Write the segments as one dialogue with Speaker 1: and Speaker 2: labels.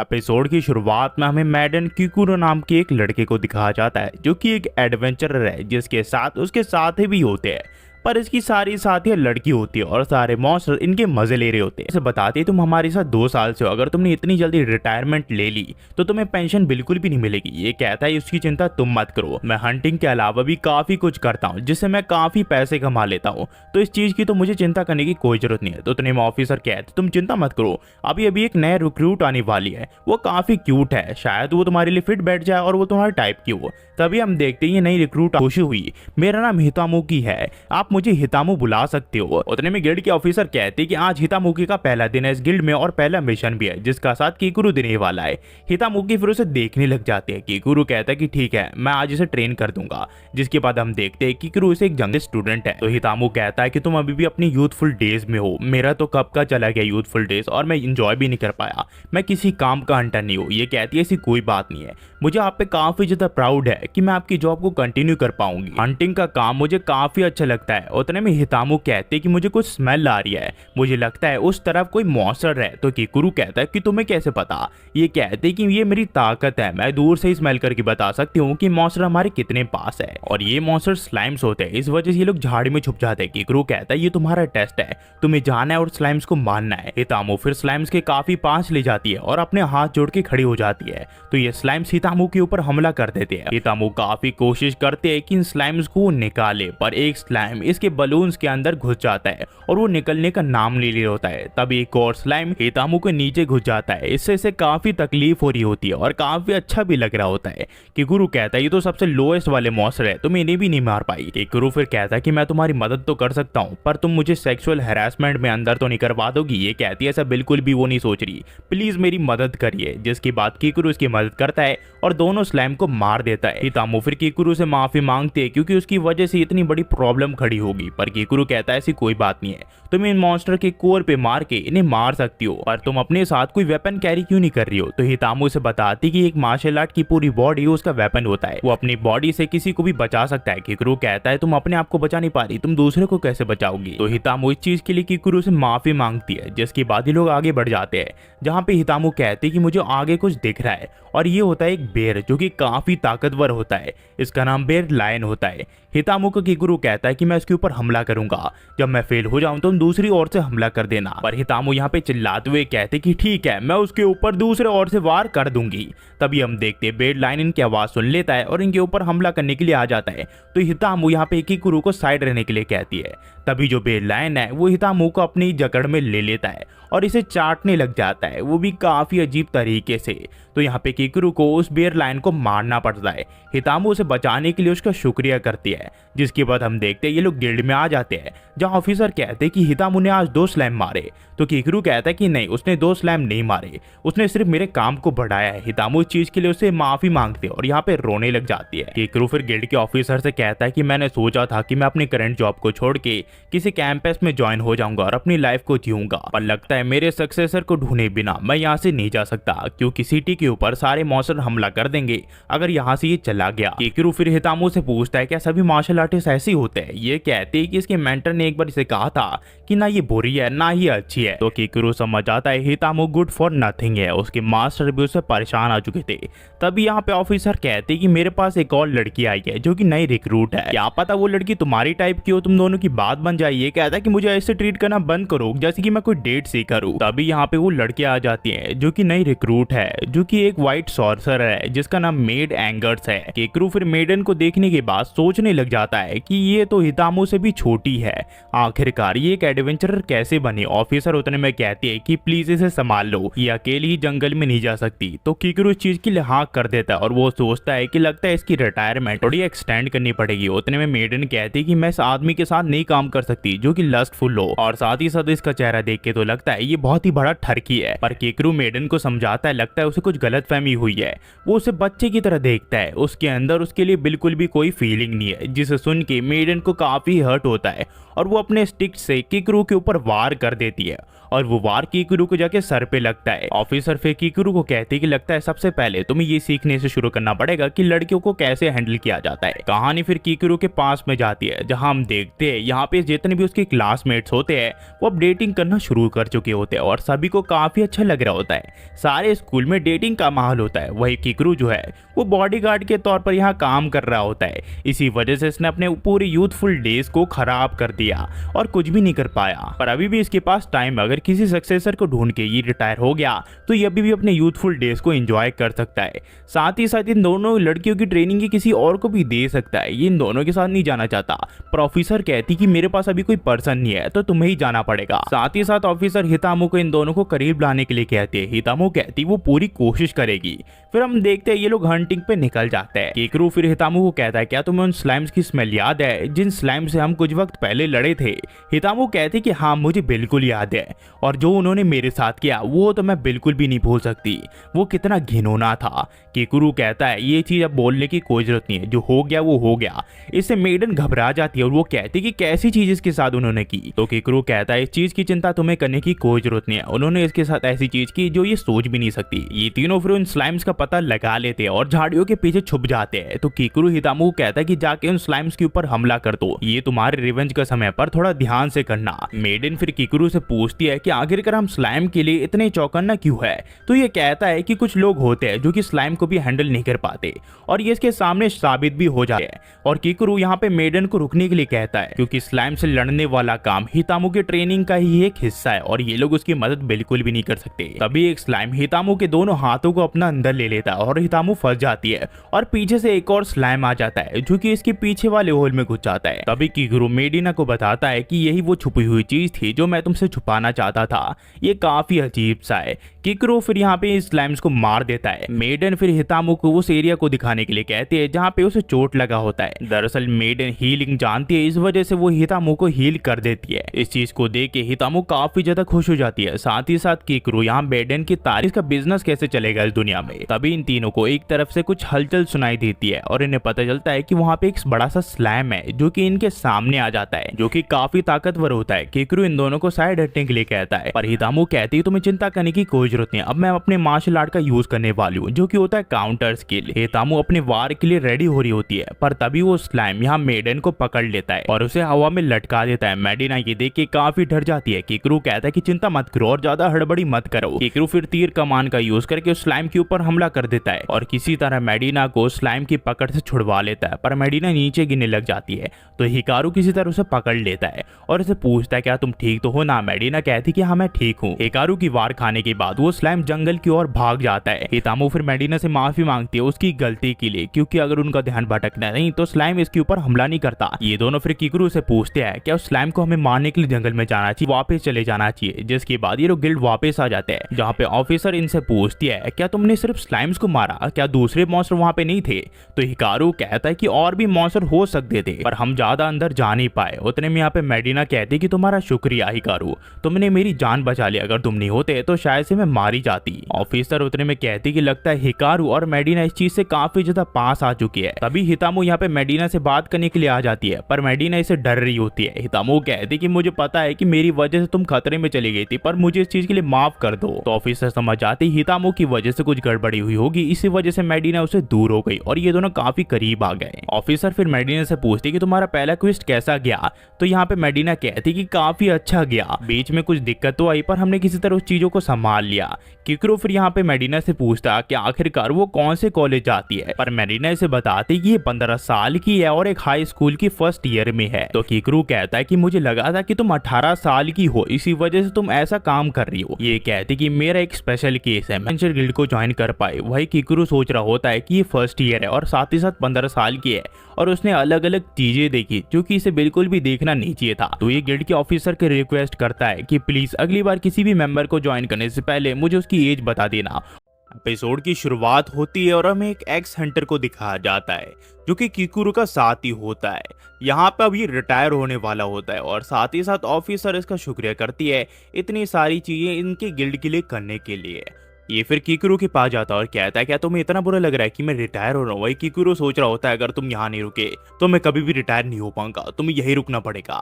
Speaker 1: Episode की शुरुआत में हमें मैडन किकुरो नाम के एक लड़के को दिखाया जाता है जो कि एक एडवेंचरर है जिसके साथ उसके साथी भी होते हैं। पर इसकी सारी साथियां लड़की होती है और सारे मॉन्स्टर इनके मजे ले रहे होते हैं। इसे बताते तुम हमारे साथ 2 साल से हो, अगर तुमने इतनी जल्दी रिटायरमेंट ले ली तो तुम्हें पेंशन बिल्कुल भी नहीं मिलेगी। ये कहता है उसकी चिंता तुम मत करो, मैं हंटिंग के अलावा भी काफी कुछ करता हूँ जिससे मैं काफी पैसे कमा लेता हूँ, तो इस चीज की तो मुझे चिंता करने की कोई जरूरत नहीं है। तो उतने में ऑफिसर कहते तुम चिंता मत करो, अभी अभी एक नया रिक्रूट आने वाली है, वो काफी क्यूट है, शायद वो तुम्हारे लिए फिट बैठ जाए और वो तुम्हारे टाइप की हो। तभी हम देखते हैं ये नई रिक्रूट खुशी हुई, मेरा नाम हितामुकी है, आप मुझे हितामु बुला सकते हो। उतने में गिल्ड के ऑफिसर कहते कि आज हितामुकी का पहला दिन है इस गिल्ड में और पहला मिशन भी है जिसका साथ किकुरु देने वाला है। हितामुकी फिर उसे देखने लग जाते हैं। किकुरु कहता है कि ठीक है, मैं आज इसे ट्रेन कर दूंगा। जिसके बाद हम देखते हैं कि किकुरु इसे एक जंगली स्टूडेंट है। तो हितामु कहता है कि तुम अभी भी अपनी यूथफुल डेज में हो, मेरा तो कब का चला गया यूथफुल डेज और मैं इंजॉय भी नहीं कर पाया, मैं किसी काम का हंटर नहीं हूँ। ये कहती है ऐसी कोई बात नहीं है, मुझे आप पे काफी ज्यादा प्राउड है कि मैं आपकी जॉब को कंटिन्यू कर पाऊंगी, हंटिंग का काम मुझे काफी अच्छा लगता है। उतने में हितामु कहते कि मुझे कुछ स्मेल आ रही है, मुझे लगता है उस तरफ कोई मॉन्स्टर है। तो किकुरु कहता है कि तुम्हें कैसे पता? ये कहते कि ये मेरी ताकत है, मैं दूर से ही स्मेल करके बता सकती हूँ कि मॉन्स्टर हमारे कितने पास है। और ये मॉन्स्टर स्लाइम्स होते हैं, इस वजह से ये लोग झाड़ी में छुप जाते हैं। किकुरु कहता है ये तुम्हारा टेस्ट है, तुम्हें जाना है और स्लाइम्स को मारना है। हितामु फिर स्लाइम्स के काफी पास ले जाती है और अपने हाथ जोड़ के खड़ी हो जाती है। तो ये स्लाइम्स हितामु के ऊपर हमला कर देते हैं। हितामु काफी कोशिश करते हैं कि इन स्लाइम्स को निकाले, पर एक स्लाइम इसके बलून्स के अंदर घुस जाता है और वो निकलने का नाम ले लिया होता है। तब एक और स्लाइम हितामु के नीचे घुस जाता है, इससे इसे काफी तकलीफ हो रही होती है और काफी अच्छा भी लग रहा होता है। किकुरु कहता है ये तो सबसे लोएस्ट वाले मॉन्स्टर है, तुम इन्हें भी नहीं मार पाई। किकुरु फिर कहता है कि मैं तुम्हारी मदद तो कर सकता हूँ, पर तुम मुझे सेक्सुअल हैरेसमेंट में अंदर तो नहीं करवा दोगी। ये कहती है ऐसा बिल्कुल भी वो नहीं सोच रही, प्लीज मेरी मदद करिए। जिसके बाद किकुरु इसकी मदद करता है और दोनों स्लाइम को मार देता है। हितामु फिर किकुरु से माफी मांगते हैं क्योंकि उसकी वजह से इतनी बड़ी प्रॉब्लम खड़ी होगी, पर किकुरु कहता है ऐसी कोई बात नहीं है, तुम इन मॉन्स्टर के कोर पे मार के इन्हें मार सकती हो, पर तुम अपने साथ कोई वेपन कैरी क्यों नहीं कर रही हो? तो हितामु से बताती कि एक मार्शल आर्ट की पूरी बॉडी उसका वेपन होता है, वो अपनी बॉडी से किसी को भी बचा सकता है। किकुरु कहता है तुम अपने आप को बचा नहीं पा रही, तुम दूसरे को कैसे बचाओगी? तो हितामु इस चीज के लिए किकुरु से माफी मांगती है। जिसके बाद ये लोग आगे बढ़ जाते हैं, जहाँ पे हितामु कहते हैं कि मुझे आगे कुछ दिख रहा है और ये होता है एक बेर जो कि काफी ताकतवर होता है, इसका नाम बेर लायन होता है। हितामु को किकुरु कहता है कि मैं इसके ऊपर हमला करूंगा, जब मैं फेल हो जाऊं तो दूसरी ओर से हमला कर देना। पर हितामु यहाँ पे चिल्लाते हुए कहते कि ठीक है, मैं उसके ऊपर दूसरे ओर से वार कर दूंगी। तभी हम देखते बेर लायन इनकी आवाज सुन लेता है और इनके ऊपर हमला करने के लिए आ जाता है। तो हितामु यहाँ पे किकुरु को साइड रहने के लिए कहती है। तभी जो बेर लायन है वो हितामु को अपनी जकड़ में ले लेता है और इसे चाटने लग जाता है, वो भी काफी अजीब तरीके से। तो यहाँ पे किकुरु को उस बेर लायन को मारना पड़ता है। हितामु उसे बचाने के लिए उसका शुक्रिया करती है। जिसके बाद हम देखते हैं ये लोग गिल्ड में आ जाते हैं, जहाँ ऑफिसर कहते हैं कि हितामु ने आज 2 स्लैम मारे। तो किकुरु कहता है कि नहीं, उसने 2 स्लैम नहीं मारे, उसने सिर्फ मेरे काम को बढ़ाया है। हितामु इस चीज के लिए उसे माफी मांगते हैं और यहाँ पे रोने लग जाती है। किकुरु फिर गिल्ड के ऑफिसर से कहता है कि मैंने सोचा था कि मैं अपनी करंट जॉब को छोड़ के किसी कैंपस में ज्वाइन हो जाऊंगा और अपनी लाइफ को जीऊंगा, पर लगता है मेरे सक्सेसर को ढूंढे बिना मैं यहाँ से नहीं जा सकता, क्योंकि सिटी के ऊपर सारे मॉन्स्टर हमला कर देंगे अगर यहाँ से ये चला गया। किकुरु फिर हितामु से पूछता है क्या सभी मार्शल आर्टिस्ट ऐसे ही होते हैं? ये कहते हैं कि इसके मेंटर ने एक बार इसे कहा था कि ना ये बुरी है ना ही अच्छी है। तो किकुरु समझ आता है हितामु गुड फॉर नथिंग है, उसके मास्टर भी उससे परेशान आ चुके थे। तभी यहाँ पे ऑफिसर कहते कि मेरे पास एक और लड़की आई है जो कि नई रिक्रूट है, क्या पता वो लड़की तुम्हारी टाइप की हो, तुम दोनों की बात बन जाए। ये कहता है कि मुझे ऐसे ट्रीट करना बंद करो जैसे कि मैं कोई डेट से करूँ। तभी यहाँ पे वो लड़की आ जाती है जो कि नई रिक्रूट है, जो कि एक व्हाइट सॉर्सर है जिसका नाम मेड एंगर्स है। किकुरु फिर मेडन को देखने के बाद सोचने लग जाता है कि ये तो हितामु से भी छोटी है, आखिरकार ये एक एडवेंचरर कैसे बनी? ऑफिसर उतने में कहती है कि प्लीज इसे संभाल लो, ये अकेली ही जंगल में नहीं जा सकती। तो किकुरु इस चीज के लिए हाँ कर देता है और वो सोचता है कि लगता है इसकी रिटायरमेंट थोड़ी एक्सटेंड करनी पड़ेगी। उतने में मेडन कहती है कि मैं इस आदमी के साथ नहीं काम कर सकती जो कि लस्टफुल हो, और साथ ही साथ इसका चेहरा देख के तो लगता है ये बहुत ही बड़ा ठरकी है। पर किकुरु मेडन को समझाता है, लगता है उसे कुछ गलतफहमी हुई है, वो उसे बच्चे की तरह देखता है, उसके अंदर उसके लिए बिल्कुल भी कोई फीलिंग नहीं है। जिसे सुन के मेडन को काफी हर्ट होता है और वो अपने स्टिक से किकुरु के ऊपर वार कर देती है और वो वार कीकुरू को जाके सर पे लगता है। ऑफिसर फिर कीकुरू को कहते कि लगता है सबसे पहले तुम्हें ये सीखने से शुरू करना पड़ेगा कि लड़कियों को कैसे हैंडल किया जाता है। कहानी फिर कीकुरू के पास में जाती है, जहां हम देखते हैं यहाँ पे जितने भी उसके क्लासमेट्स होते हैं वो अब डेटिंग करना शुरू कर चुके होते हैं और सभी को काफी अच्छा लग रहा होता है। सारे स्कूल में डेटिंग का माहौल होता है। वही कीकुरू जो है वो बॉडीगार्ड के तौर पर यहाँ काम कर रहा होता है। इसी वजह से इसने अपने पूरे यूथफुल डेज को खराब कर दिया और कुछ भी नहीं कर पाया। पर अभी भी इसके पास टाइम है, अगर किसी सक्सेसर को ढूंढ के ये रिटायर हो गया तो ये अभी भी अपने यूथफुल डेज को एंजॉय कर सकता है। साथ ही साथ इन दोनों लड़कियों की ट्रेनिंग किसी और को भी दे सकता है। ये इन दोनों के साथ नहीं जाना चाहता, पर ऑफिसर कहती कि मेरे पास अभी कोई पर्सन नहीं है तो तुम्हें ही जाना पड़ेगा। साथ ही साथ ऑफिसर हितामू को इन दोनों को करीब लाने के लिए कहती है। हितामू कहती वो पूरी कोशिश करेगी। फिर हम देखते हैं ये लोग हंटिंग पे निकल जाते हैं। कीकुरू फिर हितामू को कहता है क्या तुम्हें उन स्लाइम्स की स्मेल याद है जिन स्लाइम से हम कुछ वक्त पहले लड़े थे? हितामू कहते कि हाँ मुझे बिल्कुल याद है, और जो उन्होंने मेरे साथ किया वो तो मैं बिल्कुल भी नहीं भूल सकती, वो कितना घिनौना था। कीकुरू कहता है ये चीज अब बोलने की कोई जरूरत नहीं है, जो हो गया वो हो गया। इससे मेडन घबरा जाती है और वो कहती कि कैसी चीज इसके साथ उन्होंने की। तो कीकुरू कहता है इस चीज की चिंता तुम्हें करने की कोई जरूरत नहीं है, उन्होंने इसके साथ ऐसी चीज की जो ये सोच भी नहीं सकती। ये तीनों फिर उन स्लाइम्स का पता लगा लेते हैं और झाड़ियों के पीछे छुप जाते हैं। तो कीकुरू हितामू कहता है कि जाके उन स्लाइम्स के ऊपर हमला कर दो, ये तुम्हारे रिवेंज का समय पर थोड़ा ध्यान से करना। मेडन फिर कीकुरू से पूछती है कि आखिरकार हम स्लाइम के लिए इतने चौकन्ना क्यों है? तो ये कहता है कि कुछ लोग होते हैं जो कि स्लाइम को भी हैंडल नहीं कर पाते और ये इसके सामने साबित भी हो जाए। और कीकुरू यहाँ पे मेडन को रुकने के लिए कहता है क्योंकि स्लाइम से लड़ने वाला काम हितामू के ट्रेनिंग का ही एक हिस्सा है और ये लोग उसकी मदद बिल्कुल भी नहीं कर सकते। तभी एक स्लाइम हितामू के दोनों हाथों को अपना अंदर ले लेता है और हितामू फंस जाती है और पीछे से एक और स्लाइम आ जाता है जो कि इसके पीछे वाले होल में घुस जाता है। तभी कीकुरू मेडिना को बताता है कि यही वो छुपी हुई चीज थी जो मैं तुमसे छुपाना चाहता था। ये काफी अजीब सा है। कीकुरू फिर यहाँ पे इस स्लाइम्स को मार देता है। मेडन फिर हितामू को उस एरिया को दिखाने के लिए कहती है जहाँ पे उसे चोट लगा होता है। दरअसल मेडन हीलिंग जानती है, इस वजह से वो हितामू को हील कर देती है। इस चीज को देख के हितामू काफी ज्यादा खुश हो जाती है। साथ ही साथ कीकुरू यहाँ मेडन की तारीफ का बिजनेस कैसे चलेगा इस दुनिया में। तभी इन तीनों को एक तरफ से कुछ हलचल सुनाई देती है और इन्हें पता चलता है कि वहाँ पे एक बड़ा सा स्लैम है जो कि इनके सामने आ जाता है, जो कि काफी ताकतवर होता है। कीकुरू इन दोनों को साइड हटने के लिए कहता है, पर हितामू कहती है तुम्हें चिंता करने की कोई जरूरत नहीं, अब मैं अपने मार्शल आर्ट का यूज करने वाली हूँ जो कि होता है काउंटर स्किल। हितामू अपने वार के लिए रेडी हो रही होती है, पर तभी वो स्लाइम यहाँ मेडन को पकड़ लेता है और उसे हवा में लटका देता है। मेडिना ये देख के काफी डर जाती है। कीकुरू कहता है कि चिंता मत करो और ज्यादा हड़बड़ी मत करो। कीकुरू फिर तीर कमान का यूज करके उस स्लाइम के ऊपर हमला कर देता है और किसी तरह मेडिना को स्लाइम की पकड़ से छुड़वा लेता है, पर मेडिना नीचे गिरने लग जाती है। तो हिकारू किसी तरह उसे पकड़ लेता है और उसे पूछता है क्या तुम ठीक तो हो ना? मेडिना कहती कि हाँ मैं ठीक हूँ। हिकारू की वार खाने के बाद वो स्लाइम जंगल की ओर भाग जाता है। हितामू फिर मेडिना से माफी मांगती है उसकी गलती के लिए, क्योंकि अगर उनका ध्यान भटकना नहीं तो स्लाइम इसके ऊपर हमला नहीं करता। ये दोनों फिर कीकुरू से पूछते हैं क्या उस स्लाइम को हमें मारने के लिए जंगल में जाना चाहिए, वापस चले जाना चाहिए। जिसके बाद ये लोग गिल्ड वापस आ जाते हैं, जहाँ पे ऑफिसर इनसे पूछती है क्या तुमने सिर्फ स्लाइम्स को मारा, क्या दूसरे मॉन्स्टर वहाँ पे नहीं थे? तो हिकारू कहता है कि और भी मॉन्स्टर हो सकते थे पर हम ज्यादा अंदर जा नहीं पाए। उतने में यहाँ पे मेडिना कहती कि तुम्हारा शुक्रिया हिकारू, तुमने मेरी जान बचा ली, अगर तुम नहीं होते तो शायद से मैं मारी जाती। ऑफिसर उतने में कहती कि लगता है हिकारू और मेडिना इस चीज से काफी ज्यादा पास आ चुकी है। तभी हितामू यहाँ पे मेडिना से बात करने के लिए आ जाती है, पर मेडिना इसे डर रही होती है। हितामू कहती कि मुझे पता है कि मेरी वजह से तुम खतरे में चली गई थी, पर मुझे इस चीज के लिए माफ कर दो। तो ऑफिसर समझ जाती हितामू की वजह से कुछ गड़बड़ी हुई होगी, इसी वजह से मेडिना उसे दूर हो गई और ये दोनों काफी करीब आ गए। ऑफिसर फिर मेडिना से पूछती कि तुम्हारा पहला क्विस्ट कैसा गया? तो यहाँ पे मेडिना कहती कि काफी अच्छा गया, बीच में कुछ दिक्कत तो आई पर हमने किसी तरह उस चीजों को संभाल लिया। कीकुरू फिर यहाँ पे मेडिना से पूछता कि आखिरकार वो कौन से कॉलेज जाती है, पर मेडिना इसे बताती कि ये 15 साल की है और एक हाई स्कूल की फर्स्ट ईयर में है। तो कीकुरू कहता है कि मुझे लगा था कि तुम 18 साल की हो, इसी वजह से तुम ऐसा काम कर रही हो। ये कहती कि मेरा एक स्पेशल केस है, मैं गिल्ड को ज्वाइन कर पाए। वही कीकुरू सोच रहा होता है कि ये फर्स्ट ईयर है और साथ ही साथ 15 साल की है और उसने अलग अलग चीजें देखी जो कि इसे बिल्कुल भी देखना नहीं चाहिए था। तो ये गिल्ड के ऑफिसर के रिक्वेस्ट करता है कि प्लीज अगली बार किसी भी मेंबर को ज्वाइन करने से पहले मुझे उसकी एज बता देना। एपिसोड की शुरुआत होती है और हमें एक एक्स हंटर को दिखाया जाता है जो कि कीकुरू का साथी होता है। यहाँ पे अब ये रिटायर होने वाला होता है और साथ ही साथ ऑफिसर इसका शुक्रिया करती है इतनी सारी चीजें इनके गिल्ड के लिए करने के लिए। ये फिर कीकुरू के पास जाता है और कहता है क्या तुम्हें इतना बुरा लग रहा है कि मैं रिटायर हो रहा हूँ? वही कीकुरू सोच रहा होता है अगर तुम यहाँ नहीं रुके तो मैं कभी भी रिटायर नहीं हो पाऊंगा, तुम्हें यही रुकना पड़ेगा।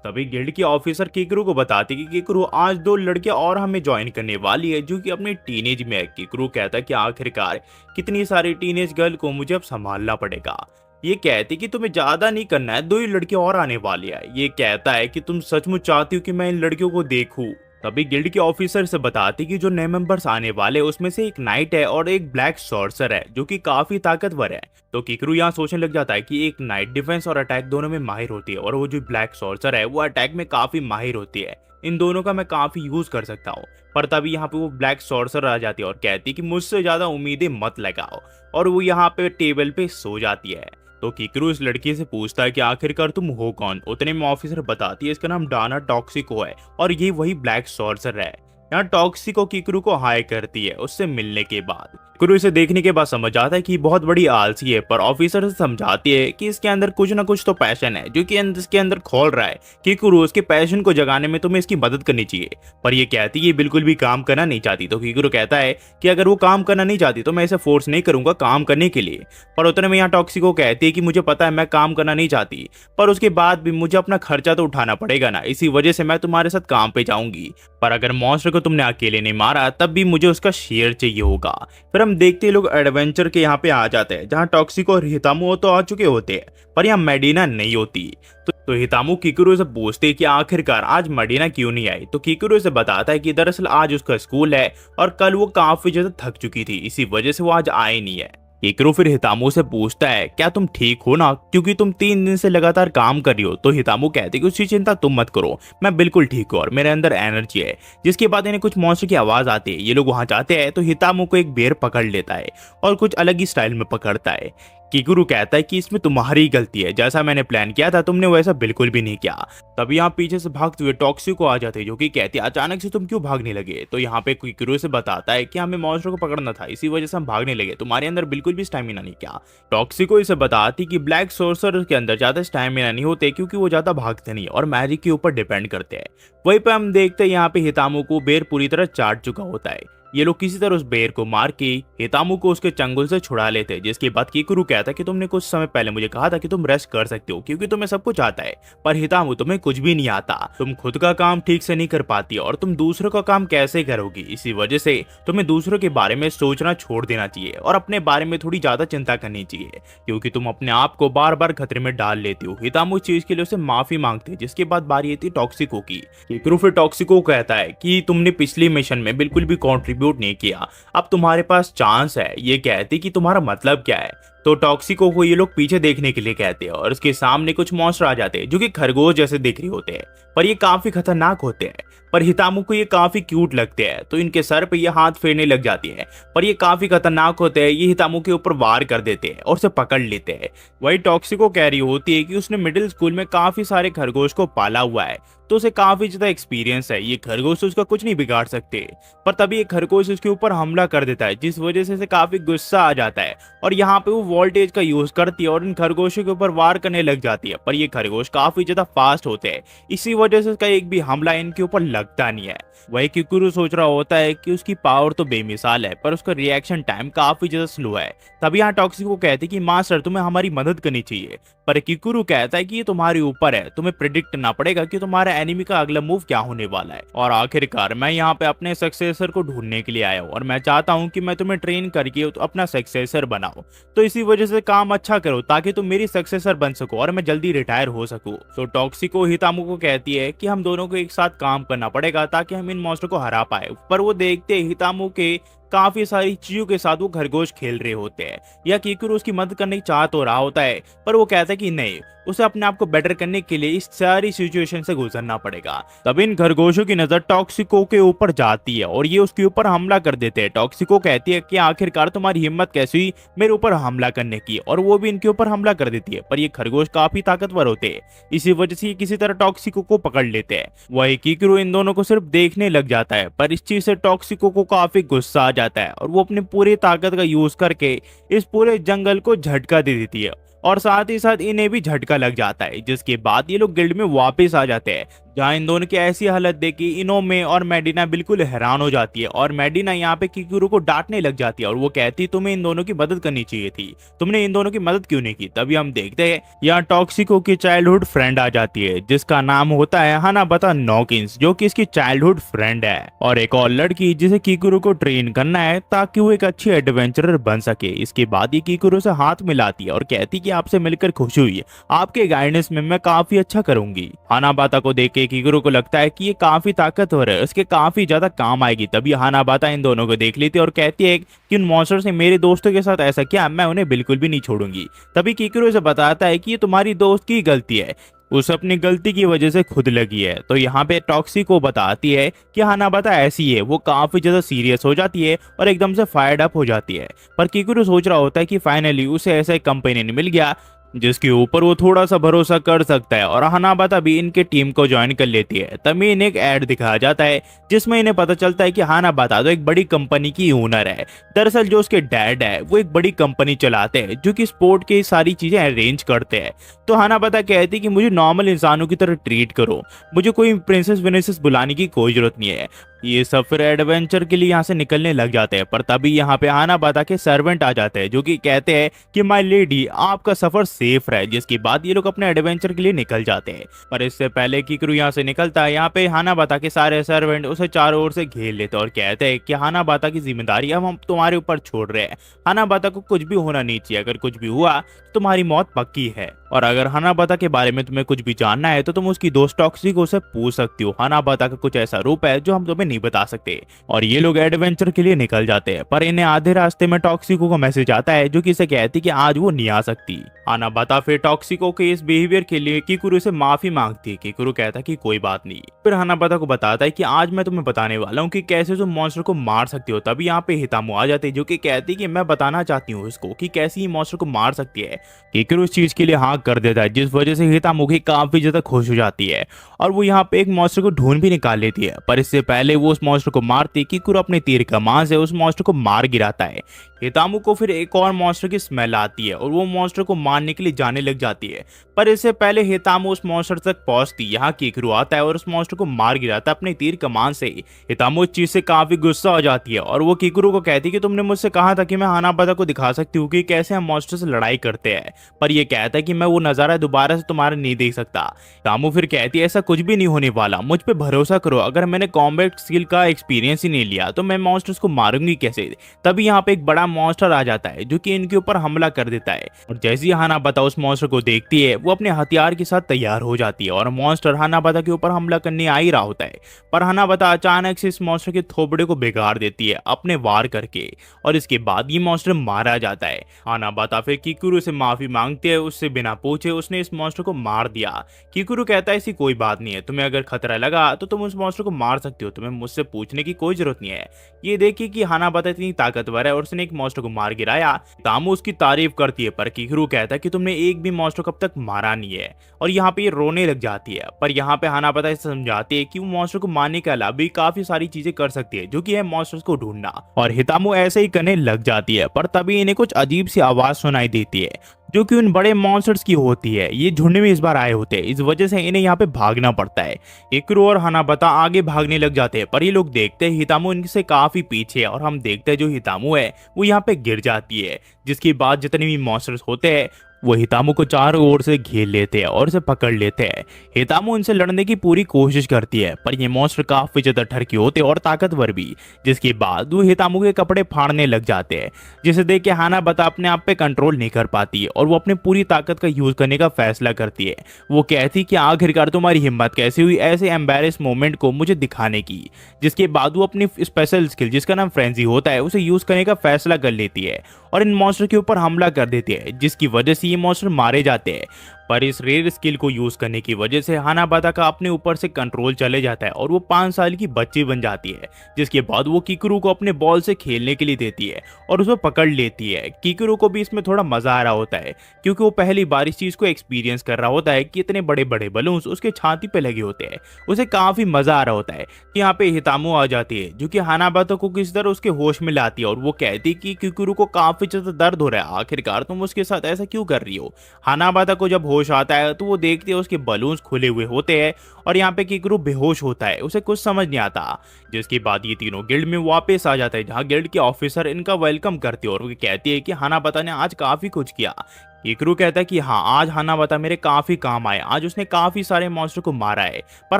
Speaker 1: तभी गिल्ड की ऑफिसर किकरू को बताती कि किकरू आज 2 लड़कियां और हमें ज्वाइन करने वाली है जो कि अपने टीनेज में है। किकरू कहता है कि आखिरकार कितनी सारी टीनेज गर्ल को मुझे अब संभालना पड़ेगा। ये कहती कि तुम्हें ज्यादा नहीं करना है, 2 ही लड़कियां और आने वाली है। ये कहता है कि तुम सचमुच चाहती हो कि मैं इन लड़कियों को देखूं। तभी गिल्ड के ऑफिसर से बताती कि जो नए मेंबर्स आने वाले उसमें से एक नाइट है और एक ब्लैक सॉर्सर है जो कि काफी ताकतवर है। तो किकरू यहाँ सोचने लग जाता है कि एक नाइट डिफेंस और अटैक दोनों में माहिर होती है और वो जो ब्लैक सॉर्सर है वो अटैक में काफी माहिर होती है। इन दोनों का मैं काफी यूज कर सकता हूँ। पर तभी यहाँ पे वो ब्लैक सॉर्सर आ जाती है और कहती है कि मुझसे ज्यादा उम्मीदें मत लगाओ, और वो यहाँ पे टेबल पे सो जाती है। तो किकरू इस लड़की से पूछता है कि आखिरकार तुम हो कौन। उतने में ऑफिसर बताती है इसका नाम डाना टॉक्सिको है और ये वही ब्लैक सॉर्सर है। यहाँ टॉक्सिको किकरू को हाय करती है उससे मिलने के बाद। किकरू इसे देखने के बाद समझ आता है कि बहुत बड़ी आलसी है, पर ऑफिसर से समझाती है कि इसके अंदर कुछ ना कुछ तो पैशन है जो कि इसके अंदर खोल रहा है। किकरू उसके पैशन को जगाने में तुम्हें इसकी मदद करनी चाहिए। पर ये कहती है ये बिल्कुल भी काम करना नहीं चाहती। तो किकरू कहता है कि अगर वो काम करना नहीं चाहती तो मैं इसे फोर्स नहीं करूंगा काम करने के लिए। पर उतने में यहाँ टॉक्सिको कहती है कि मुझे पता है मैं काम करना नहीं चाहती, पर उसके बाद भी मुझे अपना खर्चा तो उठाना पड़ेगा ना, इसी वजह से मैं तुम्हारे साथ काम पे जाऊंगी। पर अगर मॉन्स्टर को तुमने अकेले नहीं मारा तब भी मुझे उसका शेयर चाहिए होगा। फिर हम देखते लोग एडवेंचर के यहाँ पे आ जाते हैं जहाँ टॉक्सिको और हितामो तो आ चुके होते हैं, पर यहाँ मेडिना नहीं होती। तो हितामो किकरू से पूछते हैं कि आखिरकार आज मेडिना क्यों नहीं आई। तो किकरू से बताता है कि दरअसल आज उसका स्कूल है और कल वो काफी ज्यादा थक चुकी थी, इसी वजह से वो आज आई नहीं है। किकरू फिर हितामो से पूछता है क्या तुम ठीक हो ना, क्योंकि तुम 3 दिन से लगातार काम कर रही हो। तो हितामो कहती है कि उसकी चिंता तुम मत करो, मैं बिल्कुल ठीक हूँ और मेरे अंदर एनर्जी है। जिसके बाद इन्हें कुछ मॉन्स्टर की आवाज आती है। ये लोग वहां जाते हैं तो हितामो को एक बेर पकड़ लेता है और कुछ अलग ही स्टाइल में पकड़ता है। किकरू कहता है कि इसमें तुम्हारी गलती है, जैसा मैंने प्लान किया था तुमने वैसा बिल्कुल भी नहीं किया। तभी यहाँ पीछे से भागते हुए टॉक्सिको आ जाते हैं जो कि कहती है अचानक से तुम क्यों भागने लगे। तो यहाँ पे किकरू से बताता है कि हमें मॉन्स्टर को पकड़ना था, इसी वजह से हम भागने लगे, तुम्हारे अंदर बिल्कुल भी स्टैमिना नहीं। क्या टॉक्सिको इसे बताती कि ब्लैक सोर्सर के अंदर ज्यादा स्टैमिना नहीं होते क्योंकि वो ज्यादा भागते नहीं और मैजिक के ऊपर डिपेंड करते हैं। वहीं पे हम देखते हैं यहाँ पे हितामो को बेर पूरी तरह चाट चुका होता है। ये लोग किसी तरह उस बेर को मार के हितामो को उसके चंगुल से छुड़ा लेते हैं। जिसके बाद किकरू कहता है कि तुमने कुछ समय पहले मुझे कहा था कि तुम रेस्ट कर सकते हो क्योंकि तुम्हें सब कुछ आता है, पर हितामो तुम्हें कुछ भी नहीं आता। तुम खुद का काम ठीक से नहीं कर पाती और तुम दूसरों का काम कैसे करोगी। इसी वजह से तुम्हें दूसरों के बारे में सोचना छोड़ देना चाहिए और अपने बारे में थोड़ी ज्यादा चिंता करनी चाहिए क्योंकि तुम अपने आप को बार बार खतरे में डाल लेती हो। हितामो इस चीज के लिए उसे माफी मांगते हैं। जिसके बाद बारी आती है टॉक्सिको की। किकरू फिर टॉक्सिको कहता है कि तुमने पिछली मिशन में बिल्कुल भी कॉन्ट्रीब्यूट नहीं किया, अब तुम्हारे पास चांस है। ये कहती कि तुम्हारा मतलब क्या है। तो टॉक्सिको को ये लोग पीछे देखने के लिए कहते हैं और उसके सामने कुछ मॉन्स्टर आ जाते हैं जो कि खरगोश जैसे दिख रहे होते हैं, पर ये काफी खतरनाक होते हैं। पर हितामो को ये काफी क्यूट लगते हैं तो इनके सर पे ये हाथ फेरने लग जाती है, पर ये काफी खतरनाक होते हैं। ये हितामो के ऊपर वार कर देते हैं और उसे पकड़ लेते हैं। वही टॉक्सिको कह रही होती है कि उसने मिडिल स्कूल में काफी सारे खरगोश को पाला हुआ है तो उसे काफी ज्यादा एक्सपीरियंस है, ये खरगोश उसका कुछ नहीं बिगाड़ सकते। पर तभी एक खरगोश उसके ऊपर हमला कर देता है जिस वजह से इसे काफी गुस्सा आ जाता है और यहाँ पे वो वोल्टेज का यूज करती है और इन खरगोशों के ऊपर वार करने लग जाती है। पर ये खरगोश काफी ज्यादा फास्ट होते हैं, इसी वजह से इसका एक भी हमला इनके ऊपर लगता नहीं है। वही किकरू सोच रहा होता है कि उसकी पावर तो बेमिसाल है पर उसका रिएक्शन टाइम काफी ज्यादा स्लो है। तभी यहाँ टॉक्सिको कहते हैं कि मास्टर तुम्हें हमारी मदद करनी चाहिए, पर किकरू कहता है कि ये तुम्हारे ऊपर है, तुम्हें प्रिडिक्ट करना पड़ेगा कि तुम्हारा एनिमी का अगला मूव क्या होने वाला है। और आखिरकार मैं यहाँ पे अपने सक्सेसर को ढूंढने के लिए आया हूँ और मैं चाहता हूँ कि मैं तुम्हें ट्रेन करके तो अपना सक्सेसर बनाओ, तो इसी वजह से काम अच्छा करो ताकि तुम मेरी सक्सेसर बन सको और मैं जल्दी रिटायर हो सकूं। तो टॉक्सिको हितामो को कहती है कि हम दोनों को एक साथ काम करना पड़ेगा ताकि हम इन मॉन्स्टर को हरा पाए। पर वो देखते हितामो के काफी सारी चीजों के साथ वो खरगोश खेल रहे होते हैं या किकरू उसकी मदद करने की चाह तो रहा होता है, पर वो कहता है कि नहीं, उसे अपने आप को बेटर करने के लिए इस सारी सिचुएशन से गुजरना पड़ेगा। तब इन खरगोशों की नजर टॉक्सिको के ऊपर जाती है और ये उसके ऊपर हमला कर देते हैं। टॉक्सिको कहती है कि आखिरकार तुम्हारी हिम्मत कैसी हुई मेरे ऊपर हमला करने की, और वो भी इनके ऊपर हमला कर देती है। पर ये खरगोश काफी ताकतवर होते हैं, इसी वजह से ये किसी तरह टॉक्सिको को पकड़ लेते हैं। वही किकरू इन दोनों को सिर्फ देखने लग जाता है, पर इस चीज से टॉक्सिको को काफी गुस्सा आ जाता है और वो अपनी पूरी ताकत का यूज करके इस पूरे जंगल को झटका दे देती है और साथ ही साथ इन्हें भी झटका लग जाता है, जिसके बाद ये लोग गिल्ड में वापस आ जाते हैं, जहाँ इन दोनों की ऐसी हालत देखी इनोमे और मेडिना बिल्कुल हैरान हो जाती है। और मेडिना यहाँ पे किकुरो को डांटने लग जाती है और वो कहती तुम्हें इन दोनों की मदद करनी चाहिए थी, तुमने इन दोनों की मदद क्यों नहीं की। तभी हम देखते हैं यहाँ टॉक्सिको की चाइल्डहुड फ्रेंड आ जाती है, जिसका नाम होता है हानाबाता नॉकिंस, जो कि इसकी चाइल्डहुड फ्रेंड है, और एक और लड़की जिसे किकुरो को ट्रेन करना है ताकि वो एक अच्छी एडवेंचरर बन सके। इसके बाद ये किकुरो से हाथ मिलाती है और कहती कि आपसे मिलकर खुशी हुई, आपके गाइडेंस में मैं काफी अच्छा करूंगी। हानाबाता को देख के किकुरो को लगता है कि ये काफी ताकतवर है, उसके काफी ज्यादा काम आएगी। तभी हानाबाता इन दोनों को देख लेती है और कहती है कि उन मॉन्स्टर्स ने मेरे दोस्तों के साथ ऐसा किया, मैं उन्हें बिल्कुल भी नहीं छोड़ूंगी। तभी किकुरो से बताता है कि ये तुम्हारी दोस्त की गलती है, उस अपनी गलती की वजह से खुद लगी है। तो यहाँ पे टॉक्सी को बताती है कि हानाबाता ऐसी है, वो काफी ज्यादा सीरियस हो जाती है और एकदम से फायर्ड अप हो जाती है। पर किकुरो सोच रहा होता है कि फाइनली उसे ऐसा एक कंपेनियन मिल गया जिसके ऊपर वो थोड़ा सा भरोसा कर सकता है, और हानाबाता भी इनके टीम को ज्वाइन कर लेती है। तभी इन्हें एक ऐड दिखाया जाता है जिसमें इन्हें पता चलता है कि हानाबाता तो एक बड़ी कंपनी की ओनर है। दरअसल जो उसके डैड है वो एक बड़ी कंपनी चलाते हैं जो कि स्पोर्ट की सारी चीजें अरेंज करते हैं। तो हानाबाता कहती है कि मुझे नॉर्मल इंसानों की तरह ट्रीट करो, मुझे कोई प्रिंसेस विनेसेस बुलाने की कोई जरूरत नहीं है। ये सब फिर एडवेंचर के लिए यहाँ से निकलने लग जाते हैं। पर तभी यहाँ पे हानाबाता के सर्वेंट आ जाते हैं जो कि कहते हैं कि माय लेडी आपका सफर सेफ रहे, जिसके बाद ये लोग अपने एडवेंचर के लिए निकल जाते हैं। पर इससे पहले किकुरो यहाँ से निकलता है, यहाँ पे हानाबाता के सारे सर्वेंट उसे चारों ओर से घेर लेते हैं और कहते हैं कि हानाबाता की जिम्मेदारी अब हम तुम्हारे ऊपर छोड़ रहे हैं, हानाबाता को कुछ भी होना नहीं चाहिए, अगर कुछ भी हुआ तो तुम्हारी मौत पक्की है। और अगर हानाबाता के बारे में तुम्हें कुछ भी जानना है तो तुम उसकी दोस्त टॉक्सिको से पूछ सकती हो, हानाबाता का कुछ ऐसा रूप है जो हम तुम्हें नहीं बता सकते। और ये लोग एडवेंचर के लिए निकल जाते हैं, पर इन्हें आधे रास्ते में टॉक्सिको को मैसेज आता है जो कि इसे कहती कि आज वो नहीं आ सकती। हानाबाता फिर टॉक्सिको के इस बिहेवियर के लिए किकुरो से माफी मांगती है। किकुरो कहता है कि कोई बात नहीं। फिर हानाबाता को बताता है कि आज मैं तुम्हें बताने वाला हूँ कि कैसे तुम मॉन्स्टर को मार सकती हो। तभी यहाँ पे हितामो आ जाते हैं जो कि कहती है कि मैं बताना चाहती हूँ उसको कि कैसे ही मॉन्स्टर को मार सकती है। किकुरो इस चीज के लिए हाँ कर देता है, जिस वजह से हितामो की काफी ज्यादा खुश हो जाती है और वो यहाँ पे एक मॉन्स्टर को ढूंढ भी निकाल लेती है। पर इससे पहले वो उस मॉन्स्टर को मारती, किकुरो अपने तीर कमान से उस मॉन्स्टर को मार गिराता है। हितामो को फिर एक और मॉन्स्टर की स्मेल आती है और वो मॉन्स्टर को मारने के लिए जाने लग जाती है। पर इससे पहले हितामो उस मॉन्स्टर तक पहुंचती, यहाँ किकुरो आता है और उस मॉन्स्टर को मार गिराता है अपने तीर कमान से। हितामो इस चीज से काफी गुस्सा हो जाती है और वो किकुरो को कहती है कि तुमने मुझसे कहा था कि मैं हानाबाता को दिखा सकती हूँ कि कैसे हम मॉन्स्टर से लड़ाई करते हैं, पर ये कहता है कि मैं वो नजारा दोबारा से तुम्हारा नहीं देख सकता। हितामो फिर कहती है ऐसा कुछ भी नहीं होने वाला, मुझ पे भरोसा करो, अगर मैंने कॉम्बैट स्किल का एक्सपीरियंस ही नहीं लिया तो मैं मॉन्स्टर्स को मारूंगी कैसे। तभी यहाँ पे एक बड़ा मॉन्स्टर आ जाता है जो कि इनके ऊपर हमला कर देता है, और जैसे ही हानाबाता उस मॉन्स्टर को देखती है वो अपने हथियार के साथ तैयार हो जाती है और मॉन्स्टर हानाबाता के ऊपर हमला करने आ ही रहा होता है। पर हानाबाता अचानक से इस मॉन्स्टर के थोबड़े को बिगाड़ देती है अपने वार करके, और इसके बाद ये मॉन्स्टर मारा जाता है। हानाबाता फिर किकुरो से माफी मांगती है, उससे बिना पूछे उसने इस मॉन्स्टर को मार दिया। किकुरो कहता है ऐसी कोई बात नहीं है, तुम्हें अगर खतरा लगा तो तुम उस मॉन्स्टर को मार सकते हो, तुम्हें मुझसे पूछने की कोई जरूरत नहीं है। ये देखिए कि हानाबाता इतनी ताकतवर है और उसने एक मॉन्स्टर को मार गिराया। तामो उसकी तारीफ करती है, पर किकुरो कहता है कि तुमने एक भी मॉन्स्टर कब तक मारा नहीं है, और यहाँ पे ये रोने लग जाती है। पर यहाँ पे हानाबाता इसे समझाती है कि वो मॉन्स्टर को मारने के अलावा भी काफी सारी चीजें कर सकती है, जो कि है मॉन्स्टर्स को ढूंढना। और हितामो ऐसे ही करने लग जाती है, पर तभी इन्हें कुछ अजीब सी आवाज सुनाई देती है जो कि उन बड़े मॉन्स्टर्स की होती है। ये झुंड में इस बार आए होते हैं, इस वजह से इन्हें यहाँ पे भागना पड़ता है। किकुरो और हानाबाता आगे भागने लग जाते हैं, पर ये लोग देखते हैं हितामो इनसे काफी पीछे है, और हम देखते हैं जो हितामो है वो यहाँ पे गिर जाती है, जिसके बाद जितने भी मॉन्स्टर्स होते हैं वो हितामो को चारों ओर से घेर लेते हैं और उसे पकड़ लेते हैं। हितामो उनसे लड़ने की पूरी कोशिश करती है, पर ये मॉन्स्टर काफी ज्यादा ठरकी होते हैं और ताकतवर भी, जिसके बाद वो हितामो के कपड़े फाड़ने लग जाते हैं, जिसे देख के हानाबाता अपने आप पे कंट्रोल नहीं कर पाती है और वो अपनी पूरी ताकत का यूज करने का फैसला करती है। वो कहती कि आखिरकार तुम्हारी हिम्मत कैसे हुई ऐसे एम्बेरस मोमेंट को मुझे दिखाने की, जिसके बाद वो अपनी स्पेशल स्किल जिसका नाम फ्रेंजी होता है उसे यूज करने का फैसला कर लेती है और इन मॉन्स्टर के ऊपर हमला कर देती है, जिसकी वजह से ये मॉन्स्टर मारे जाते हैं। पर इस रेयर स्किल को यूज करने की वजह से हानाबाता का अपने ऊपर से कंट्रोल चले जाता है और वो 5 साल की बच्ची बन जाती है, जिसके बाद वो किकुरु को अपने बॉल से खेलने के लिए देती है और उसे पकड़ लेती है। किकुरु को भी इसमें थोड़ा मजा आ रहा होता है क्योंकि वो पहली बार इस चीज को एक्सपीरियंस कर रहा होता है कि इतने बड़े बड़े बलून्स उसके छाती पे लगे होते हैं। उसे काफी मजा आ रहा होता है कि यहाँ पे हितामो आ जाती है जो कि हानाबाता को किसी तरह उसके होश में लाती है और वो कहती है कि किकुरु को काफी ज्यादा दर्द हो रहा है, आखिरकार तुम उसके साथ ऐसा क्यों कर रही हो। हानाबाता को जब होश आता है तो वो देखती है उसके बलून्स खुले हुए होते हैं और यहाँ पे किकुरु बेहोश होता है, उसे कुछ समझ नहीं आता। जिसके बाद ये तीनों गिल्ड में वापस आ जाता है जहाँ गिल्ड के ऑफिसर इनका वेलकम करते हैं और वो कहती है कि हानाबाता ने आज काफी कुछ किया। किकुरु कहता है कि हाँ, आज हानाबाता मेरे काफी काम आए, आज उसने काफी सारे मॉन्स्टर को मारा है। पर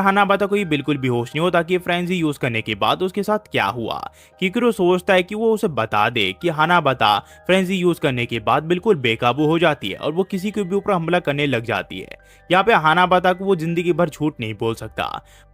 Speaker 1: हानाबाता को ये बिल्कुल भी होश नहीं होता कि फ्रेंजी यूज करने के बाद उसके साथ क्या हुआ। किकुरु सोचता है कि वो उसे बता दे कि हानाबाता फ्रेंजी यूज करने के बाद बिल्कुल बेकाबू हो जाती है और वो किसी के भी ऊपर हमला करने लग जाती है। यहाँ पे हानाबाता को वो जिंदगी भर झूठ नहीं बोल सकता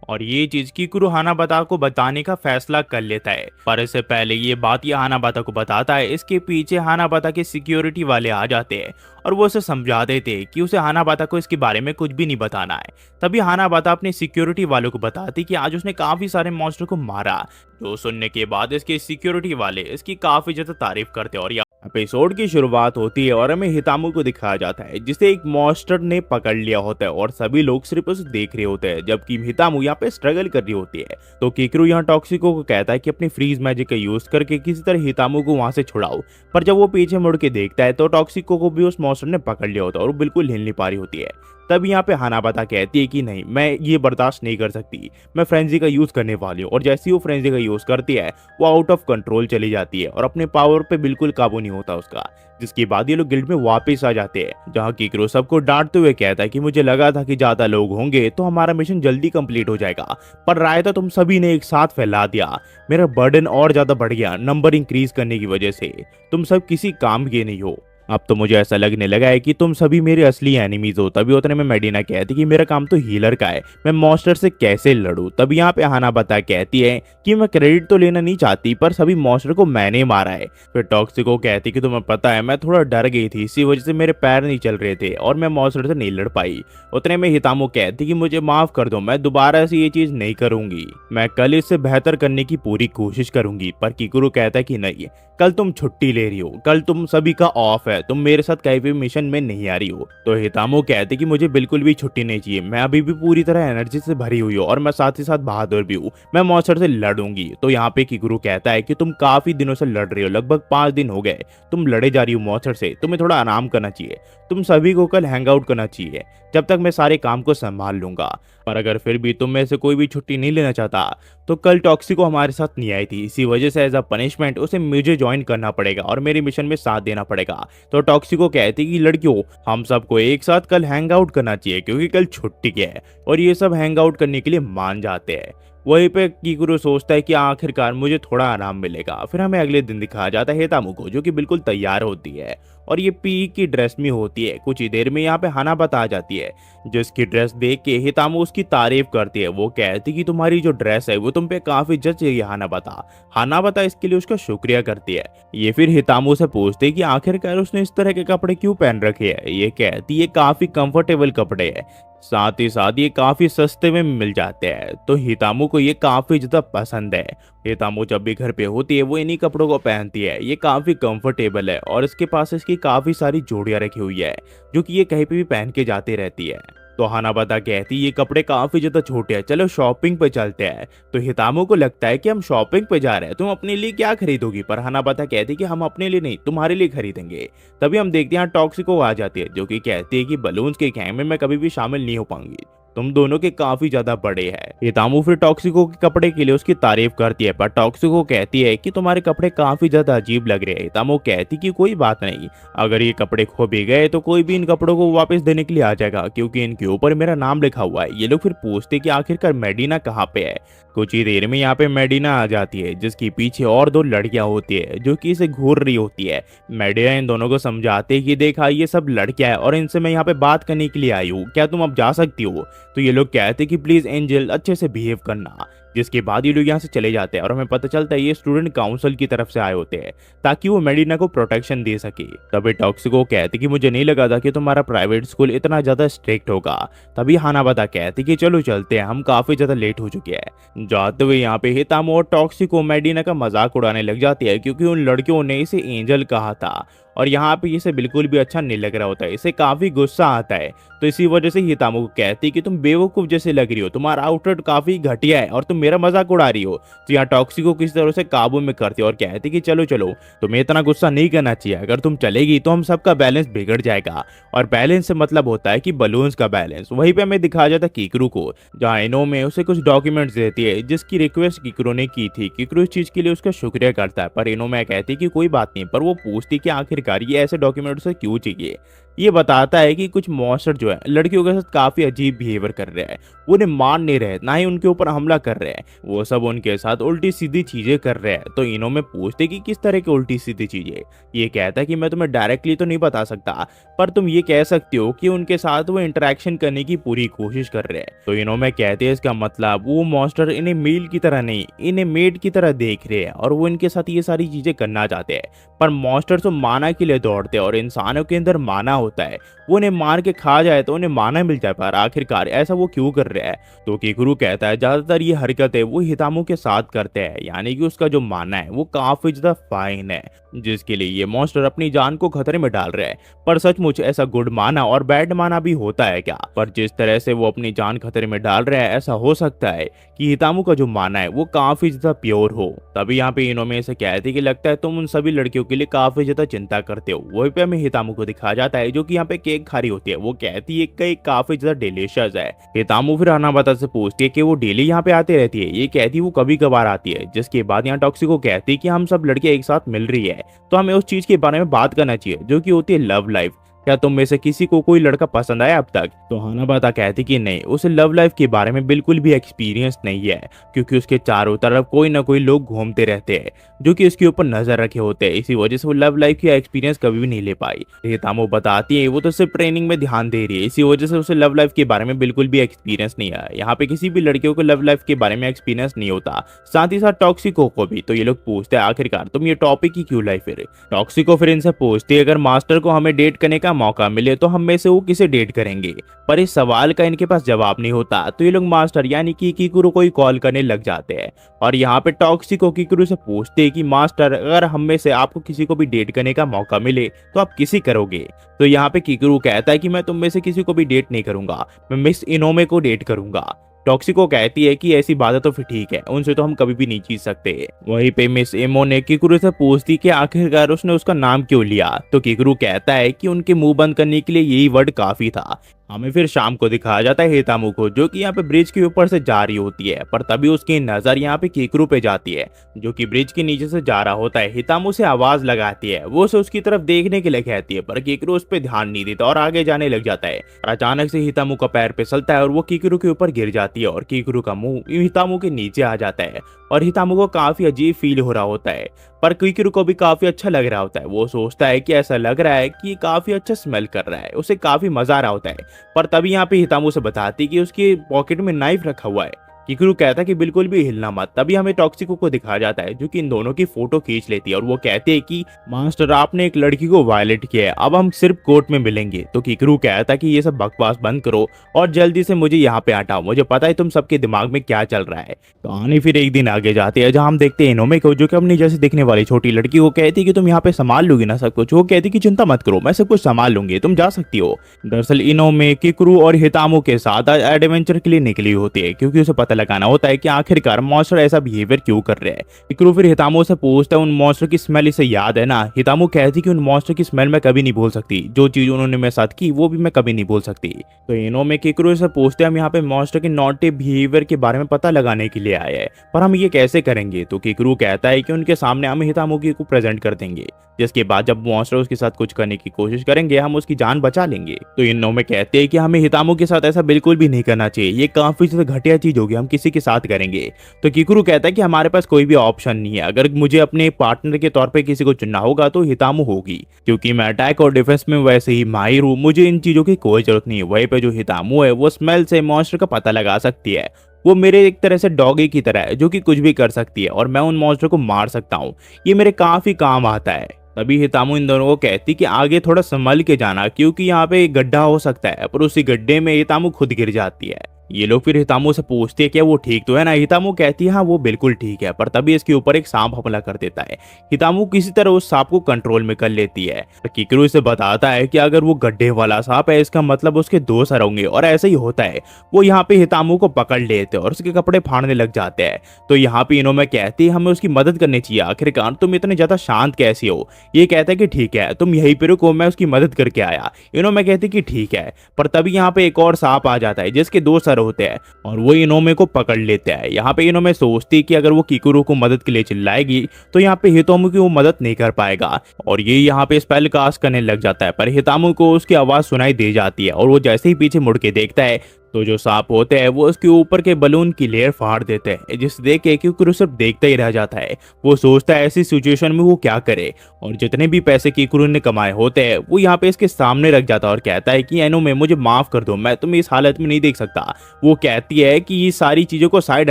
Speaker 1: और ये चीज किकुरु हानाबाता को बताने का फैसला कर लेता है। पर इससे पहले ये बात ये हानाबाता को बताता है, इसके पीछे हानाबाता के सिक्योरिटी वाले आ जाते हैं और वो उसे समझा देते हैं कि उसे हानाबाता को इसके बारे में कुछ भी नहीं बताना है। तभी हानाबाता अपने सिक्योरिटी वालों को बताती कि आज उसने काफी सारे मॉन्स्टर को मारा, जो सुनने के बाद इसके सिक्योरिटी वाले इसकी काफी ज्यादा तारीफ करते हैं। और एपिसोड की शुरुआत होती है और हमें हितामो को दिखाया जाता है जिसे एक मॉन्स्टर ने पकड़ लिया होता है और सभी लोग सिर्फ उसे देख रहे होते हैं जबकि हितामो यहाँ पे स्ट्रगल कर रही होती है। तो किकुरु यहाँ टॉक्सिको को कहता है कि अपनी फ्रीज मैजिक का यूज करके किसी तरह हितामो को वहां से छुड़ाओ, पर जब वो पीछे मुड़ के देखता है तो टॉक्सिको को भी उस मॉन्स्टर ने पकड़ लिया होता है और वो बिल्कुल हिल नहीं पा रही होती है। तब यहाँ पे हानाबाता कहती है कि नहीं, मैं ये बर्दाश्त नहीं कर सकती, मैं फ्रेंजी का यूज करने वाली हूँ। और जैसे ही वो फ्रेंजी का यूज करती है वो आउट ऑफ कंट्रोल चली जाती है और अपने पावर पे बिल्कुल काबू नहीं होता उसका। जिसके बाद ये लोग गिल्ड में वापस आ जाते हैं जहाँ किकुरु सबको डांटते हुए कहता है कि मुझे लगा था कि ज्यादा लोग होंगे तो हमारा मिशन जल्दी कंप्लीट हो जाएगा, पर रायता तुम सभी ने एक साथ फैला दिया, मेरा बर्डन और ज्यादा बढ़ गया नंबर इंक्रीज करने की वजह से, तुम सब किसी काम के नहीं हो। अब तो मुझे ऐसा लगने लगा है कि तुम सभी मेरे असली एनिमीज हो। तभी उतने में मेडिना कहती कि मेरा काम तो हीलर का है, मैं मॉन्स्टर से कैसे लड़ूं। तब यहाँ पे हानाबाता कहती है कि मैं क्रेडिट तो लेना नहीं चाहती पर सभी मॉन्स्टर को मैंने मारा है। फिर टॉक्सिको कहती कि तुम्हें पता है मैं थोड़ा डर गई थी, इसी वजह से मेरे पैर नहीं चल रहे थे और मैं मॉन्स्टर से नहीं लड़ पाई। उतने में हितामो कहती कि मुझे माफ कर दो, मैं दोबारा से ये चीज नहीं करूंगी, मैं कल इससे बेहतर करने की पूरी कोशिश करूंगी। पर किकुरु कहता है कि नहीं, कल तुम छुट्टी ले रही हो, कल तुम सभी का ऑफ है, तुम मेरे साथ कहीं भी मिशन में नहीं आ रही हो। तो हितामो कहते कि मुझे बिल्कुल भी छुट्टी नहीं चाहिए, मैं अभी भी पूरी तरह एनर्जी से भरी हुई हूँ और मैं साथ ही साथ बहादुर भी हूँ, मैं मॉन्स्टर से लड़ूंगी। तो यहाँ पे किकुरु कहता है कि तुम काफी दिनों से लड़ रही हो, लगभग 5 दिन हो गए तुम लड़े जा रही हो मॉन्स्टर से, तुम्हें थोड़ा आराम करना चाहिए, तुम सभी को कल हैंग आउट करना चाहिए जब तक मैं सारे काम को संभाल लूंगा। पर अगर फिर भी तुम में से कोई भी छुट्टी नहीं लेना चाहता तो कल टॉक्सिको हमारे साथ नहीं आई थी, इसी वजह से एज अ पनिशमेंट उसे मुझे ज्वाइन करना पड़ेगा और मेरे मिशन में साथ देना पड़ेगा। तो टॉक्सिको कहती कि लड़कियों, हम सबको एक साथ कल हैंग आउट करना चाहिए क्योंकि कल छुट्टी है। और ये सब हैंग आउट करने के लिए मान जाते हैं। वहीं पे किकुरु सोचता है कि आखिरकार मुझे थोड़ा आराम मिलेगा। फिर हमें अगले दिन दिखाया जाता है हितामो को जो कि बिल्कुल तैयार होती है और ये पी की ड्रेस में होती है। कुछ ही देर में यहाँ पे हानाबाता आ जाती है जिसकी ड्रेस देख के हितामो उसकी तारीफ करती है। वो कहती कि तुम्हारी जो ड्रेस है वो तुम पे काफी जच रही है हानाबाता। हानाबाता इसके लिए उसका शुक्रिया करती है। ये फिर हितामो से पूछते कि आखिरकार उसने इस तरह के कपड़े क्यों पहन रखे हैं। ये कहती ये काफी कंफर्टेबल कपड़े है, साथ ही साथ ये काफी सस्ते में मिल जाते हैं। तो हितामो को ये काफी ज्यादा पसंद है। हितामो जब भी घर पे होती है वो इन्हीं कपड़ों को पहनती है, ये काफी कंफर्टेबल है और इसके पास इसकी काफी सारी जोड़ियां रखी हुई है जो कि ये कहीं पे भी पहन के जाती रहती है। तो हानाबाता कहती ये कपड़े काफी ज्यादा छोटे हैं, चलो शॉपिंग पे चलते हैं। तो हितामो को लगता है कि हम शॉपिंग पे जा रहे हैं, तुम अपने लिए क्या खरीदोगी। पर हानाबाता कहती कि हम अपने लिए नहीं तुम्हारे लिए खरीदेंगे। तभी हम देखते हैं टॉक्सिको आ जाती है जो कि कहती है कि बलून्स के गैंग में मैं कभी भी शामिल नहीं हो पाऊंगी, तुम दोनों के काफी ज्यादा बड़े हैं। हितामो फिर टॉक्सिको के कपड़े के लिए उसकी तारीफ करती है पर टॉक्सिको कहती है कि तुम्हारे कपड़े काफी ज्यादा अजीब लग रहे हैं। हितामो कहती कि कोई बात नहीं, अगर ये कपड़े खो भी गए तो कोई भी इन कपड़ों को वापस देने के लिए आ जाएगा क्योंकि इनके ऊपर मेरा नाम लिखा हुआ है। ये लोग फिर पूछते कि आखिरकार मेडिना कहाँ पे है। कुछ ही देर में यहाँ पे मेडिना आ जाती है जिसके पीछे और 2 लड़कियां होती है जो कि इसे घूर रही होती है। मेडिना इन दोनों को समझाते है कि देखा ये सब लड़कियां है और इनसे मैं यहाँ पे बात करने के लिए आई हूँ, क्या तुम अब जा सकती हो। तो ये लोग कहते कि प्लीज एंजल अच्छे से बिहेव करना, जिसके बाद ये लोग यहाँ से चले जाते हैं और हमें पता चलता है ये स्टूडेंट काउंसिल की तरफ से आए होते हैं ताकि वो मेडिना को प्रोटेक्शन दे सके। तभी टॉक्सिको कहते कि मुझे नहीं लगा था कि तुम्हारा प्राइवेट स्कूल इतना ज्यादा स्ट्रिक्ट होगा। तभी हानाबाता कहती कि चलो चलते हैं, हम काफी ज्यादा लेट हो चुके हैं। जाते हुए यहाँ पे हितामो और टॉक्सिको मेडिना का मजाक उड़ाने लग जाती है क्योंकि उन लड़कियों ने इसे एंजल कहा था और यहाँ पे इसे बिल्कुल भी अच्छा नहीं लग रहा होता है, इसे काफी गुस्सा आता है। तो इसी वजह से हितामो को कहती है कि तुम बेवकूफ जैसे लग रही हो, तुम्हारा आउटफिट काफी घटिया है और तुम मेरा मजाक उड़ा रही हो। तो यहाँ टॉक्सिको किसी तरह से काबू में करती है और कहती कि चलो चलो, तुम्हें इतना गुस्सा नहीं करना चाहिए, अगर तुम चलेगी तो हम सबका बैलेंस बिगड़ जाएगा। और बैलेंस से मतलब होता है कि बलून्स का बैलेंस। वहीं पे हमें दिखाया जाता है किकरू को, जहाँ इनोमे उसे कुछ डॉक्यूमेंट्स देती है जिसकी रिक्वेस्ट किकरू ने की थी। किकरू इस चीज के लिए उसका शुक्रिया करता है पर इनोमे कहती कि कोई बात नहीं, पर वो पूछती कि आखिरकार ये ऐसे डॉक्यूमेंट उसे क्यों चाहिए। ये बताता है कि कुछ मॉन्स्टर जो है लड़कियों के साथ काफी अजीब बिहेवियर कर रहे हैं, वो उन्हें मान नहीं रहे, ना ही उनके ऊपर हमला कर रहे हैं, वो सब उनके साथ उल्टी सीधी चीजें कर रहे हैं। तो इनो में पूछते कि किस तरह की उल्टी सीधी चीजें। ये कहता है कि मैं तुम्हें डायरेक्टली तो नहीं बता सकता, पर तुम ये कह सकते हो कि उनके साथ वो इंटरेक्शन करने की पूरी कोशिश कर रहे हैं। तो इनो में कहते हैं इसका मतलब वो मॉन्स्टर इन्हें मेल की तरह नहीं, इन्हें मेड की तरह देख रहे हैं और वो इनके साथ ये सारी चीजें करना चाहते हैं। पर मॉन्स्टर तो माना के लिए दौड़ते हैं और इंसानों के अंदर माना होता है, वो उन्हें मार के खा जाए तो उन्हें माना मिल जाए, पर आखिरकार ऐसा वो क्यों कर रहा है। तो किकुरु कहता है ज्यादातर ये हरकतें वो हितामो के साथ करते हैं, यानी कि उसका जो मानना है वो काफी ज्यादा फाइन है, जिसके लिए ये मॉन्स्टर अपनी जान को खतरे में डाल रहे हैं। पर सचमुच ऐसा गुड माना और बैड माना भी होता है क्या? पर जिस तरह से वो अपनी जान खतरे में डाल रहे हैं, ऐसा हो सकता है कि हितामो का जो मानना है वो काफी ज्यादा प्योर हो। तभी यहाँ पे इनोमे से कहती है कि लगता है तुम उन सभी लड़कियों के लिए काफी ज्यादा चिंता करते हो। वहीं पे हमें हितामो को दिखाया जाता है जो कि यहाँ पे केक खा रही होती है। वो कहती है केक काफी ज्यादा डिलीशियस है। हितामो फिर हानाबाता से पूछती है कि वो डेली यहाँ पे आती रहती है। ये कहती है वो कभी कभार आती है, जिसके बाद यहाँ टॉक्सिको कहती है कि हम सब लड़के एक साथ मिल रही है तो हमें उस चीज के बारे में बात करना चाहिए जो कि होती है लव लाइफ। क्या तुम में से किसी को कोई लड़का पसंद आया अब तक? तो हानाबाता कहती कि नहीं, उसे लव लाइफ के बारे में बिल्कुल भी एक्सपीरियंस नहीं है, क्योंकि उसके चारों तरफ कोई ना कोई लोग घूमते रहते हैं जो कि उसके ऊपर नजर रखे होते हैं। इसी वजह से वो लव लाइफ की एक्सपीरियंस कभी भी नहीं ले पाई। हितामो बताती है वो तो सिर्फ ट्रेनिंग में ध्यान दे रही है, इसी वजह से उसे लव लाइफ के बारे में बिल्कुल भी एक्सपीरियंस नहीं है। यहाँ पे किसी भी लड़कियों को लव लाइफ के बारे में एक्सपीरियंस नहीं होता, साथ ही साथ टॉक्सिको को भी। तो ये लोग पूछते हैं आखिरकार तुम ये टॉपिक ही क्यों लाई फिर? टॉक्सिको फिर इनसे पूछती है अगर मास्टर को हमें डेट करने का मौका मिले तो हम में से वो किसे डेट करेंगे। पर इस सवाल का इनके पास जवाब नहीं होता, तो ये लोग मास्टर यानी कि किकुरु को ही कॉल करने लग जाते हैं। और यहाँ पे टॉक्सिको किकुरु से पूछते हैं कि मास्टर अगर हम में से आपको किसी को भी डेट करने का मौका मिले तो आप किसी करोगे? तो यहाँ पे किकुरु कहता है कि मैं तुम में से किसी को भी डेट नहीं करूंगा, मैं मिस इनोमे को डेट करूंगा। टॉक्सिको कहती है कि ऐसी बात है तो फिर ठीक है, उनसे तो हम कभी भी नहीं जीत सकते। वहीं पे मिस एमो ने किकुरु से पूछती कि आखिरकार उसने उसका नाम क्यों लिया। तो किकुरु कहता है कि उनके मुंह बंद करने के लिए यही वर्ड काफी था। हमें फिर शाम को दिखाया जाता है हितामो को जो कि यहाँ पे ब्रिज के ऊपर से जा रही होती है, पर तभी उसकी नजर यहाँ पे किकुरु पे जाती है जो कि ब्रिज के नीचे से जा रहा होता है। हितामो से आवाज लगाती है, वो उसे उसकी तरफ देखने के लिए कहती है, पर किकुरु उस पर ध्यान नहीं देता और आगे जाने लग जाता है। और अचानक से हितामो का पैर फिसलता है और वो किकुरु के ऊपर गिर जाती है और किकुरु का मुंह हितामो के नीचे आ जाता है और हितामो को काफी अजीब फील हो रहा होता है, पर किकुरु को भी काफी अच्छा लग रहा होता है। वो सोचता है कि ऐसा लग रहा है कि काफी अच्छा स्मेल कर रहा है, उसे काफी मजा आ रहा होता है। पर तभी यहाँ पे हितामो से बताती कि उसके पॉकेट में नाइफ रखा हुआ है। किकुरु कहता है कि बिल्कुल भी हिलना मत। तभी हमें टॉक्सिको को दिखाया जाता है जो कि इन दोनों की फोटो खींच लेती है और वो कहते हैं कि मास्टर आपने एक लड़की को वायलेट किया है, अब हम सिर्फ कोर्ट में मिलेंगे। तो किकुरु कहता है कि ये सब बकवास बंद करो और जल्दी से मुझे यहाँ पे हटाओ, मुझे पता है तुम सबके दिमाग में क्या चल रहा है। तो आने फिर एक दिन आगे जाते हैं जहाँ हम देखते हैं इनोमे को जो कि अपनी जैसे दिखने वाली छोटी लड़की को कहती है कि तुम यहाँ पे संभाल लोगी ना सब कुछ। वो कहती कि चिंता मत करो, मैं सब कुछ संभाल लूंगी, तुम जा सकती हो। दरअसल इनोमे किकुरु और हितामो के साथ एडवेंचर के लिए निकली होती है क्योंकि उसे पता लगाना होता है कि आखिरकार मॉन्स्टर ऐसा बिहेवियर क्यों कर रहे हैं। किकुरु फिर हितामो से पूछता है उन मॉन्स्टर की स्मेल इसे याद है ना? हितामो कहती कि उन मॉन्स्टर की स्मेल मैं कभी नहीं भूल सकती, जो चीज उन्होंने मेरे साथ की वो भी मैं कभी नहीं भूल सकती। तो इनोमे किकुरु से पूछते हैं हम यहाँ पे मॉन्स्टर के नॉटी बिहेवियर के बारे में पता लगाने के लिए आए हैं, पर हम ये कैसे करेंगे? तो किकुरु कहता है कि उनके सामने हम हितामो को प्रेजेंट कर देंगे, जिसके बाद जब मॉन्स्टर उसके साथ कुछ करने की कोशिश करेंगे हम उसकी जान बचा लेंगे। तो इनोमे कहते हैं कि हमें हितामो के साथ ऐसा बिल्कुल भी नहीं करना चाहिए, ये काफी ज्यादा घटिया चीज होगी, हम किसी के साथ करेंगे। तो किकुरु कहता है कि हमारे पास कोई भी ऑप्शन नहीं है, अगर मुझे अपने पार्टनर के तौर पे किसी को चुनना होगा तो हितामु होगी, क्योंकि मैं अटैक और डिफेंस में वैसे ही माहिर हूँ, मुझे इन चीजों की कोई जरूरत नहीं है। वहीं पे जो हितामु है वो स्मेल से मॉन्स्टर का पता लगा सकती है, वो मेरे एक तरह से डॉगी की तरह है जो कि कुछ भी कर सकती है और मैं उन मॉन्स्टर को मार सकता हूँ, ये मेरे काफी काम आता है। तभी हितामु इन दोनों को कहती कि आगे थोड़ा संभल के जाना, क्योंकि यहाँ पे एक गड्ढा हो सकता है, पर उसी गड्ढे में हितामु खुद गिर जाती है। ये लोग फिर हितामु से पूछते हैं क्या वो ठीक तो है ना। हितामु कहती है हाँ वो बिल्कुल ठीक है, पर तभी इसके ऊपर एक सांप हमला कर देता है। हितामु किसी तरह उस सांप को कंट्रोल में कर लेती है। तो किकुरु इसे बताता है कि अगर वो गड्ढे वाला सांप है इसका मतलब उसके दो सर होंगे, और ऐसा ही होता है। वो यहाँ पे हितामु को पकड़ लेते हैं और उसके कपड़े फाड़ने लग जाते हैं। तो यहाँ पे इनोमे कहती है हमें उसकी मदद करनी चाहिए, आखिरकार तुम इतने ज्यादा शांत कैसी हो। ये कहता है कि ठीक है तुम यहीं पे रुको, मैं उसकी मदद करके आया। इनोमे कहती कि ठीक है, पर तभी यहाँ पे एक और सांप आ जाता है जिसके दो सर होते हैं और वो इनोमे को पकड़ लेते हैं। यहाँ पे इनोमे सोचती कि अगर वो किकुरु को मदद के लिए चिल्लाएगी तो यहाँ पे हितामु की वो मदद नहीं कर पाएगा, और ये यहाँ पे स्पेल कास्ट करने लग जाता है। पर हितामु को उसकी आवाज सुनाई दे जाती है और वो जैसे ही पीछे मुड़ के देखता है तो जो सांप होते हैं वो उसके ऊपर के बलून की लेयर फाड़ देते हैं, जिसे देख के किकुरु सिर्फ देखता ही रह जाता है। वो सोचता है ऐसी सिचुएशन में वो क्या करे, और जितने भी पैसे किकुरु ने कमाए होते हैं वो यहाँ पे इसके सामने रख जाता है और कहता है कि इनोमे मुझे माफ कर दो, मैं तुम्हें इस हालत में नहीं देख सकता। वो कहती है कि ये सारी चीजों को साइड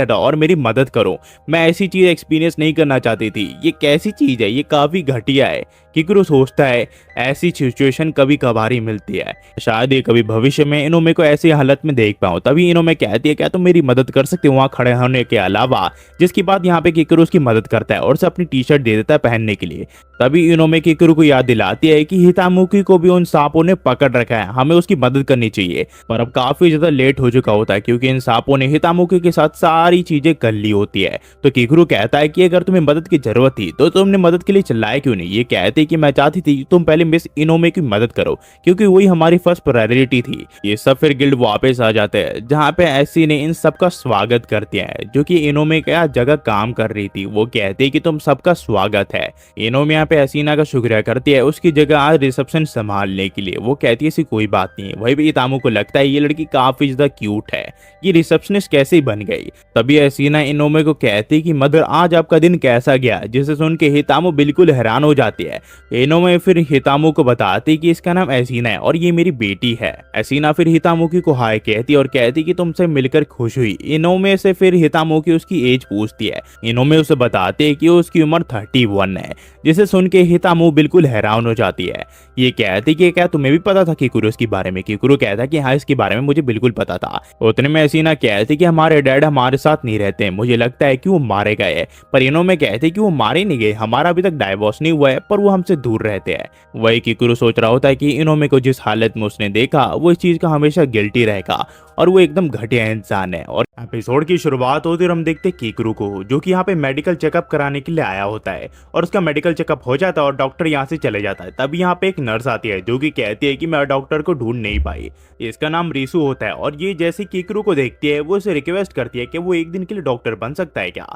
Speaker 1: हटाओ और मेरी मदद करो, मैं ऐसी चीज एक्सपीरियंस नहीं करना चाहती थी, ये कैसी चीज है, ये काफी घटिया है। किकुरु सोचता है ऐसी सिचुएशन कभी कभार ही मिलती है, शायद ये कभी भविष्य में इनोमे को ऐसी हालत में देख पाऊं। तभी इनोमे कहती है क्या तुम मेरी मदद कर सकते हो वहां खड़े होने के अलावा, जिसकी बात यहाँ पे किकुरु उसकी मदद करता है और उसे अपनी टी शर्ट दे देता है पहनने के लिए। तभी इनोमे किकुरु को याद दिलाती है कि हितामुकी को भी उन सांपों ने पकड़ रखा है, हमें उसकी मदद करनी चाहिए। पर अब काफी ज्यादा लेट हो चुका होता है क्योंकि इन सांपों ने हितामुकी के साथ सारी चीजें कर ली होती है। तो किकुरु कहता है कि अगर तुम्हें मदद की जरूरत थी तो तुमने मदद के लिए चिल्लाया क्यों नहीं। ये कहते कि मैं चाहती थी तुम पहले मिस इनोमे की मदद करो, क्योंकि वही हमारी फर्स्ट प्रायोरिटी थी। ये सब फिर गिल्ड वापस आ जाते हैं जहाँ पे एसी ने इन सबका स्वागत करते हैं जो कि इनोमे क्या जगह काम कर रही थी। वो कहते हैं कि तुम सबका स्वागत है। इनोमे यहाँ पे हसीना का शुक्रिया करती है उसकी जगह आज रिसेप्शन संभालने के लिए। वो कहती है ऐसी कोई बात नहीं है। वही भी हितामु को लगता है ये लड़की काफी ज्यादा क्यूट है, ये रिसेप्शनिस्ट कैसे बन गई। तभी हसीना इनोमे को कहती है कि मदर आज आपका दिन कैसा गया, जिसे सुन के हितामु बिल्कुल हैरान हो जाती है। इनोमे फिर हितामु को बताती कि इसका नाम हसीना है और ये मेरी बेटी है। हसीना फिर हितामुकी को हाय कहती और कहती कि तुमसे मिलकर खुश हुई। इनोमे से फिर हितामुकी उसकी एज पूछती है। इनोमे उसे बताते हैं कि उसकी उम्र 31 है, जिसे सुन के हितामु बिल्कुल हैरान हो जाती है। ये कहती कि क्या तुम्हें भी पता था किकुरु इसके बारे में। किकुरु कहता कि हाँ इसके बारे में मुझे बिल्कुल पता था। उतने में हसीना कहती कि हमारे डैड हमारे साथ नहीं रहते, मुझे लगता है कि वो मारे गए। पर इनोमे कहते कि वो मारे नहीं गए, हमारा अभी तक डाइवोर्स नहीं हुआ है, पर वो हमसे दूर रहते हैं। वही किकुरु सोच रहा होता है कि इनोमे को जिस हालत में उसने देखा वो इस चीज का हमेशा गिल्टी रहेगा और वो एकदम घटिया इंसान है। और एपिसोड की शुरुआत होती है और हम देखते हैं किकुरु को जो कि यहाँ पे मेडिकल चेकअप कराने के लिए आया होता है, और उसका मेडिकल चेकअप हो जाता है और डॉक्टर यहाँ से चले जाता है। तब यहाँ पे एक नर्स आती है जो कि कहती है कि मैं डॉक्टर को ढूंढ नहीं पाई। इसका नाम रीसू होता है और ये जैसे किकुरु को देखती है वो उसे रिक्वेस्ट करती है कि वो एक दिन के लिए डॉक्टर बन सकता है क्या।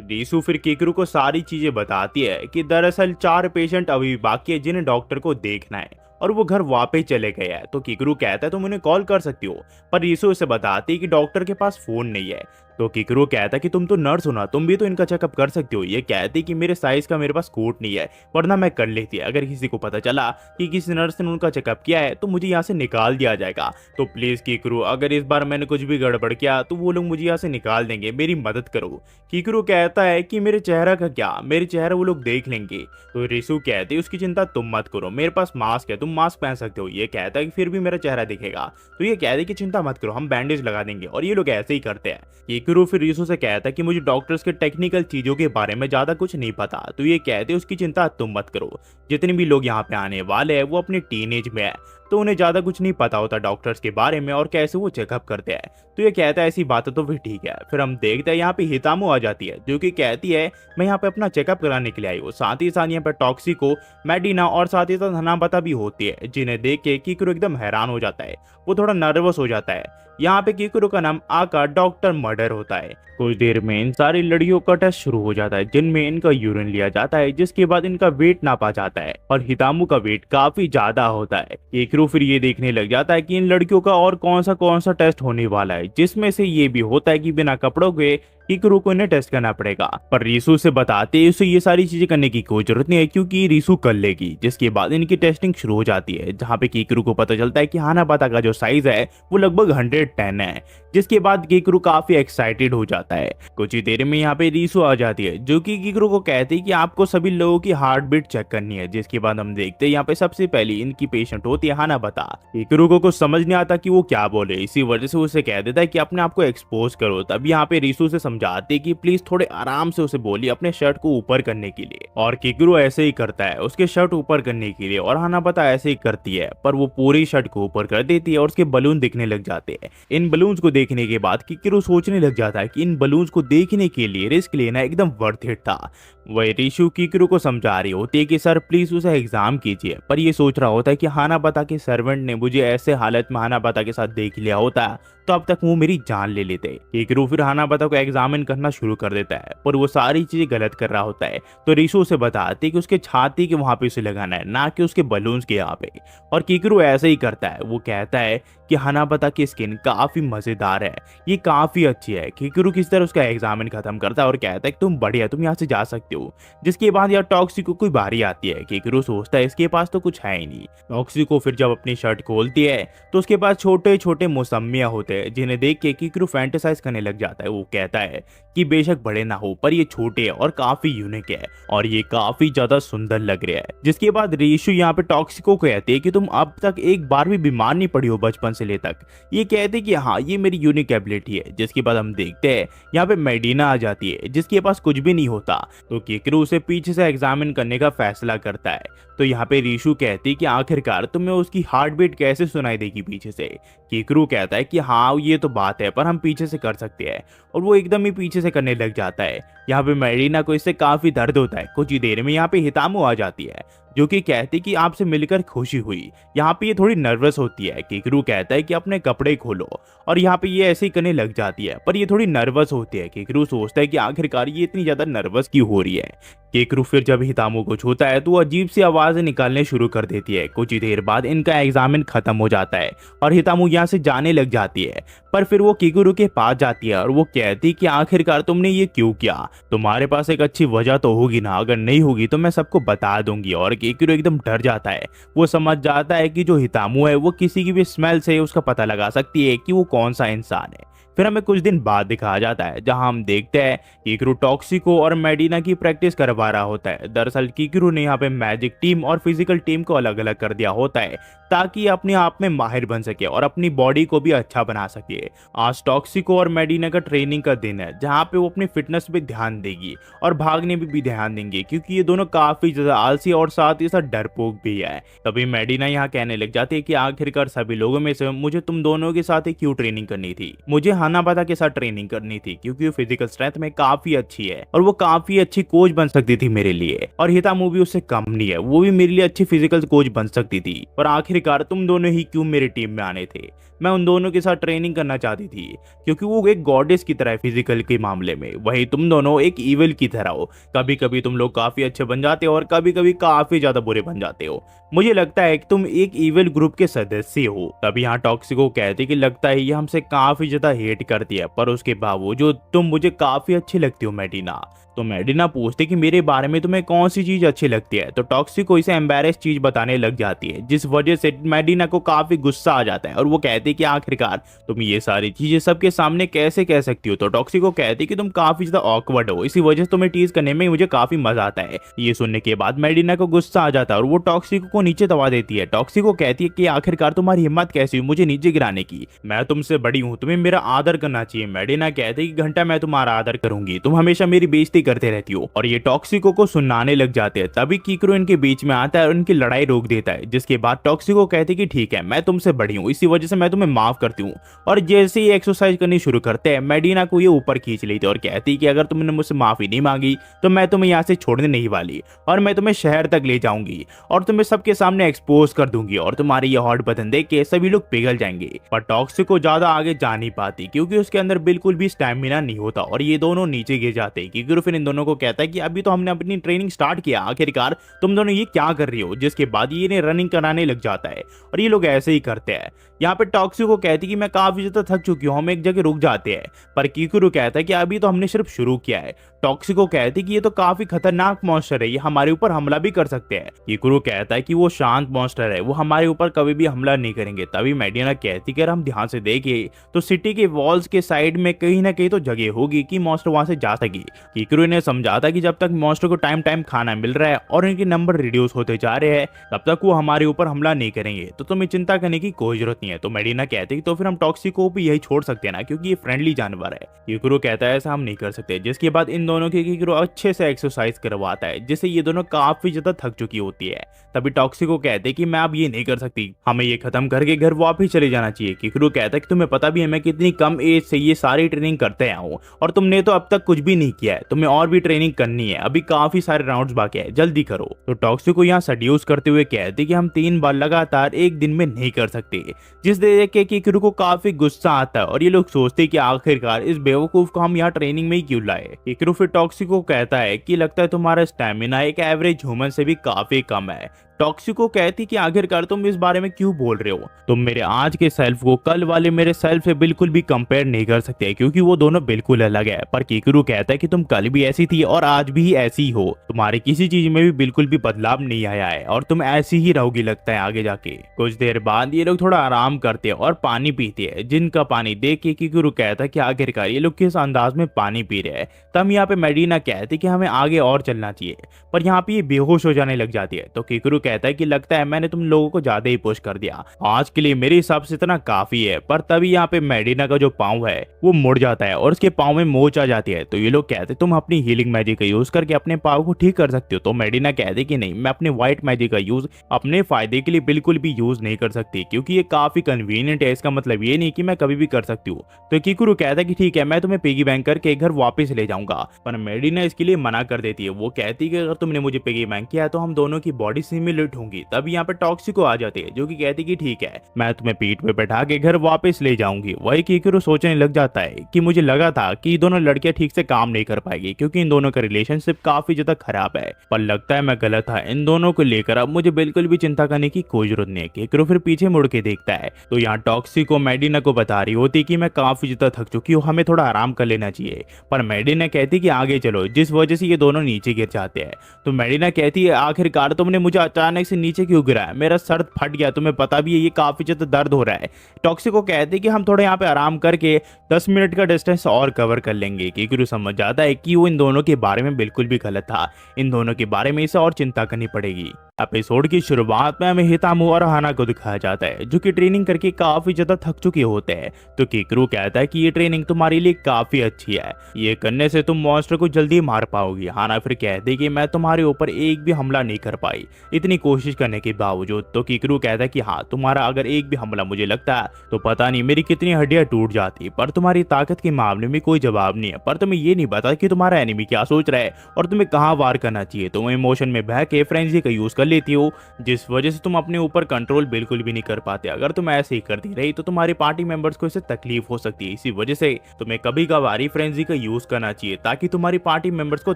Speaker 1: रीसू फिर किकुरु को सारी चीजें बताती है कि दरअसल 4 पेशेंट अभी भी बाकी है जिन्हें डॉक्टर को देखना है और वो घर वापस चले गए हैं। तो किकुरु कहता है तुम उन्हें कॉल कर सकती हो, पर रीसू उसे बताती है कि डॉक्टर के पास फोन नहीं है। तो किकुरु कहता है कि तुम तो नर्स हो ना, तुम भी तो इनका चेकअप कर सकती हो। ये कहती कि मेरे साइज का मेरे पास कोट नहीं है, वरना मैं कर लेती। अगर किसी को पता चला कि किसी नर्स ने उनका चेकअप किया है तो मुझे यहाँ से निकाल दिया जाएगा। तो प्लीज किकुरु अगर इस बार मैंने कुछ भी गड़बड़ किया तो वो लोग मुझे यहाँ से निकाल देंगे, मेरी मदद करो। किकुरु कहता है कि मेरे चेहरा का क्या, मेरे चेहरा वो लोग देख लेंगे। तो रीसू कहती है उसकी चिंता तुम मत करो, मेरे पास मास्क है, तुम मास्क पहन सकते हो। ये कहता है कि फिर भी मेरा चेहरा दिखेगा। तो ये कहते कि चिंता मत करो, हम बैंडेज लगा देंगे, और ये लोग ऐसे ही करते हैं। किकुरु फिर रीसू से कहता है कि मुझे डॉक्टर्स के टेक्निकल चीजों के बारे में ज्यादा कुछ नहीं पता। तो ये कहते उसकी चिंता तुम मत करो, जितने भी लोग यहाँ पे आने वाले हैं वो अपने टीनेज में है, तो उन्हें ज्यादा कुछ नहीं पता होता डॉक्टर्स के बारे में और कैसे वो चेकअप करते हैं। तो ये कहता है ऐसी बात तो फिर ठीक है। फिर हम देखते हैं यहाँ पे हितामु आ जाती है जो कि कहती है मैं यहाँ पे अपना चेकअप कराने के लिए आई हूँ। साथ ही साथ यहाँ पे टॉक्सिको, मेडिना और साथ ही साथ हनाबता भी होती है, जिन्हें देख के किकुरु एकदम हैरान हो जाता है, वो थोड़ा नर्वस हो जाता है। यहाँ पे किकुरु का नाम आका डॉक्टर मर्डर होता है। कुछ देर में इन सारी लड़कियों का टेस्ट शुरू हो जाता है जिनमें इनका यूरिन लिया जाता है, जिसके बाद इनका वेट नापा जाता है और हितामु का वेट काफी ज्यादा होता है। किकुरु केकरू फिर ये देखने लग जाता है कि इन लड़कियों का और कौन सा टेस्ट होने वाला है, जिसमें से ये भी होता है कि बिना कपड़ों के केकरू को इन्हें टेस्ट करना पड़ेगा। पर रीसू से बताते उसे ये सारी चीजें करने की कोई जरूरत नहीं है, क्योंकि रीसू कर लेगी। जिसके बाद इनकी टेस्टिंग शुरू हो जाती है, जहाँ पे केकरू को पता चलता है कि हानाबाता का जो साइज है वो लगभग 110 है। जिसके बाद केकरू काफी एक्साइटेड हो जाता है। कुछ ही देर में यहाँ पे रीसू आ जाती है, जो कि केकरू को कहती है कि आपको सभी लोगों की हार्ट बीट चेक करनी है। जिसके बाद हम देखते हैं यहाँ पे सबसे पहले इनकी पेशेंट होती है हानाबाता। केकरू को कुछ समझ नहीं आता कि वो क्या बोले, इसी वजह से उसे कह देता है कि अपने आप को एक्सपोज करो। तब यहाँ पे रीसू से समझाते कि प्लीज थोड़े आराम से उसे बोलिए अपने शर्ट को ऊपर करने के लिए। और केकरू ऐसे ही करता है उसके शर्ट ऊपर करने के लिए, और हानाबाता ऐसे ही करती है, पर वो पूरी शर्ट को ऊपर कर देती है और उसके बलून दिखने लग जाते हैं। इन बलून्स को देखने के बाद केकरू सोचने लग जाता है कि इन बलून्स को देखने के लिए रिस्क लेना एकदम वर्थ इट था। वही रीशु केकरू को समझा रही होती है कि सर प्लीज उसे एग्जाम कीजिए, पर ये सोच रहा होता है कि हानाबाता के सर्वेंट ने मुझे ऐसे हालत में हानाबाता के साथ देख लिया होता तो अब तक वो मेरी जान ले लेते। केकरू फिर हानाबाता को एग्जामिन करना शुरू कर देता है, पर वो सारी चीजें गलत कर रहा होता है। तो रीशु उसे बताती है कि उसके छाती के वहां पे उसे लगाना है, ना कि उसके बलून्स के यहाँ पे। और केकरू ऐसे ही करता है, वो कहता है कि हानाबाता की स्किन काफी मजेदार है, ये काफी अच्छी है। केकरू किस तरह उसका एग्जामिन खत्म करता है और कहता है कि तुम बढ़िया, तुम यहाँ से जा सकते हो। जिसके बाद यार टॉक्सिको को कोई बारी आती है। केकरू सोचता है इसके पास तो कुछ है ही नहीं। टॉक्सिको फिर जब अपनी शर्ट खोलती है तो उसके पास छोटे छोटे मौसमियां होते हैं, जिन्हें देख के केकरू फैंटेसाइज करने लग जाता है। वो कहता है कि बेशक बड़े ना हो, पर ये छोटे हैं और काफी यूनिक है और ये काफी ज्यादा सुंदर लग रहा है। जिसके बाद रीशु यहाँ पे टॉक्सिको को कहती है कि तुम अब तक एक बार भी बीमार नहीं पड़ी हो बचपन से ले तक। ये कहते कि हाँ ये मेरी यूनिक एबिलिटी है। जिसके बाद हम देखते हैं यहाँ पे मेडिना आ जाती है, जिसके पास कुछ भी नहीं होता। तो केकरू उसे पीछे से एग्जामिन करने का फैसला करता है। तो यहाँ पे रीशु कहती है कि आखिरकार तुम्हें उसकी हार्ट बीट कैसे सुनाई देगी पीछे से। केकरू कहता है कि हाँ ये तो बात है, पर हम पीछे से कर सकते हैं, और वो एकदम ही पीछे से करने लग जाता है। यहाँ पे मेडिना को इससे काफी दर्द होता है। कुछ ही देर में यहाँ पे हितामो आ जाती है, जो कि कहती कि आपसे मिलकर खुशी हुई। यहाँ पे ये थोड़ी नर्वस होती है। केकरू कहता है कि अपने कपड़े खोलो, और यहाँ पे ये ऐसे ही करने लग जाती है, पर ये थोड़ी नर्वस होती है। केकरू सोचता है कि आखिरकार ये इतनी ज्यादा नर्वस क्यों हो रही है। केकरू फिर जब हितामो को छूता है तो वो अजीब सी आवाजें निकालने शुरू कर देती है। कुछ ही देर बाद इनका एग्जामिन खत्म हो जाता है और हितामो यहाँ से जाने लग जाती है, पर फिर वो केकरू के पास जाती है और वो कहती कि आखिरकार तुमने ये क्यों किया, तुम्हारे पास एक अच्छी वजह तो होगी ना, अगर नहीं होगी तो मैं सबको बता दूंगी। और केकरू एकदम डर जाता है। वो समझ जाता है कि जो हितामो है वो किसी की भी स्मेल से उसका पता लगा सकती है कि वो कौन सा इंसान है। फिर हमें कुछ दिन बाद दिखाया जाता है, जहां हम देखते हैं केकरू टॉक्सिको और मेडिना की प्रैक्टिस करवा रहा होता है। दरअसल केकरू ने यहाँ पे मैजिक टीम और फिजिकल टीम को अलग अलग कर दिया होता है, ताकि अपने आप में माहिर बन सके और अपनी बॉडी को भी अच्छा बना सके। आज टॉक्सिको और मेडिना का ट्रेनिंग का दिन है, जहाँ पे वो अपनी फिटनेस पे ध्यान देगी और भागने भी ध्यान देंगे, क्योंकि ये दोनों काफी ज्यादा आलसी और साथ ही साथ डरपोक भी है। तभी मेडिना यहाँ कहने लग जाती है कि आखिरकार सभी लोगों में से मुझे तुम दोनों के साथ ही क्यों ट्रेनिंग करनी थी। मुझे हानाबाता के साथ ट्रेनिंग करनी थी, क्योंकि वो फिजिकल स्ट्रेंथ में काफी अच्छी है और वो काफी अच्छी कोच बन सकती थी मेरे लिए। और हितामो भी उससे कम नहीं है, वो भी मेरे लिए अच्छी फिजिकल कोच बन सकती थी। पर आखिरकार तुम दोनों ही क्यों मेरी टीम में आने थे। मैं उन दोनों के साथ ट्रेनिंग करना चाहती थी, क्योंकि वो एक गॉडेस की तरह है फिजिकल के मामले में, वही तुम दोनों एक ईविल की तरह हो। कभी कभी तुम लोग काफी अच्छे बन जाते हो और कभी कभी काफी ज्यादा बुरे बन जाते हो। मुझे लगता है कि तुम एक ईविल ग्रुप के सदस्य हो। तभी यहाँ टॉक्सिको कहते कि लगता है ये हमसे काफी ज्यादा हेट करती है, पर उसके बावजूद तुम मुझे काफी अच्छी लगती हो मेडिना। तो मेडिना पूछते कि मेरे बारे में तुम्हें कौन सी चीज अच्छी लगती है। तो टॉक्सिको इसे एम्बैरेस चीज बताने लग जाती है, जिस वजह से मेडिना को काफी गुस्सा आ जाता है और वो कहती कि आखिरकार तुम ये सारी चीजें सबके सामने कैसे कह सकती हो। तो टॉक्सिको कहती कि तुम काफी ज्यादा ऑकवर्ड हो, इसी वजह से तुम्हें टीज करने में मुझे काफी मजा आता है। ये सुनने के बाद मेडिना को गुस्सा आ जाता है और वो टॉक्सिको को नीचे दबा देती है। टॉक्सिको कहती है कि आखिरकार तुम्हारी हिम्मत कैसी हुई मुझे नीचे गिराने की, मैं तुमसे बड़ी हूँ, तुम्हें मेरा आदर करना चाहिए। मेडिना कहती है कि घंटा मैं तुम्हारा आदर करूंगी, तुम हमेशा मेरी बेइज्जती करते रहती हो। और ये टॉक्सिको को सुनाने लग जाते हैं। तभी केकरू इनके बीच में आता है और इनकी लड़ाई रोक देता है, जिसके बाद टॉक्सिको कहते हैं कि ठीक है मैं तुमसे बड़ी हूँ, इसी वजह से मैं तुम्हें माफ करती हूँ। और जैसे ही एक्सरसाइज करनी शुरू करते हैं, मेडिना को ये ऊपर खींच लेती है और कहती है कि अगर तुमने मुझसे माफी नहीं मांगी तो मैं तुम्हें यहाँ से छोड़ने नहीं वाली, और मैं तुम्हें शहर तक ले जाऊंगी और तुम्हें सबके सामने एक्सपोज कर दूंगी, और तुम्हारे ये हॉट बदन देख के सभी लोग पिघल जाएंगे। पर टॉक्सिको ज्यादा आगे जा नहीं पाती, क्योंकि उसके अंदर बिल्कुल भी स्टैमिना नहीं होता और ये दोनों नीचे गिर जाते हैं। केकरू फिर फिर इन दोनों को कहता है कि अभी तो हमने अपनी ट्रेनिंग स्टार्ट किया, आखिरकार तुम दोनों ये क्या कर रही हो। जिसके बाद ये इन्हें रनिंग कराने लग जाता है और ये लोग ऐसे ही करते हैं। यहाँ पे टॉक्सिको को कहती है कि मैं काफी ज्यादा थक चुकी हूँ, हम एक जगह रुक जाते हैं। पर कीकुरू कहता है कि अभी तो हमने सिर्फ शुरू किया है। टॉक्सिको कहती है कि ये तो काफी खतरनाक मॉन्स्टर है, ये हमारे ऊपर हमला भी कर सकते हैं। कीकुरू कहता है कि वो शांत मॉन्स्टर है, वो हमारे ऊपर कभी भी हमला नहीं करेंगे। तभी मेडिना कहती है कि अगर हम ध्यान से देखें तो सिटी के वॉल्स के साइड में कहीं ना कहीं तो जगह होगी कि मॉन्स्टर वहां से जा सके। कीकुरू ने समझाता कि जब तक मॉन्स्टर को टाइम टाइम खाना मिल रहा है और इनके नंबर रिड्यूस होते जा रहे हैं तब तक वो हमारे ऊपर हमला नहीं करेंगे, तो तुम्हें चिंता करने की कोई जरूरत नहीं है। तो मेडिना कहती है तो फिर हम टॉक्सिको भी यही छोड़ सकते हैं ना, क्योंकि ये फ्रेंडली जानवर है। कीकुरू कहता है ऐसा हम नहीं कर सकते। जिसके बाद इन दोनों की कीकुरू अच्छे से एक्सरसाइज करवाता है, जिससे ये दोनों काफी ज्यादा थक चुकी होती है। तभी टॉक्सिको कहते हैं कि मैं अब ये नहीं कर सकती, हमें ये खत्म करके घर वापस चले जाना चाहिए। कीकुरू कहता है कि तुम्हें पता भी है मैं कितनी कम एज से ये सारी ट्रेनिंग करते आया हूँ और तुमने तो अब तक कुछ भी नहीं किया है, तुम्हें और भी ट्रेनिंग करनी है, अभी काफी सारे राउंड्स बाकी है, जल्दी करो। तो टॉक्सिको यहाँ सड्यूस करते हुए कहते कि हम 3 बार लगातार एक दिन में नहीं कर सकते। जिस देख के कीकुरू को काफी गुस्सा आता है और ये लोग सोचते कि आखिरकार इस बेवकूफ को हम यहाँ ट्रेनिंग में ही क्यों लाए। कीकुरू फिर टॉक्सिको कहता है कि लगता है तुम्हारा स्टैमिना एक एवरेज ह्यूमन से भी काफी कम है। टॉक्सिको कहती कि आखिरकार तुम इस बारे में क्यों बोल रहे हो, तुम मेरे आज के सेल्फ को कल वाले मेरे सेल्फ से बिल्कुल भी कंपेयर नहीं कर सकते, क्योंकि वो दोनों बिल्कुल अलग है। पर कीकुरू कहता है कि तुम कल भी ऐसी थी और आज भी ऐसी ही हो, तुम्हारे किसी चीज में भी बिल्कुल भी बदलाव नहीं आया है और तुम ऐसी ही रहोगी लगता है आगे जाके। कुछ देर बाद ये लोग थोड़ा आराम करते हैं और पानी पीते हैं, जिनका पानी देख के कीकुरू कहता है कि आखिरकार ये लोग किस अंदाज में पानी पी रहे हैं। तब यहाँ पे मेडिना कहती कि हमें आगे और चलना चाहिए, पर यहाँ पे ये बेहोश हो जाने लग जाती है। तो कीकुरू कहता है कि लगता है मैंने तुम लोगों को ज्यादा ही पुश कर दिया, आज के लिए मेरे हिसाब से इतना काफी है। पर तभी यहाँ पे मेडिना का जो पाँव है वो मुड़ जाता है और उसके पाँव में मोच आ जाती है। तो ये लोग कहते तुम अपनी हीलिंग मैजिक का यूज करके अपने पाँव को ठीक कर सकते हो। तो मेडिना कहते कि नहीं, मैं अपने व्हाइट मैजिक का यूज अपने फायदे के लिए बिल्कुल भी यूज नहीं कर सकती, क्योंकि ये काफी कन्वीनियंट है, इसका मतलब ये नहीं कि मैं कभी भी कर सकती हूँ। तो कीकुरू कहता है कि ठीक है, मैं तुम्हें पिगी बैंक करके घर वापस ले जाऊंगा। पर मेडिना इसके लिए मना कर देती है। वो कहती है कि अगर तुमने मुझे पिगी बैंक किया तो हम दोनों की बॉडी सिमिलर होंगी। तब यहाँ पे टॉक्सिको आ जाती है जो कि कहती कि ठीक है, मैं तुम्हें पीठ पे बैठा के घर वापस ले जाऊंगी। वही कीकुरू सोचने लग जाता है कि मुझे लगा था कि दोनों लड़कियां ठीक से काम नहीं कर पाएगी, क्योंकि इन दोनों का रिलेशनशिप काफी ज्यादा खराब है। पर लगता है मैं गलत था, इन दोनों को लेकर अब मुझे बिल्कुल भी चिंता करने की कोई जरूरत नहीं है। कीकुरू फिर पीछे मुड़ के देखता है तो यहाँ टॉक्सिको मेडिना को बता रही होती कि मैं काफी ज्यादा थक चुकी हूँ, हमें थोड़ा आराम कर लेना चाहिए। पर मेडिना कहती कि आगे चलो, जिस वजह से ये दोनों नीचे गिर जाते हैं। तो मेडिना कहती है आखिरकार तुमने मुझे अचानक से नीचे क्यों गिराया, मेरा सर फट गया, तुम्हें पता भी है ये काफी ज्यादा दर्द हो रहा है। टॉक्सिको कहते कि हम थोड़ा यहाँ पे आराम करके 10 मिनट का डिस्टेंस और कवर कर लेंगे। कीकुरू समझ जाता है कि वो इन दोनों के बारे में बिल्कुल भी गलत था, इन दोनों के बारे में इसे और चिंता करनी पड़ेगी। एपिसोड की शुरुआत में हमें हितामू और हाना को दिखाया जाता है जो कि ट्रेनिंग करके काफी ज्यादा थक चुके होते हैं। तो कीकुरू कहता है कि ये ट्रेनिंग तुम्हारे लिए काफी अच्छी है, ये करने से तुम मॉन्स्टर को जल्दी मार पाओगी। हाना फिर कहती है कि मैं तुम्हारे ऊपर एक भी हमला नहीं कर पाई इतनी कोशिश करने के बावजूद। तो कीकुरू कहता है कि हाँ, तुम्हारा अगर एक भी हमला मुझे लगता है तो पता नहीं मेरी कितनी हड्डियां टूट जाती, पर तुम्हारी ताकत के मामले में कोई जवाब नहीं है। पर तुम्हें ये नहीं पता कि तुम्हारा एनिमी क्या सोच रहा है और तुम्हें कहाँ वार करना चाहिए। तुम इमोशन में बह के फ्रेंजी का यूज लेती हो, जिस वजह से तुम अपने ऊपर कंट्रोल बिल्कुल भी नहीं कर पाते। अगर तुम ऐसे ही करती रही तो तुम्हारी पार्टी मेंबर्स को इससे तकलीफ हो सकती है। इसी वजह से तुम्हें कभी कभार फ्रेंजी का यूज करना चाहिए ताकि तुम्हारी पार्टी मेंबर्स को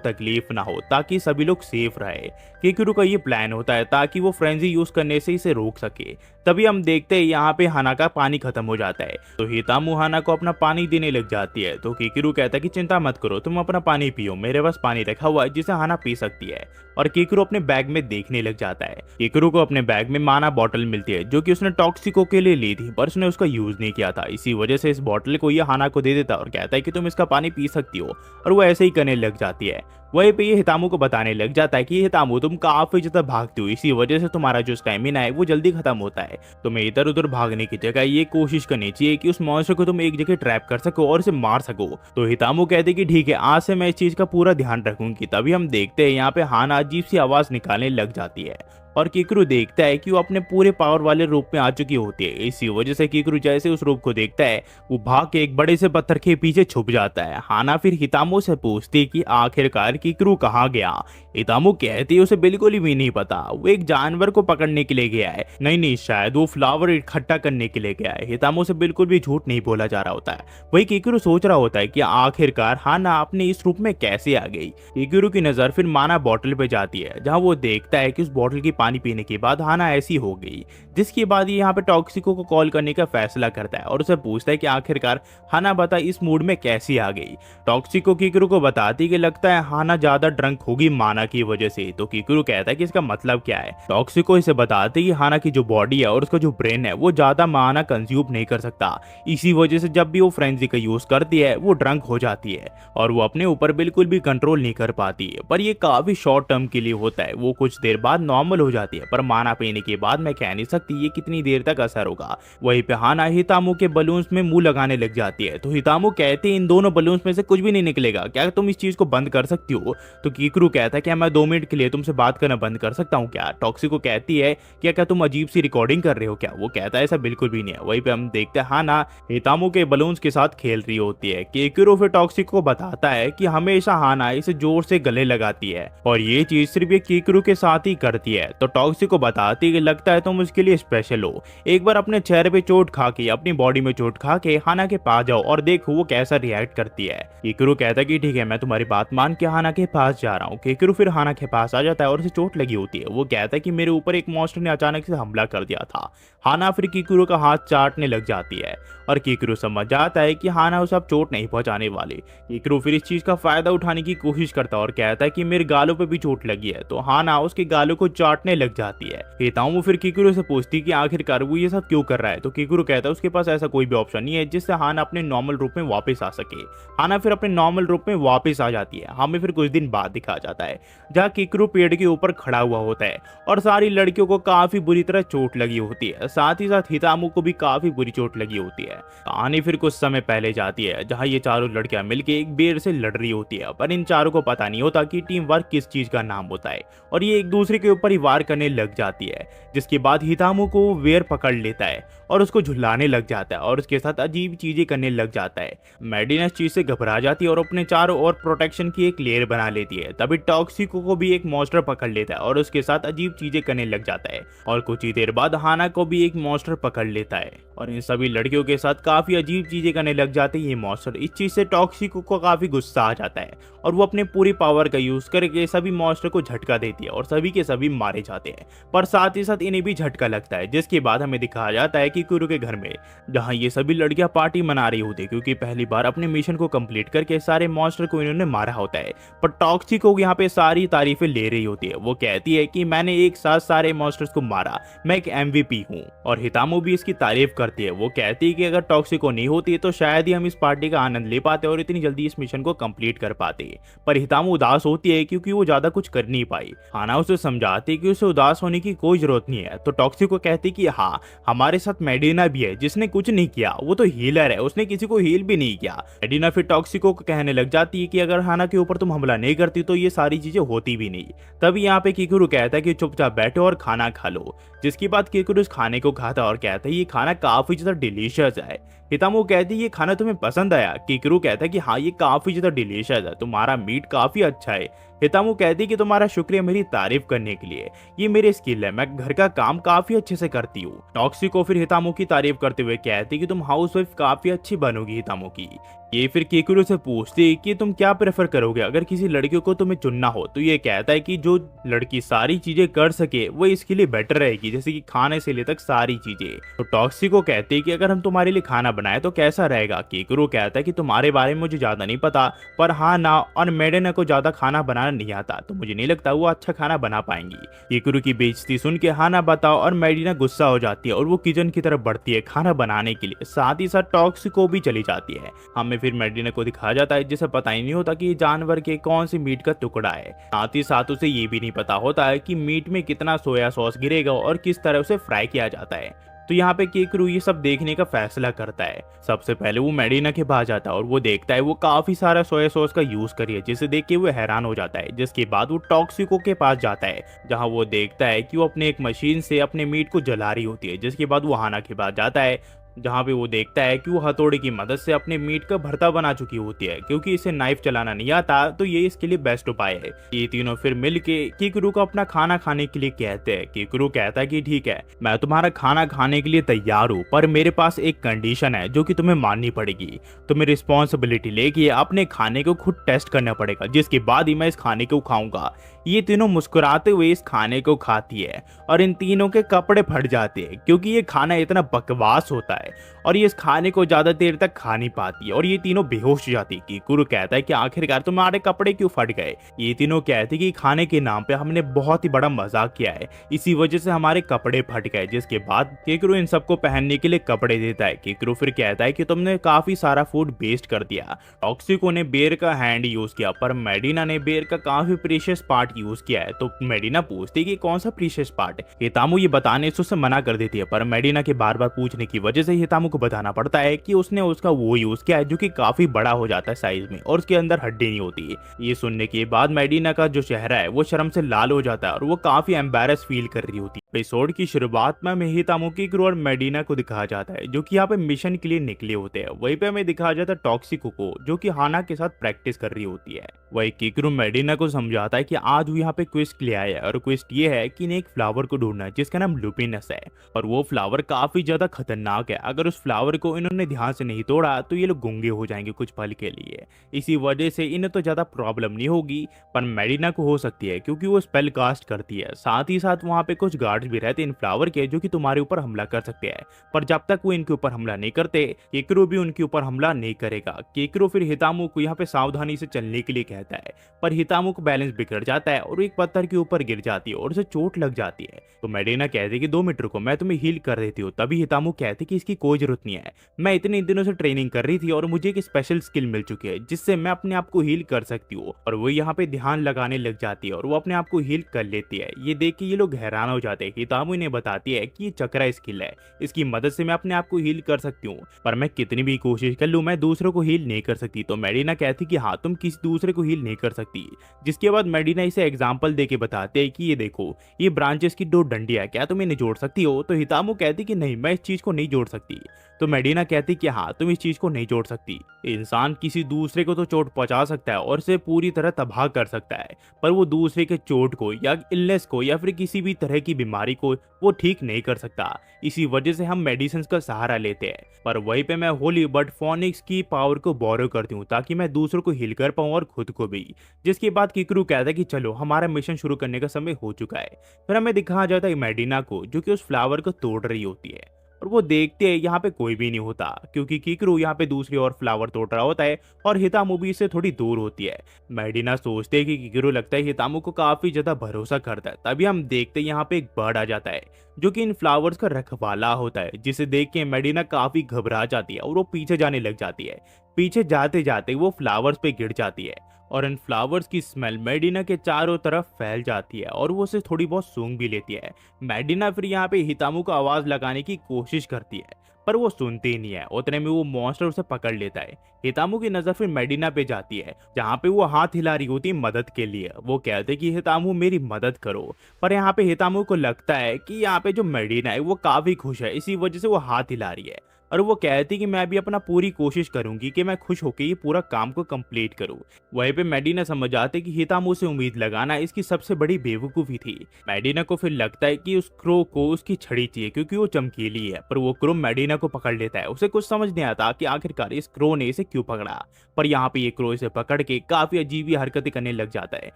Speaker 1: तकलीफ ना हो, ताकि सभी लोग सेफ रहे। कीकुरू का ये प्लान होता है ताकि वो फ्रेंजी यूज करने से इसे रोक सके। तभी हम देखते हैं यहाँ पे हाना का पानी खत्म हो जाता है, तो हितामू हाना को अपना पानी देने लग जाती है। तो कीकुरू कहता है कि चिंता मत करो, तुम अपना पानी पियो, मेरे पास पानी रखा हुआ है जिसे हाना पी सकती है। और कीकुरू अपने बैग में देखने लग जाता है। कीकुरू को अपने बैग में माना बॉटल मिलती है जो कि उसने टॉक्सिको के लिए ली थी, पर उसने उसका यूज नहीं किया था। इसी वजह से इस बॉटल को ये हाना को दे देता है और कहता है कि तुम इसका पानी पी सकती हो, और वो ऐसे ही करने लग जाती है। वहीं पे ये हितामू को बताने लग जाता है कि हितामू तुम काफी ज्यादा भागती हो, इसी वजह से तुम्हारा जो स्टैमिना है वो जल्दी खत्म होता है। तुम्हें इधर उधर भागने की जगह ये कोशिश करनी चाहिए कि उस मॉन्स्टर को तुम एक जगह ट्रैप कर सको और उसे मार सको। तो हितामू कहते कि ठीक है, आज से मैं इस चीज का पूरा ध्यान रखूंगी। तभी हम देखते हैं यहाँ पे हाना अजीब सी आवाज निकालने लग जाती है और कीकुरू देखता है कि वो अपने पूरे पावर वाले रूप में आ चुकी होती है। इसी वजह से कीकुरू जैसे उस रूप को देखता है वो भाग के एक बड़े से पत्थर के पीछे छुप जाता है। हाना फिर हितामू से पूछती है कि आखिरकार कीकुरू कहाँ गया। हितामो कहती है उसे बिल्कुल भी नहीं पता, वो एक जानवर को पकड़ने के लिए गया है। नहीं नहीं, शायद वो फ्लावर इकट्ठा करने के लिए गया है। हितामो से बिल्कुल भी झूठ नहीं बोला जा रहा होता है। वही कीकुरु सोच रहा होता है कि आखिरकार हाना अपने इस रूप में कैसे आ गई। कीकुरु की नजर फिर माना बॉटल पे जाती है, जहाँ वो देखता है कि उस बॉटल की पानी पीने के बाद हाना ऐसी हो गई। जिसके बाद ये यहाँ पे टॉक्सिको को कॉल करने का फैसला करता है और उसे पूछता है कि आखिरकार हाना बता इस मूड में कैसी आ गई। टॉक्सिको कीकुरु को बताती कि लगता है हाना ज्यादा ड्रंक होगी माना की वजह से। तो कीकुरु कहता है कि इसका मतलब क्या है। टॉक्सिको इसे बताती कि हाना की जो बॉडी है और उसका जो ब्रेन है वो ज्यादा माना कंज्यूम नहीं कर सकता, इसी वजह से जब भी वो फ्रेंजी का यूज करती है वो ड्रंक हो जाती है और वो अपने ऊपर बिल्कुल भी कंट्रोल नहीं कर पाती है। पर ये काफी शॉर्ट टर्म के लिए होता है, वो कुछ देर बाद नॉर्मल हो जाती है। पर माना पीने के बाद मैं कह नहीं सकती ये कितनी देर तक असर होगा। वहीं पे हाना हितामो के बलून्स में मुंह लगाने लग जाती है। तो हितामो कहते हैं इन दोनों बलून्स में से कुछ भी नहीं निकलेगा, क्या तुम इस चीज को बंद कर सकती हो। तो कीकुरु कहता है क्या मैं 2 मिनट के लिए तुमसे बात करना बंद कर सकता हूँ क्या। टॉक्सिको कहती है क्या क्या तुम अजीब सी रिकॉर्डिंग कर रहे हो क्या। वो कहता है ऐसा बिल्कुल भी नहीं है। वहीं पे हम देखते हैं हाना हितामो के बलून्स के साथ खेल रही होती है। कीकुरु फिर टॉक्सिको को बताता है कि हमेशा हाना इसे जोर से गले लगाती है और ये चीज सिर्फ ये कीकुरु के साथ ही करती है। तो टॉक्सिको बताती है कि लगता है तुम उसके लिए स्पेशल हो, एक बार अपने चेहरे पे चोट खा के अपनी बॉडी में चोट खा के हाना के पास जाओ और देखो वो कैसा रिएक्ट करती है। कीकुरु कहता है कि ठीक है मैं तुम्हारी बात मान के हाना के पास जा रहा हूँ। कीकुरु फिर हाना के पास आ जाता है और उसे चोट लगी होती है। वो कहता है कि मेरे ऊपर एक मॉन्स्टर ने अचानक से हमला कर दिया था। हाना फिर कीकुरु का हाथ चाटने लग जाती है और कीकुरु समझ जाता है कि हाना उसे अब चोट नहीं पहुंचाने वाली। कीकुरु फिर इस चीज का फायदा उठाने की कोशिश करता है और कहता है कि मेरे गालों पे भी चोट लगी है। तो हाना उसके गालों को चाटने लग जाती है। हितामो फिर कीकुरु से पूछती कि आखिरकार वो ये सब क्यों कर रहा है। तो कीकुरु कहता है उसके पास ऐसा कोई भी ऑप्शन नहीं है जिससे हाना अपने नॉर्मल रूप में वापस आ सके। हाना फिर अपने नॉर्मल रूप में वापस आ जाती है। हमें फिर कुछ दिन बाद दिखाया जाता है जहाँ कीकुरु पेड़ के ऊपर खड़ा हुआ होता है और सारी लड़कियों को काफी बुरी तरह चोट लगी होती है, साथ ही साथ हितामो को भी काफी बुरी चोट लगी होती है। कहानी फिर कुछ समय पहले जाती है जहाँ ये चारों लड़कियां मिलकर एक बेर से लड़ रही होती है, पर इन चारों को पता नहीं होता कि टीम वर्क किस चीज का नाम होता है और ये एक दूसरे के ऊपर ही वार करने लग जाती है। जिसके बाद हितामो को वेर पकड़ लेता है और उसको झुलाने लग जाता है और उसके साथ अजीब चीजें करने लग जाता है। मैडिना इस चीज से घबरा जाती है और अपने चारों ओर प्रोटेक्शन की एक लेयर बना लेती है। तभी टॉक्सिको को भी एक मॉन्स्टर पकड़ लेता है और उसके साथ अजीब चीजें करने लग जाता है और कुछ ही देर बाद हाना को भी एक मॉन्स्टर पकड़ लेता है और इन सभी लड़कियों के साथ काफी अजीब चीजें करने लग जाते हैं ये मॉन्स्टर। इस चीज से टॉक्सिको को काफी गुस्सा आ जाता है और वो अपने पूरी पावर का यूज करके सभी मॉन्स्टर को झटका देती है और सभी के सभी मारे जाते हैं। पर साथ ही साथ इन्हें भी झटका लगता है। जिसके बाद हमें दिखाया जाता है कि कीकुरु के घर में जहां ये सभी लड़कियां पार्टी मना रही होती है क्योंकि पहली बार अपने मिशन को कंप्लीट करके सारे मॉन्स्टर को इन्होंने मारा होता है। पर टॉक्सिको यहाँ पे सारी तारीफें ले रही होती है। वो कहती है कि मैंने एक साथ सारे मॉन्स्टर्स को मारा, मैं एक MVP हूँ। और हितामो भी इसकी तारीफ करती है। वो कहती है कि अगर टॉक्सिको नहीं होती तो शायद ही हम इस पार्टी का आनंद ले पाते और इतनी जल्दी इस मिशन को कंप्लीट कर पाते। पर हितामो उदास होती है क्योंकि वो ज्यादा कुछ कर नहीं पाई। हाना उसे समझाती है कि उसे उदास होने की कोई जरूरत नहीं है। तो टॉक्सिको कहती कि हाँ हमारे साथ मेडिना भी है जिसने कुछ नहीं किया, वो तो हीलर है, उसने किसी को हील भी नहीं किया। मेडिना फिर टॉक्सिको को कहने लग जाती है कि अगर हाना के ऊपर तुम हमला नहीं करती तो ये सारी चीजें होती भी नहीं। तभी यहाँ पे कीकुरु कहता है कि चुपचाप बैठो और खाना खा लो। जिसके बाद कीकुरु उस खाने को खाता और कहता है ये खाना काफी ज्यादा डिलीशियस है। हितामो कहती है ये खाना तुम्हें पसंद आया। कीकुरु कहता है कि हाँ ये काफी ज्यादा डिलीशियस है, तुम्हारा मीट काफी अच्छा है। हितामो कहती है कि तुम्हारा शुक्रिया मेरी तारीफ करने के लिए, ये मेरी स्किल है, मैं घर का काम काफी अच्छे से करती हूँ। टॉक्सिको फिर हितामो की तारीफ करते हुए कहती है कि तुम हाउसवाइफ काफी अच्छी बनोगी हितामो की। ये फिर कीकुरु से पूछती है कि तुम क्या प्रेफर करोगे अगर किसी लड़की को तुम्हें चुनना हो। तो ये कहता है कि जो लड़की सारी चीजें कर सके वो इसके लिए बेटर रहेगी, जैसे कि खाने से ले तक सारी चीजें। तो टॉक्सिको कहती है कि अगर हम तुम्हारे लिए खाना बनाए तो कैसा रहेगा। कीकुरु कहता है कि तुम्हारे बारे में मुझे ज्यादा नहीं पता, पर हाँ ना और मेडेना को ज्यादा खाना बनाना नहीं आता, तो मुझे नहीं लगता वो अच्छा खाना बना पाएंगी। कीकुरु की बेइज्जती सुन के हाना बताओ और मेडिना गुस्सा हो जाती है और वो किचन की तरफ बढ़ती है खाना बनाने के लिए। साथ ही साथ टॉक्सिको भी चली जाती है। हमें फिर मेडिना को दिखाया जाता है जिसे पता ही नहीं होता कि ये जानवर के कौन सी मीट का टुकड़ा है। साथ ही साथ उसे ये भी नहीं पता होता है कि मीट में कितना सोया सॉस गिरेगा और किस तरह उसे फ्राई किया जाता है। तो यहाँ पे कीकुरु ये सब देखने का फैसला करता है। सबसे पहले वो मेडिना के पास जाता है और वो देखता है वो काफी सारा सोया सॉस का यूज कर रही है, जिसे देख के वो हैरान हो जाता है। जिसके बाद वो टॉक्सिको के पास जाता है जहाँ वो देखता है कि वो अपने एक मशीन से अपने मीट को जला रही होती है। जिसके बाद वो हाना के पास जाता है जहाँ पे वो देखता है कि वो हथौड़े की मदद से अपने मीट का भरता बना चुकी होती है। क्योंकि इसे नाइफ चलाना नहीं आता तो ये इसके लिए बेस्ट उपाय है। ये तीनों फिर मिल के किकरू को अपना खाना खाने के लिए कहते हैं। किकरू कहता है कि ठीक है, मैं तुम्हारा खाना खाने के लिए तैयार हूँ, पर मेरे पास एक कंडीशन है जो कि तुम्हें माननी पड़ेगी। तुम्हें रिस्पॉन्सिबिलिटी लेके अपने खाने को खुद टेस्ट करना पड़ेगा, जिसके बाद ही मैं इस खाने को खाऊंगा। ये तीनों मुस्कुराते हुए इस खाने को खाती है और इन तीनों के कपड़े फट जाते हैं, क्योंकि ये खाना इतना बकवास होता है और ये इस खाने को ज्यादा देर तक खा नहीं पाती है और ये तीनों बेहोश हो जाती है। किकुरु कहता है कि आखिरकार तुम्हारे कपड़े क्यों फट गए। ये तीनों कहते हैं कि खाने के नाम पे हमने बहुत ही बड़ा मजाक किया है, इसी वजह से हमारे कपड़े फट गए। जिसके बाद किकुरु इन सबको पहनने के लिए कपड़े देता है। किकुरु फिर कहता है कि तुमने काफी सारा फूड वेस्ट कर दिया। टॉक्सिको ने बेर का हैंड यूज किया, पर मेडिना ने बेर का काफी प्रीशियस पार्ट यूज किया है। तो मेडिना पूछती है कि कौन सा प्रीशियस पार्ट है। हितामु ये बताने से उसे मना कर देती है, पर मेडिना के बार बार पूछने की वजह से हितामु को बताना पड़ता है कि उसने उसका वो यूज किया है जो कि काफी बड़ा हो जाता है साइज में और उसके अंदर हड्डी नहीं होती। ये सुनने के बाद मेडिना का जो चेहरा है वो शर्म से लाल हो जाता है और वो काफी एम्बैरस फील कर रही होती है। एपिसोड की शुरुआत में हितामु किकुरु और मेडिना को दिखाया जाता है जो कि यहाँ पे मिशन के लिए निकले होते हैं। वहीं पे हमें दिखाया जाता है टॉक्सिको को जो कि हाना के साथ प्रैक्टिस कर रही होती है। वही किकुरु मेडिना को समझाता है कि आज वो यहाँ पे क्वेस्ट ले आया है और क्वेस्ट ये है कि इन्हें एक फ्लावर को ढूंढना है जिसका नाम लुपिनस है और वो फ्लावर काफी ज्यादा खतरनाक है। अगर उस फ्लावर को इन्होंने ध्यान से नहीं तोड़ा तो ये लोग गूंगे हो जाएंगे कुछ पल के लिए। इसी वजह से इन्हें तो ज्यादा प्रॉब्लम नहीं होगी, पर मेडिना को हो सकती है क्योंकि वो स्पेल कास्ट करती है। साथ ही साथ वहाँ पे कुछ गार्ड्स भी रहते हैं इन फ्लावर के जो कि तुम्हारे ऊपर हमला कर सकते हैं, पर जब तक वो इनके ऊपर हमला नहीं करते किकुरु भी उनके ऊपर हमला नहीं करेगा। किकुरु फिर हितामु को यहाँ पे सावधानी से चलने के लिए कहता है, पर हितामु को बैलेंस बिगड़ जाता है और एक पत्थर के ऊपर गिर जाती है और उसे चोट लग जाती है। तो मेडिना कहती है कि 2 मिनट रुको, मैं तुम्हें हील कर देती हूँ। तभी हितामु कहती है कि इसकी कोई जरूरत नहीं है, मैं इतने दिनों से ट्रेनिंग कर रही थी और मुझे एक स्पेशल स्किल मिल चुकी है जिससे मैं अपने आप को हील कर सकती हूँ। और वो यहाँ पे ध्यान लगाने लग जाती है और वो अपने आप को हील कर लेती है। ये देख के ये लोग हैरान हो जाते हैं। हितामु इन्हें बताती है कि ये चक्रा स्किल है, इसकी मदद से मैं अपने आप को हील कर सकती हूँ, पर मैं कितनी भी कोशिश कर लूँ मैं दूसरों को हील नहीं कर सकती। तो मेडिना कहती कि हाँ, तुम किसी दूसरे को हील नहीं कर सकती। जिसके बाद मेडिना इसे एग्जाम्पल दे के बताते हैं कि ये देखो, ये ब्रांचेस की 2 डंडियां, क्या तुम इन्हें जोड़ सकती हो। तो हितामु कहती कि नहीं, मैं इस चीज को नहीं जोड़ सकती। तो मेडिना कहती कि हाँ, तुम इस चीज को नहीं जोड़ सकती। इंसान किसी दूसरे को तो चोट पहुंचा सकता है और इसे पूरी तरह तबाह कर सकता है, पर वो दूसरे के चोट को या इलनेस को या फिर किसी भी तरह की बीमारी को वो ठीक नहीं कर सकता। इसी वजह से हम मेडिसिन का सहारा लेते हैं। पर वहीं पे मैं होली बट फोनिक्स की पावर को बोरो करती हूँ ताकि मैं दूसरों को हील कर पाऊँ और खुद को भी। जिसके बाद किकुरु कहता है कि चलो, हमारा मिशन शुरू करने का समय हो चुका है। फिर हमें दिखाया जाता है मेडिना को जो कि उस फ्लावर को तोड़ रही होती है और वो देखते हैं यहाँ पे कोई भी नहीं होता, क्योंकि किकुरु यहाँ पे दूसरी ओर फ्लावर तोड़ रहा होता है और हितामु भी इससे थोड़ी दूर होती है। मेडिना सोचते हैं कि किकुरु लगता है हितामु को काफी ज्यादा भरोसा करता है। तभी हम देखते हैं यहाँ पे एक बर्ड आ जाता है जो कि इन फ्लावर्स का रखवाला होता है, जिसे देख के मेडिना काफी घबरा जाती है और वो पीछे जाने लग जाती है। पीछे जाते जाते वो फ्लावर्स पे गिर जाती है और इन फ्लावर्स की स्मेल मेडिना के चारों तरफ फैल जाती है और वो उसे थोड़ी बहुत सूंघ भी लेती है। मेडिना फिर यहाँ पे हितामु को आवाज लगाने की कोशिश करती है, पर वो सुनती ही नहीं है। उतने में वो मॉन्स्टर उसे पकड़ लेता है। हितामु की नजर फिर मेडिना पे जाती है जहाँ पे वो हाथ हिला रही होती है मदद के लिए। वो कहते कि हितामु मेरी मदद करो, पर यहाँ पे हितामु को लगता है कि यहाँ पे जो मेडिना है वो काफी खुश है, इसी वजह से वो हाथ हिला रही है और वो कहती कि मैं भी अपना पूरी कोशिश करूंगी कि मैं खुश होकर ये पूरा काम को कंप्लीट करूं। वहीं पे मेडिना समझ आते कि हितामु से उम्मीद लगाना इसकी सबसे बड़ी बेवकूफी थी। मेडिना को फिर लगता है कि उस क्रो को उसकी छड़ी चाहिए क्योंकि वो चमकीली है, पर वो क्रो मेडिना को पकड़ लेता है। उसे कुछ समझ नहीं आता कि आखिरकार इस क्रो ने इसे क्यों पकड़ा, पर यहाँ पे ये क्रो इसे पकड़ के काफी अजीब हरकतें करने लग जाता है।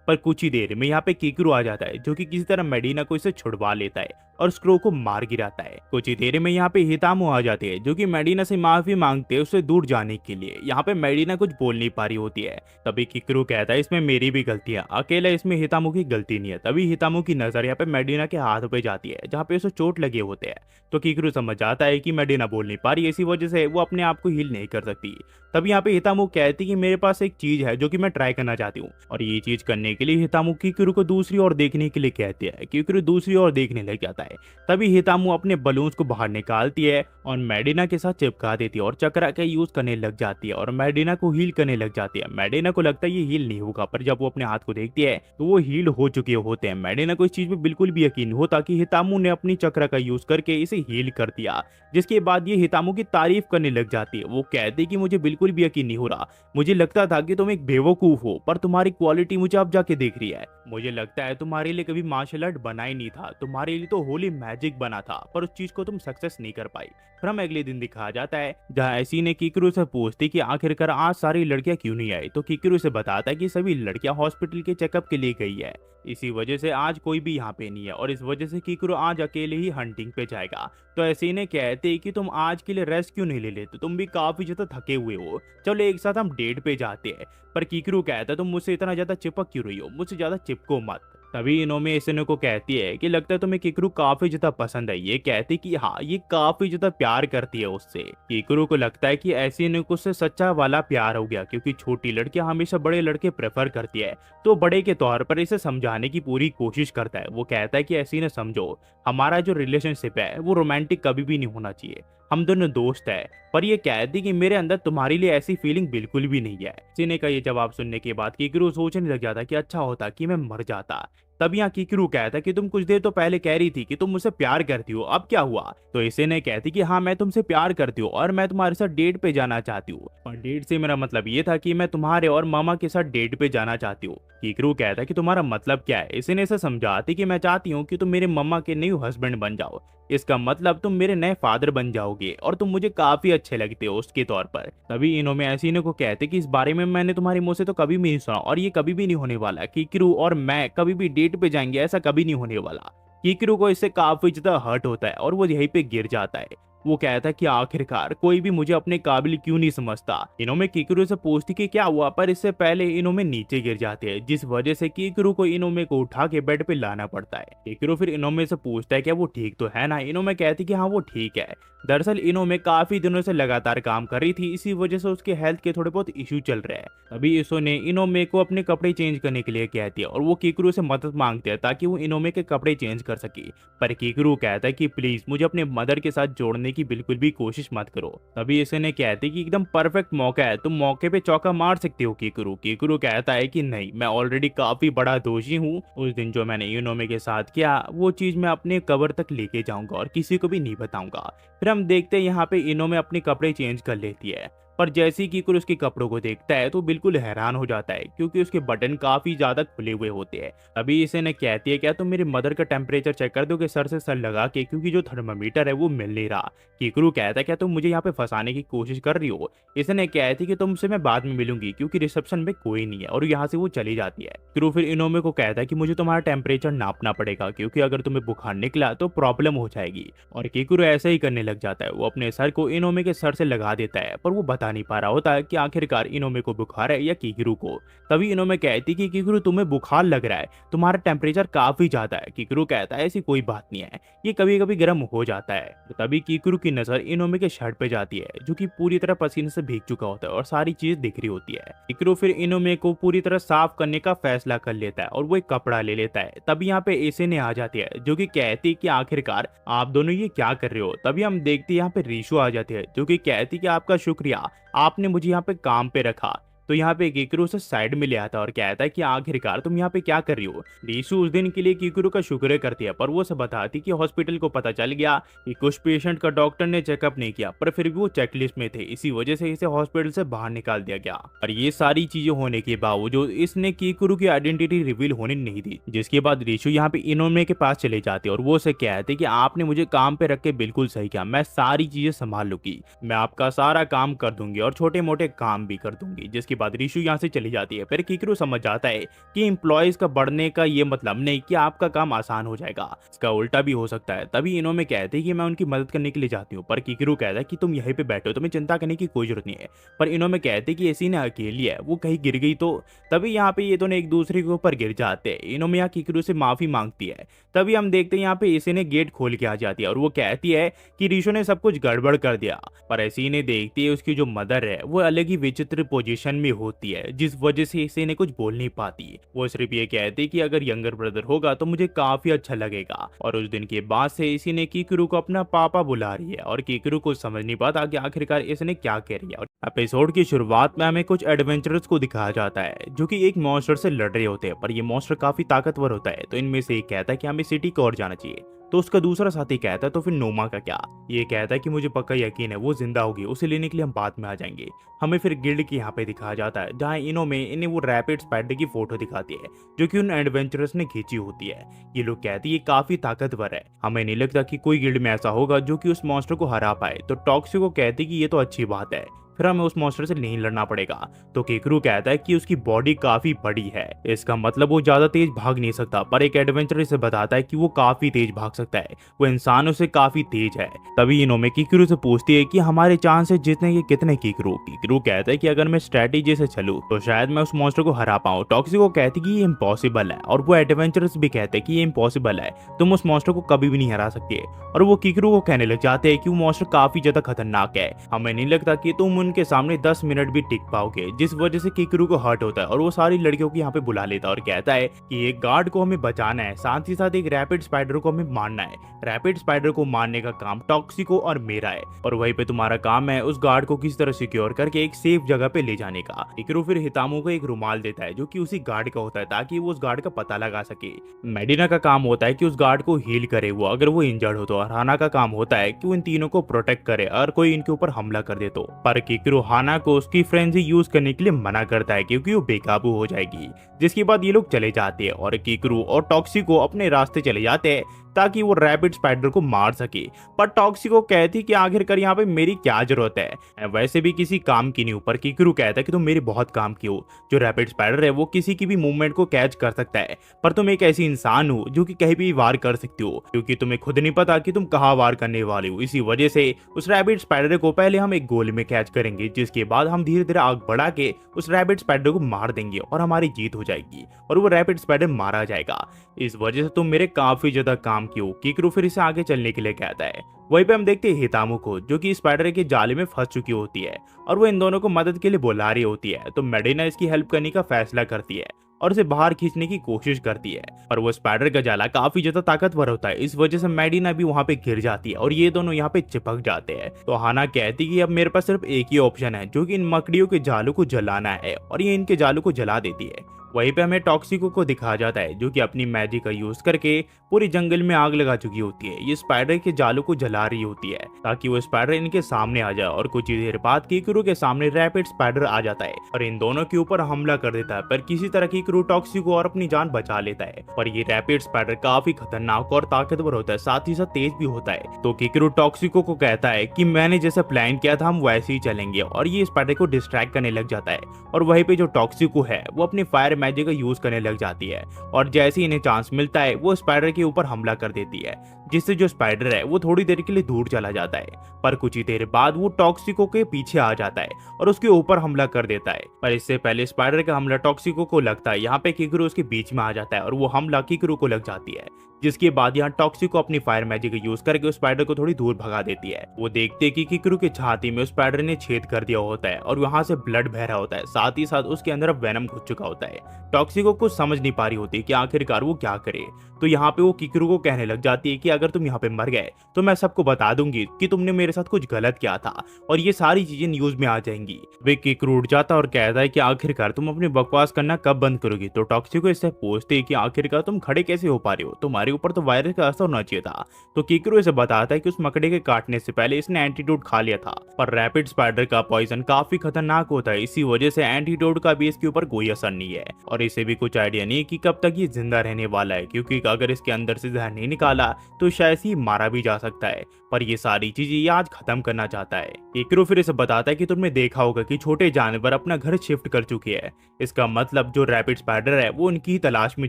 Speaker 1: पर कुछ ही देर में यहाँ पे किकुरु आ जाता है जो कि किसी तरह मेडिना को इसे छुड़वा लेता है और उस क्रो को मार गिराता है। कुछ ही देर में यहाँ पे हितामु आ जाते हैं जो कि मेडिना से माफी मांगते हैं उससे दूर जाने के लिए। यहाँ पे मेडिना कुछ बोल नहीं पा रही होती है। तभी किकुरु कहता है इसमें मेरी भी गलती है, अकेला इसमें हितामु की गलती नहीं है। तभी हितामु की नजर यहाँ पे मेडिना के हाथ पे जाती है जहाँ पे उसे चोट लगे होते हैं। तो किकुरु समझ जाता है कि मेडिना बोल नहीं पा रही, इसी वजह से वो अपने आप को हील नहीं कर सकती। तभी यहाँ पे हितामु कहती कि मेरे पास एक चीज है जो कि मैं ट्राई करना चाहती हूँ, और ये चीज करने के लिए हितामु किकुरु को दूसरी ओर देखने के लिए कहती है। किकुरु दूसरी ओर देखने लग जाता है। तभी हितामु अपने बलून्स को बाहर निकालती है और मेडिना मैडिना के साथ चिपका देती है और चक्रा का यूज करने लग जाती है और मैडिना को हील करने लग जाती है। मैडिना को लगता है ये हील नहीं होगा, पर जब वो अपने हाथ को देखती है तो वो हील हो चुके होते हैं। मैडिना को इस चीज पे बिल्कुल भी यकीन नहीं होता कि हितामू ने अपनी चक्रा का यूज करके इसे हील कर दिया, जिसके बाद ये हितामू की तारीफ करने लग जाती है। वो कहते हैं कि मुझे बिल्कुल भी यकीन नहीं हो रहा, मुझे लगता था कि तुम एक बेवकूफ हो, पर तुम्हारी क्वालिटी मुझे अब जाके देख रही है। मुझे लगता है तुम्हारे लिए कभी मार्शल आर्ट बना ही नहीं था, तुम्हारे लिए तो होली मैजिक बना था, पर उस चीज को तुम सक्सेस नहीं कर पाई। फिर हम अगले दिन दिखाया जाता है जहाँ ऐसी ने किकरू से पूछती कि आखिरकार आज सारी लड़कियां क्यों नहीं आई, तो किकरू से बताता है कि सभी लड़कियां हॉस्पिटल के चेकअप के लिए गई है, इसी वजह से आज कोई भी यहाँ पे नहीं है और इस वजह से किकरू आज अकेले ही हंटिंग पे जाएगा। तो ऐसे ने कहते कि तुम आज के लिए रेस्ट क्यों नहीं ले लेते, तुम भी काफी ज्यादा थके हुए हो, चलो एक साथ हम डेट पे जाते हैं। पर किकरू कहता तुम मुझसे इतना ज्यादा चिपक क्यों रही हो, मुझसे ज्यादा चिपको मत। तभी इनोमे एसिने को कहती है कि लगता है तुम्हें किकरू काफी ज्यादा पसंद है। ये कहती कि हाँ, ये काफी ज्यादा प्यार करती है उससे। किकरू को लगता है कि एसिने को उससे सच्चा वाला प्यार हो गया, क्योंकि छोटी लड़कियां हमेशा बड़े लड़के प्रेफर करती है, तो बड़े के तौर पर इसे समझाने की पूरी कोशिश करता है। वो कहता है कि एसिने समझो, हमारा जो रिलेशनशिप है वो रोमांटिक कभी भी नहीं होना चाहिए, हम दोनों दोस्त है। पर ये कहती कि मेरे अंदर तुम्हारे लिए ऐसी फीलिंग बिल्कुल भी नहीं है। सीने का ये जवाब सुनने के बाद किकरू सोचने लग जाता कि अच्छा होता कि मैं मर जाता। तब यहाँ किकरू कहता कि तुम कुछ देर तो पहले कह रही थी कि तुम मुझसे प्यार करती हो, अब क्या हुआ। तो इसे ने कहती कि हाँ, मैं तुमसे प्यार करती हूँ और मैं तुम्हारे साथ डेट पे जाना चाहती हूँ। पर डेट से मेरा मतलब ये था कि मैं तुम्हारे और मामा के साथ डेट पे जाना चाहती हूँ। किकरू कहता कि तुम्हारा मतलब क्या है। इसे ने इसे समझाती कि मैं चाहती हूँ कि तुम मेरे मम्मा के न्यू हस्बैंड बन जाओ, इसका मतलब तुम मेरे नए फादर बन जाओगे और तुम मुझे काफी अच्छे लगते हो उसके तौर पर। तभी इनोमे एसिने को कहते कि इस बारे में मैंने तुम्हारे मुंह से तो कभी भी नहीं सुना और ये कभी भी नहीं होने वाला। किकरू और मैं कभी भी डेट पे जाएंगे, ऐसा कभी नहीं होने वाला। किकरू को इससे काफी ज्यादा हर्ट होता है और वो यहीं पे गिर जाता है। वो कहता है कि आखिरकार कोई भी मुझे अपने काबिल क्यों नहीं समझता। इनोमे किकरू से पूछती कि क्या हुआ, पर इससे पहले इनोमे नीचे गिर जाते हैं, जिस वजह से किकरू को इनोमे को उठा के बेड पे लाना पड़ता है। किकरू फिर इनोमे से पूछता है क्या वो ठीक तो है ना। इनोमे कहती कि हाँ, वो ठीक है। दरअसल इनोमे काफी दिनों से लगातार काम कर रही थी, इसी वजह से उसके हेल्थ के थोड़े बहुत इश्यू चल रहे हैं। तभी इसो ने इनोमे को अपने कपड़े चेंज करने के लिए कहती है और वो किकरू से मदद मांगते हैं ताकि वो इनोमे के कपड़े चेंज कर सके। पर किकरू कहता है कि प्लीज मुझे अपने मदर के साथ जोड़ने की बिल्कुल भी कोशिश मत करो। तभी इसे ने कहती कि एकदम परफेक्ट मौका है, तुम मौके पे चौका मार सकते हो किकरू। किकरू कहता है कि नहीं, मैं ऑलरेडी काफी बड़ा दोषी हूँ। उस दिन जो मैंने इनोमे के साथ किया वो चीज मैं अपने कब्र तक लेके जाऊंगा और किसी को भी नहीं बताऊंगा। फिर हम देखते हैं यहाँ पे इनोमे अपने कपड़े चेंज कर लेती है, पर जैसे ही किकरू उसके कपड़ों को देखता है तो बिल्कुल हैरान हो जाता है, क्योंकि उसके बटन काफी ज्यादा खुले हुए होते हैं। अभी इसे ने कहती है क्या तुम मेरे मदर का टेम्परेचर चेक कर दोगे सर से सर लगा के, क्योंकि जो थर्मामीटर है वो मिल नहीं रहा। किकरू कहता है क्या तुम मुझे यहाँ पे फंसाने की कोशिश कर रही हो। इसे ने कहती कि तुमसे मैं बाद में मिलूंगी, क्योंकि रिसेप्शन में कोई नहीं है, और यहाँ से वो चली जाती है। किकरू फिर इनोमे को कहता है कि मुझे तुम्हारा टेम्परेचर नापना पड़ेगा, क्योंकि अगर तुम्हें बुखार निकला तो प्रॉब्लम हो जाएगी। और किकरू ऐसा ही करने लग जाता है, वो अपने सर को इनोमे के सर से लगा देता है, पर वो बता नहीं पा रहा होता है कि आखिरकार इनोमे को बुखार है या किकरू को। तभी इनोमे कहती कि किकरू तुम्हें बुखार लग रहा है, तुम्हारा टेम्परेचर काफी ज्यादा है। किकरू कहता है ऐसी कोई बात नहीं है, ये कभी कभी गर्म हो जाता है। तो तभी किकरू की नजर इनोमे के शर्ट पे जाती है, जो कि पूरी तरह पसीने से भीग चुका होता है और सारी चीज दिख रही होती है। किकरू फिर इनोमे को पूरी तरह साफ करने का फैसला कर लेता है और वो एक कपड़ा ले लेता है। तभी यहाँ पे एसे ने आ जाती है, जो कि कहती है कि आखिरकार आप दोनों ये क्या कर रहे हो। तभी हम देखते हैं यहाँ पे रीशु आ जाती है, जो कि कहती कि आपका शुक्रिया, आपने मुझे यहाँ पे काम पे रखा। तो यहाँ पे किकरू से साइड में ले आता और कहता है कि आखिरकार तुम यहाँ पे क्या कर रही हो। रीशु उस दिन के लिए किकरू का शुक्र करती है, पर वो सब बताती कि हॉस्पिटल को पता चल गया कि कुछ पेशेंट का डॉक्टर ने चेकअप नहीं किया, पर फिर भी वो चेकलिस्ट में थे, इसी वजह से इसे हॉस्पिटल से बाहर निकाल दिया गया। और ये सारी चीजें होने के बावजूद इसने किकरू की आइडेंटिटी रिवील होने नहीं दी, जिसके बाद रीशु यहाँ पे इनोमे के पास चले जाते और वो उसे कहते कि आपने मुझे काम पे रख के बिल्कुल सही किया, मैं सारी चीजें संभाल लूंगी, मैं आपका सारा काम कर दूंगी और छोटे मोटे काम भी कर दूंगी। जिसके बाद रीशु यहाँ से चली जाती है। फिर किकरू समझ जाता है कि एम्प्लॉयज का बढ़ने का ये मतलब नहीं कि आपका काम आसान हो जाएगा, इसका उल्टा भी हो सकता है। तभी इनोमे कहते हैं कि मैं उनकी मदद करने के लिए जाती हूँ, पर किकरू कहता है कि तुम यहीं पे बैठो, तुम्हें चिंता करने की कोई जरूरत नहीं है। पर इनोमे कहते हैं कि ऐसी ने अकेली है, वो कहीं गिर गई तो। तभी यहाँ पे ये दोनों एक दूसरे के ऊपर गिर जाते हैं। इनोमे यहाँ किकरू से माफी मांगती है। तभी हम देखते हैं यहाँ पे ऐसी ने गेट खोल के आ जाती है और वो कहती है कि रीशु ने सब कुछ गड़बड़ कर दिया। पर ऐसी ने देखती है उसकी जो मदर है वो अलग ही विचित्र पोजीशन में होती है, जिस वजह से इसे इन्हें कुछ बोल नहीं पाती। वो सिर्फ ये कहती कि अगर यंगर ब्रदर होगा तो मुझे काफी अच्छा लगेगा। और उस दिन के बाद से इसी ने कीकरू को अपना पापा बुला रही है और कीकरू को समझ नहीं पाता कि आखिरकार इसने क्या कह रही है। और एपिसोड की शुरुआत में हमें कुछ एडवेंचरर्स को दिखाया जाता है जो कि एक मॉन्स्टर से लड़ रहे होते हैं, पर ये मॉन्स्टर काफी ताकतवर होता है। तो इनमें से एक कहता है कि हमें सिटी को और जाना चाहिए, तो उसका दूसरा साथी कहता है तो फिर नोमा का क्या। ये कहता है कि मुझे पक्का यकीन है वो जिंदा होगी, उसे लेने के लिए हम बाद में आ जाएंगे। हमें फिर गिल्ड की यहाँ पे दिखाया जाता है जहाँ इनों में इन्हें वो रैपिड स्पाइडर की फोटो दिखाती है जो कि उन एडवेंचरर्स ने खींची होती है। ये लोग कहते हैं ये काफी ताकतवर है, हमें नहीं लगता कि कोई गिल्ड में ऐसा होगा जो कि उस मॉन्स्टर को हरा पाए। तो टॉक्सिको कहती है कि ये तो अच्छी बात है, फिर हमें उस मॉन्स्टर से नहीं लड़ना पड़ेगा। तो कीकरू कहता है कि उसकी बॉडी काफी बड़ी है, इसका मतलब वो ज्यादा तेज भाग नहीं सकता, पर एक एडवेंचर इसे बताता है कि वो काफी तेज भाग सकता है, वो इंसानों से काफी तेज है। तभी इनोमे कीकरू से पूछती है कि हमारे चांसेस जीतने के कितने। कीकरू कहता है कि अगर मैं स्ट्रेटेजी से चलूं तो शायद मैं उस मॉन्स्टर को हरा पाऊं। टॉक्सिको कहती है कि ये इम्पॉसिबल है, और वो एडवेंचरर्स भी कहते हैं कि ये इम्पॉसिबल है, तुम उस मॉन्स्टर को कभी भी नहीं हरा सकते। और वो कीकरू को कहने लग जाते हैं कि वो मॉन्स्टर काफी ज्यादा खतरनाक है, हमें नहीं लगता कि तुम उनके सामने 10 मिनट भी टिक पाओगे। जिस वजह से कीकरू को हर्ट होता है और वो सारी लड़कियों को यहाँ पे बुला लेता है और कहता है कि एक गार्ड को हमें बचाना है, साथ ही साथ एक रैपिड स्पाइडर को हमें मारना है। रैपिड स्पाइडर को मारने का काम टॉक्सिको और मेरा है, और वहीं पे तुम्हारा काम है उस गार्ड को किसी तरह सिक्योर करके एक सेफ जगह पे ले जाने का। कीकरू फिर हितामो को एक रुमाल देता है जो कि उसी गार्ड का होता है ताकि वो उस गार्ड का पता लगा सके। मेडिना का काम होता है कि उस गार्ड को हील करे वो अगर वो इंजर्ड हो तो, और हाना का काम होता है कि वो इन तीनों को प्रोटेक्ट करे और कोई इनके ऊपर हमला कर दे तो। पर कीकरू हाना को उसकी फ्रेंजी यूज करने के लिए मना करता है क्योंकि वो बेकाबू हो जाएगी। जिसके बाद ये लोग चले जाते हैं और कीकरू और टॉक्सिको अपने रास्ते चले जाते हैं ताकि वो रैपिड स्पाइडर को मार सके। पर टॉक्सिको कहती कि आखिरकार यहाँ पे मेरी क्या जरूरत है, मैं वैसे भी किसी काम की नहीं हूँ। पर कीकरू कहता है कि तुम मेरे बहुत काम की हो, जो रैपिड स्पाइडर है वो किसी की भी मूवमेंट को कैच कर सकता है, पर तुम एक ऐसी इंसान हो जो कि कहीं भी वार कर सकती हो, क्योंकि तुम्हें खुद नहीं पता कि तुम कहाँ वार करने वाले हो। इसी वजह से उस रैपिड स्पाइडर को पहले हम एक गोल में कैच करेंगे, जिसके बाद हम धीरे धीरे आग बढ़ा के उस रैपिड स्पाइडर को मार देंगे और हमारी जीत हो जाएगी और वो रैपिड स्पाइडर मारा जाएगा। इस वजह से तुम मेरे काफी ज्यादा काम की हो। कीकरू फिर इसे आगे चलने के लिए कहता है। वहीं पे हम देखते हैं हितामो को जो कि स्पाइडर के जाले में फंस चुकी होती है और वो इन दोनों को मदद के लिए बुला रही होती है। तो मेडिना इसकी हेल्प करने का फैसला करती है और उसे बाहर खींचने की कोशिश करती है, पर वो स्पाइडर का जाला काफी ज्यादा ताकतवर होता है। इस वजह से मेडिना भी वहां पे गिर जाती है और ये दोनों यहाँ पे चिपक जाते हैं। तो हाना कहती कि अब मेरे पास सिर्फ एक ही ऑप्शन है जो कि इन मकड़ियों के जालों को जलाना है, और ये इनके जालों को जला देती है। वहीं पे हमें टॉक्सिको को दिखाया जाता है जो कि अपनी मैजिक का यूज करके पूरी जंगल में आग लगा चुकी होती है। ये स्पाइडर के जालों को जला रही होती है ताकि वो स्पाइडर इनके सामने आ जाए, और कुछ ही देर बाद कीकरू के सामने रैपिड स्पाइडर आ जाता है और इन दोनों के ऊपर हमला कर देता है। पर किसी तरह कीकरू टॉक्सिको और अपनी जान बचा लेता है। पर ये रैपिड स्पाइडर काफी खतरनाक और ताकतवर होता है, साथ ही साथ तेज भी होता है। तो कीकरू टॉक्सिको को कहता है कि मैंने जैसा प्लान किया था हम वैसे ही चलेंगे, और ये स्पाइडर को डिस्ट्रैक्ट करने लग जाता है। और वहीं पे जो टॉक्सिको है वो अपनी फायर मैजिक का यूज करने लग जाती है, और जैसे ही इन्हें चांस मिलता है वो स्पाइडर के ऊपर हमला कर देती है, जिससे जो स्पाइडर है वो थोड़ी देर के लिए दूर चला जाता है। पर कुछ ही देर बाद वो टॉक्सिको के पीछे आ जाता है और उसके ऊपर हमला कर देता है। पर इससे पहले स्पाइडर का हमला टॉक्सिको को लगता है, यहाँ पे कीकरू उसके बीच में आ जाता है और वो हमला कीकरू को लग जाती है। जिसके बाद यहाँ टॉक्सिको अपनी फायर मैजिक का यूज करके उस स्पाइडर को थोड़ी दूर भगा देती है। वो देखते कि कीकरू की छाती में उस स्पाइडर ने छेद कर दिया होता है और वहां से ब्लड बह रहा होता है, साथ ही साथ उसके अंदर अब वेनम घुस चुका होता है। टॉक्सिको कुछ समझ नहीं पा रही होती कि आखिरकार वो क्या करे। तो यहाँ पे वो कीकरू को कहने लग जाती है कि अगर तुम यहाँ पे मर गए तो मैं सबको बता दूंगी कि तुमने मेरे साथ कुछ गलत किया था, और ये सारी चीजें न्यूज में आ जाएंगी। वे कीकरू उठ जाता और कहता है कि आखिरकार तुम अपनी बकवास करना कब बंद करोगी। तो टॉक्सिको इससे पूछते है कि आखिरकार तुम खड़े कैसे हो पा रहे हो, तुम्हारे ऊपर तो वायरस का असर होना चाहिए था। तो कीकरू इसे बताता है कि उस मकड़े के काटने से पहले इसने एंटीडोट खा लिया था, पर रैपिड स्पाइडर का पॉइजन काफी खतरनाक होता है, इसी वजह से एंटीडोट का भी इसके ऊपर कोई असर नहीं है, और इसे भी कुछ आइडिया नहीं कि कब तक ये जिंदा रहने वाला है, क्योंकि अगर इसके अंदर से जहर नहीं निकाला तो शायद ही मारा भी जा सकता है। पर ये सारी चीजें ये आज खत्म करना चाहता है। कीकरू फिर इसे बताता है कि तुमने देखा होगा कि छोटे जानवर अपना घर शिफ्ट कर चुके हैं, इसका मतलब जो रैपिड स्पाइडर है वो उनकी तलाश में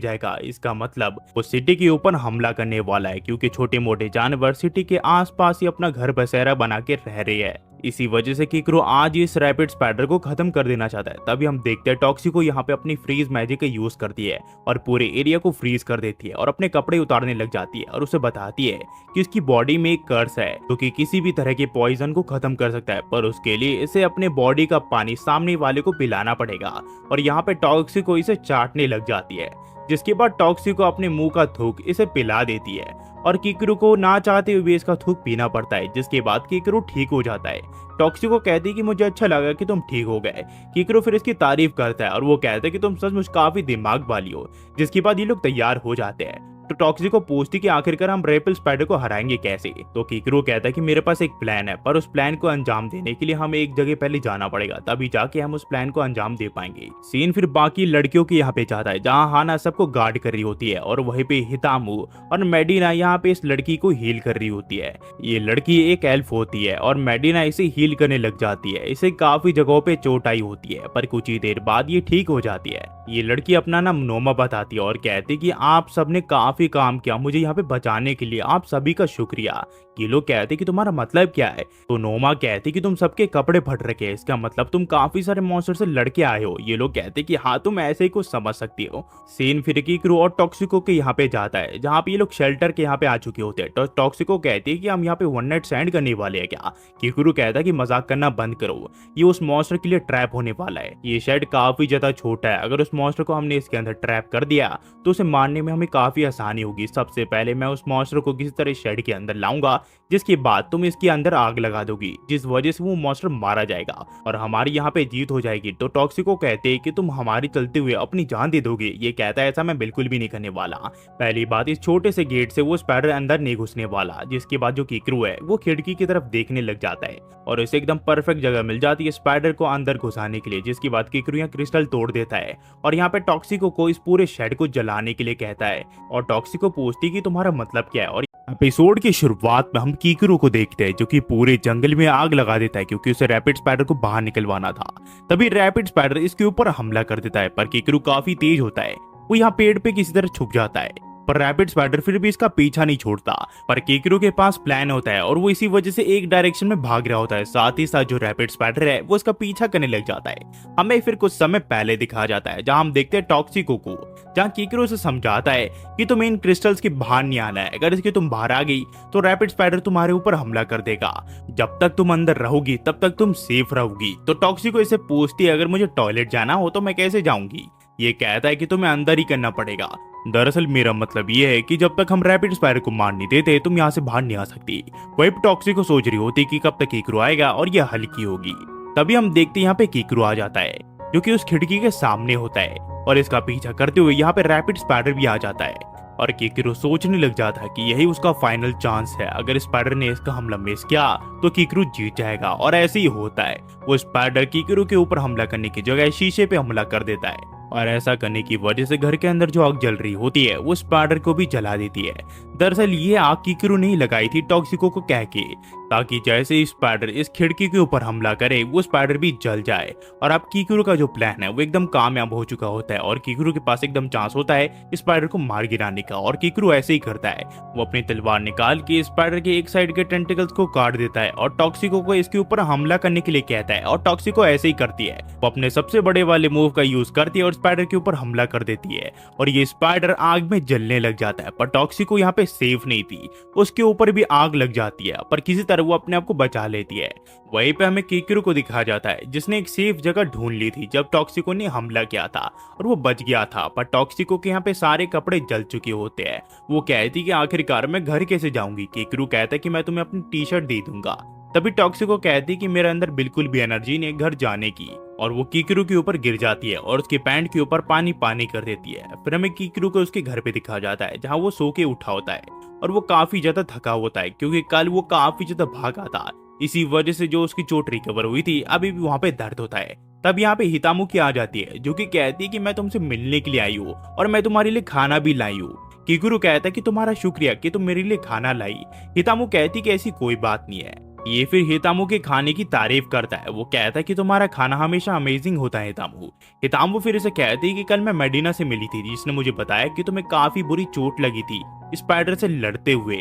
Speaker 1: जाएगा। इसका मतलब वो सिटी के ऊपर हमला करने वाला है, क्योंकि छोटे मोटे जानवर सिटी के आसपास ही अपना घर बसेरा बना के रह रहे हैं। इसी वजह से किकरू आज ही इस रैपिड स्पाइडर को खत्म कर देना चाहता है। तभी हम देखते हैं टॉक्सिको यहाँ पे अपनी फ्रीज मैजिक का यूज करती है और पूरे एरिया को फ्रीज कर देती है और अपने कपड़े उतारने लग जाती है और उसे बताती है कि उसकी बॉडी में एक कर्स है जो कि किसी भी तरह के पॉइजन को खत्म कर सकता है, पर उसके लिए इसे अपने बॉडी का पानी सामने वाले को पिलाना पड़ेगा। और यहाँ पे टॉक्सिको इसे चाटने लग जाती है, जिसके बाद टॉक्सिको अपने मुंह का थूक इसे पिला देती है और किकरू को ना चाहते हुए इसका थूक पीना पड़ता है, जिसके बाद किकरू ठीक हो जाता है। टॉक्सिको कहती है कि मुझे अच्छा लगा कि तुम ठीक हो गए। किकरू फिर इसकी तारीफ करता है और वो कहता है कि तुम सचमुच काफी दिमाग वाली हो, जिसके बाद ये लोग तैयार हो जाते हैं। तो टॉक्सिको पूछती कि आखिरकार हम रैपिड स्पाइडर को हराएंगे कैसे। तो किकरू कहता है कि मेरे पास एक प्लान है, पर उस प्लान को अंजाम देने के लिए हमें एक जगह पहले जाना पड़ेगा, तभी जाके हम उस प्लान को अंजाम दे पाएंगे। सीन फिर बाकी लड़कियों के यहाँ पे जाता है, जहाँ हाना सबको गार्ड कर रही होती है और वहीं पे हितामू और मेडिना यहाँ पे इस लड़की को हील कर रही होती है। ये लड़की एक एल्फ होती है और मेडिना इसे हील करने लग जाती है। इसे काफी जगहों पे चोट आई होती है, पर कुछ ही देर बाद ये ठीक हो जाती है। ये लड़की अपना नाम नोमा बताती है और कहती है कि आप सबने काफी काम किया मुझे यहाँ पे बचाने के लिए, आप सभी का शुक्रिया। ये लोग कहते कि तुम्हारा मतलब क्या है। तो नोमा कहती कि तुम सबके कपड़े फट रखे हैं, इसका मतलब तुम काफी सारे मॉन्स्टर से लड़के आए हो। ये लोग कहते कि हाँ तुम ऐसे ही कुछ समझ सकती हो। सीन फिर किकरू और टॉक्सिको के यहाँ पे जाता है, जहाँ पे ये लोग शेल्टर के यहाँ पे आ चुके होते हैं। तो टॉक्सिको कहती है कि हम यहाँ पे वन नाइट स्टैंड करने वाले हैं क्या। किकरू कहता है कि मजाक करना बंद करो, ये उस मॉन्स्टर के लिए ट्रैप होने वाला है। ये शेड काफी ज्यादा छोटा है, अगर उस मॉन्स्टर को हमने इसके अंदर ट्रैप कर दिया तो उसे मारने में हमें काफी आसानी होगी। सबसे पहले मैं उस मॉन्स्टर को किसी तरह शेड के अंदर लाऊंगा, जिसके बाद तुम इसके अंदर आग लगा दोगी, जिस वजह से वो मॉन्स्टर मारा जाएगा और हमारी यहाँ पे जीत हो जाएगी। तो टॉक्सिको कहते हैं कि तुम हमारी चलते हुए अपनी जान दे दोगे। ये कहता है ऐसा मैं बिल्कुल भी नहीं करने वाला। पहली बात, इस छोटे से गेट से वो स्पाइडर अंदर नहीं घुसने वाला। जिसके बाद जो किकरू है वो खिड़की की तरफ देखने लग जाता है और इसे एकदम परफेक्ट जगह मिल जाती है स्पाइडर को अंदर घुसाने के लिए। जिसके बाद किकरू यहाँ क्रिस्टल तोड़ देता है और यहाँ पे टॉक्सिको को इस पूरे शेड को जलाने के लिए कहता है और टॉक्सिको पूछती कि तुम्हारा मतलब क्या है। और एपिसोड की शुरुआत में हम किकरू को देखते हैं जो कि पूरे जंगल में आग लगा देता है, क्योंकि उसे रैपिड स्पाइडर को बाहर निकलवाना था। तभी रैपिड स्पाइडर इसके ऊपर हमला कर देता है, पर किकरू काफी तेज होता है, वो यहाँ पेड़ पे किसी तरह छुप जाता है। पर रैपिड स्पाइडर फिर भी इसका पीछा नहीं छोड़ता। पर किकरू के पास प्लान होता है और वो इसी वजह से एक डायरेक्शन में भाग रहा होता है। साथ ही साथ जो रैपिड स्पाइडर है वो इसका पीछा करने लग जाता है। हमें फिर कुछ समय पहले दिखाया जाता है, जहां हम देखते हैं टॉक्सिको को, जहां किकरू से समझाता है कि तुम्हें इन क्रिस्टल्स के बाहर नहीं आना है, अगर इसके तुम बाहर आ गई तो रैपिड स्पाइडर तुम्हारे ऊपर हमला कर देगा। जब तक तुम अंदर रहोगी तब तक तुम सेफ रहोगी। तो टॉक्सिको इसे पूछती है अगर मुझे टॉयलेट जाना हो तो मैं कैसे जाऊंगी। ये कहता है कि तुम्हें अंदर ही करना पड़ेगा। दरअसल मेरा मतलब ये है कि जब तक हम रैपिड स्पाइडर को मार नहीं देते तुम यहाँ से बाहर नहीं आ सकती। वही टॉक्सिको सोच रही होती कि कब तक किकरू आएगा और यह हल्की होगी। तभी हम देखते यहाँ पे किकरू आ जाता है जो कि उस खिड़की के सामने होता है और इसका पीछा करते हुए यहाँ पे रैपिड स्पाइडर भी आ जाता है और किकरू सोचने लग जाता है कि यही उसका फाइनल चांस है। अगर स्पाइडर ने इसका हमला मिस किया तो किकरू जीत जाएगा और ऐसे ही होता है। वो स्पाइडर किकरू के ऊपर हमला करने की जगह शीशे पे हमला कर देता है और ऐसा करने की वजह से घर के अंदर जो आग जल रही होती है वो स्पाइडर को भी जला देती है। दरअसल ये आग किकरू नहीं लगाई थी टॉक्सिको को कह के, ताकि जैसे ही स्पाइडर इस खिड़की के ऊपर हमला करे वो स्पाइडर भी जल जाए। और अब किकरू का जो प्लान है वो एकदम कामयाब हो चुका होता है और किकरू के पास एकदम चांस होता है स्पाइडर को मार गिराने का। और किकरू ऐसे ही करता है, वो अपनी तलवार निकाल के स्पाइडर के एक साइड के टेंटिकल्स को काट देता है और टॉक्सिको को इसके ऊपर हमला करने के लिए कहता है और टॉक्सिको ऐसे ही करती है। वो अपने सबसे बड़े वाले मूव का यूज करती है और स्पाइडर के ऊपर हमला कर देती है और ये स्पाइडर आग में जलने लग जाता है। पर टॉक्सिको यहाँ पे सेफ नहीं थी, उसके ऊपर भी आग लग जाती है, पर किसी तरह वो अपने आप को बचा लेती है। वहीं पे हमें किकरू को दिखाया जाता है जिसने एक सेफ जगह ढूंढ ली थी जब टॉक्सिको ने हमला किया था और वो बच गया था। पर टॉक्सिको के यहाँ पे सारे कपड़े जल चुके होते हैं। वो कहती कि आखिरकार मैं घर कैसे जाऊंगी। किकरू कहता है कि मैं तुम्हें अपनी टी शर्ट दे दूंगा। तभी टॉक्सिको कहती कि मेरे अंदर बिल्कुल भी एनर्जी नहीं घर जाने की और वो किकरू के ऊपर गिर जाती है और उसके पैंट के ऊपर पानी पानी कर देती है। फिर हमें किकरू को उसके घर पे दिखाया जाता है जहाँ वो सो के उठा होता है और वो काफी ज्यादा थका होता है क्योंकि कल वो काफी ज्यादा भागा था। इसी वजह से जो उसकी चोट रिकवर हुई थी अभी भी वहाँ पे दर्द होता है। तब यहाँ पे हितामू की आ जाती है जो कि कहती है कि मैं तुमसे मिलने के लिए आई हूँ और मैं तुम्हारे लिए खाना भी लाई हूँ। किकरू कहता है कि तुम्हारा शुक्रिया कि तुम मेरे लिए खाना लाई। हितामू कहती कि ऐसी कोई बात नहीं है। ये फिर हितामू के खाने की तारीफ करता है। वो कहता है कि तुम्हारा खाना हमेशा अमेजिंग होता है हितामू। हितामू फिर इसे कहती है कि कल मैं मेडिना से मिली थी जिसने मुझे बताया कि तुम्हें काफी बुरी चोट लगी थी स्पाइडर से लड़ते हुए।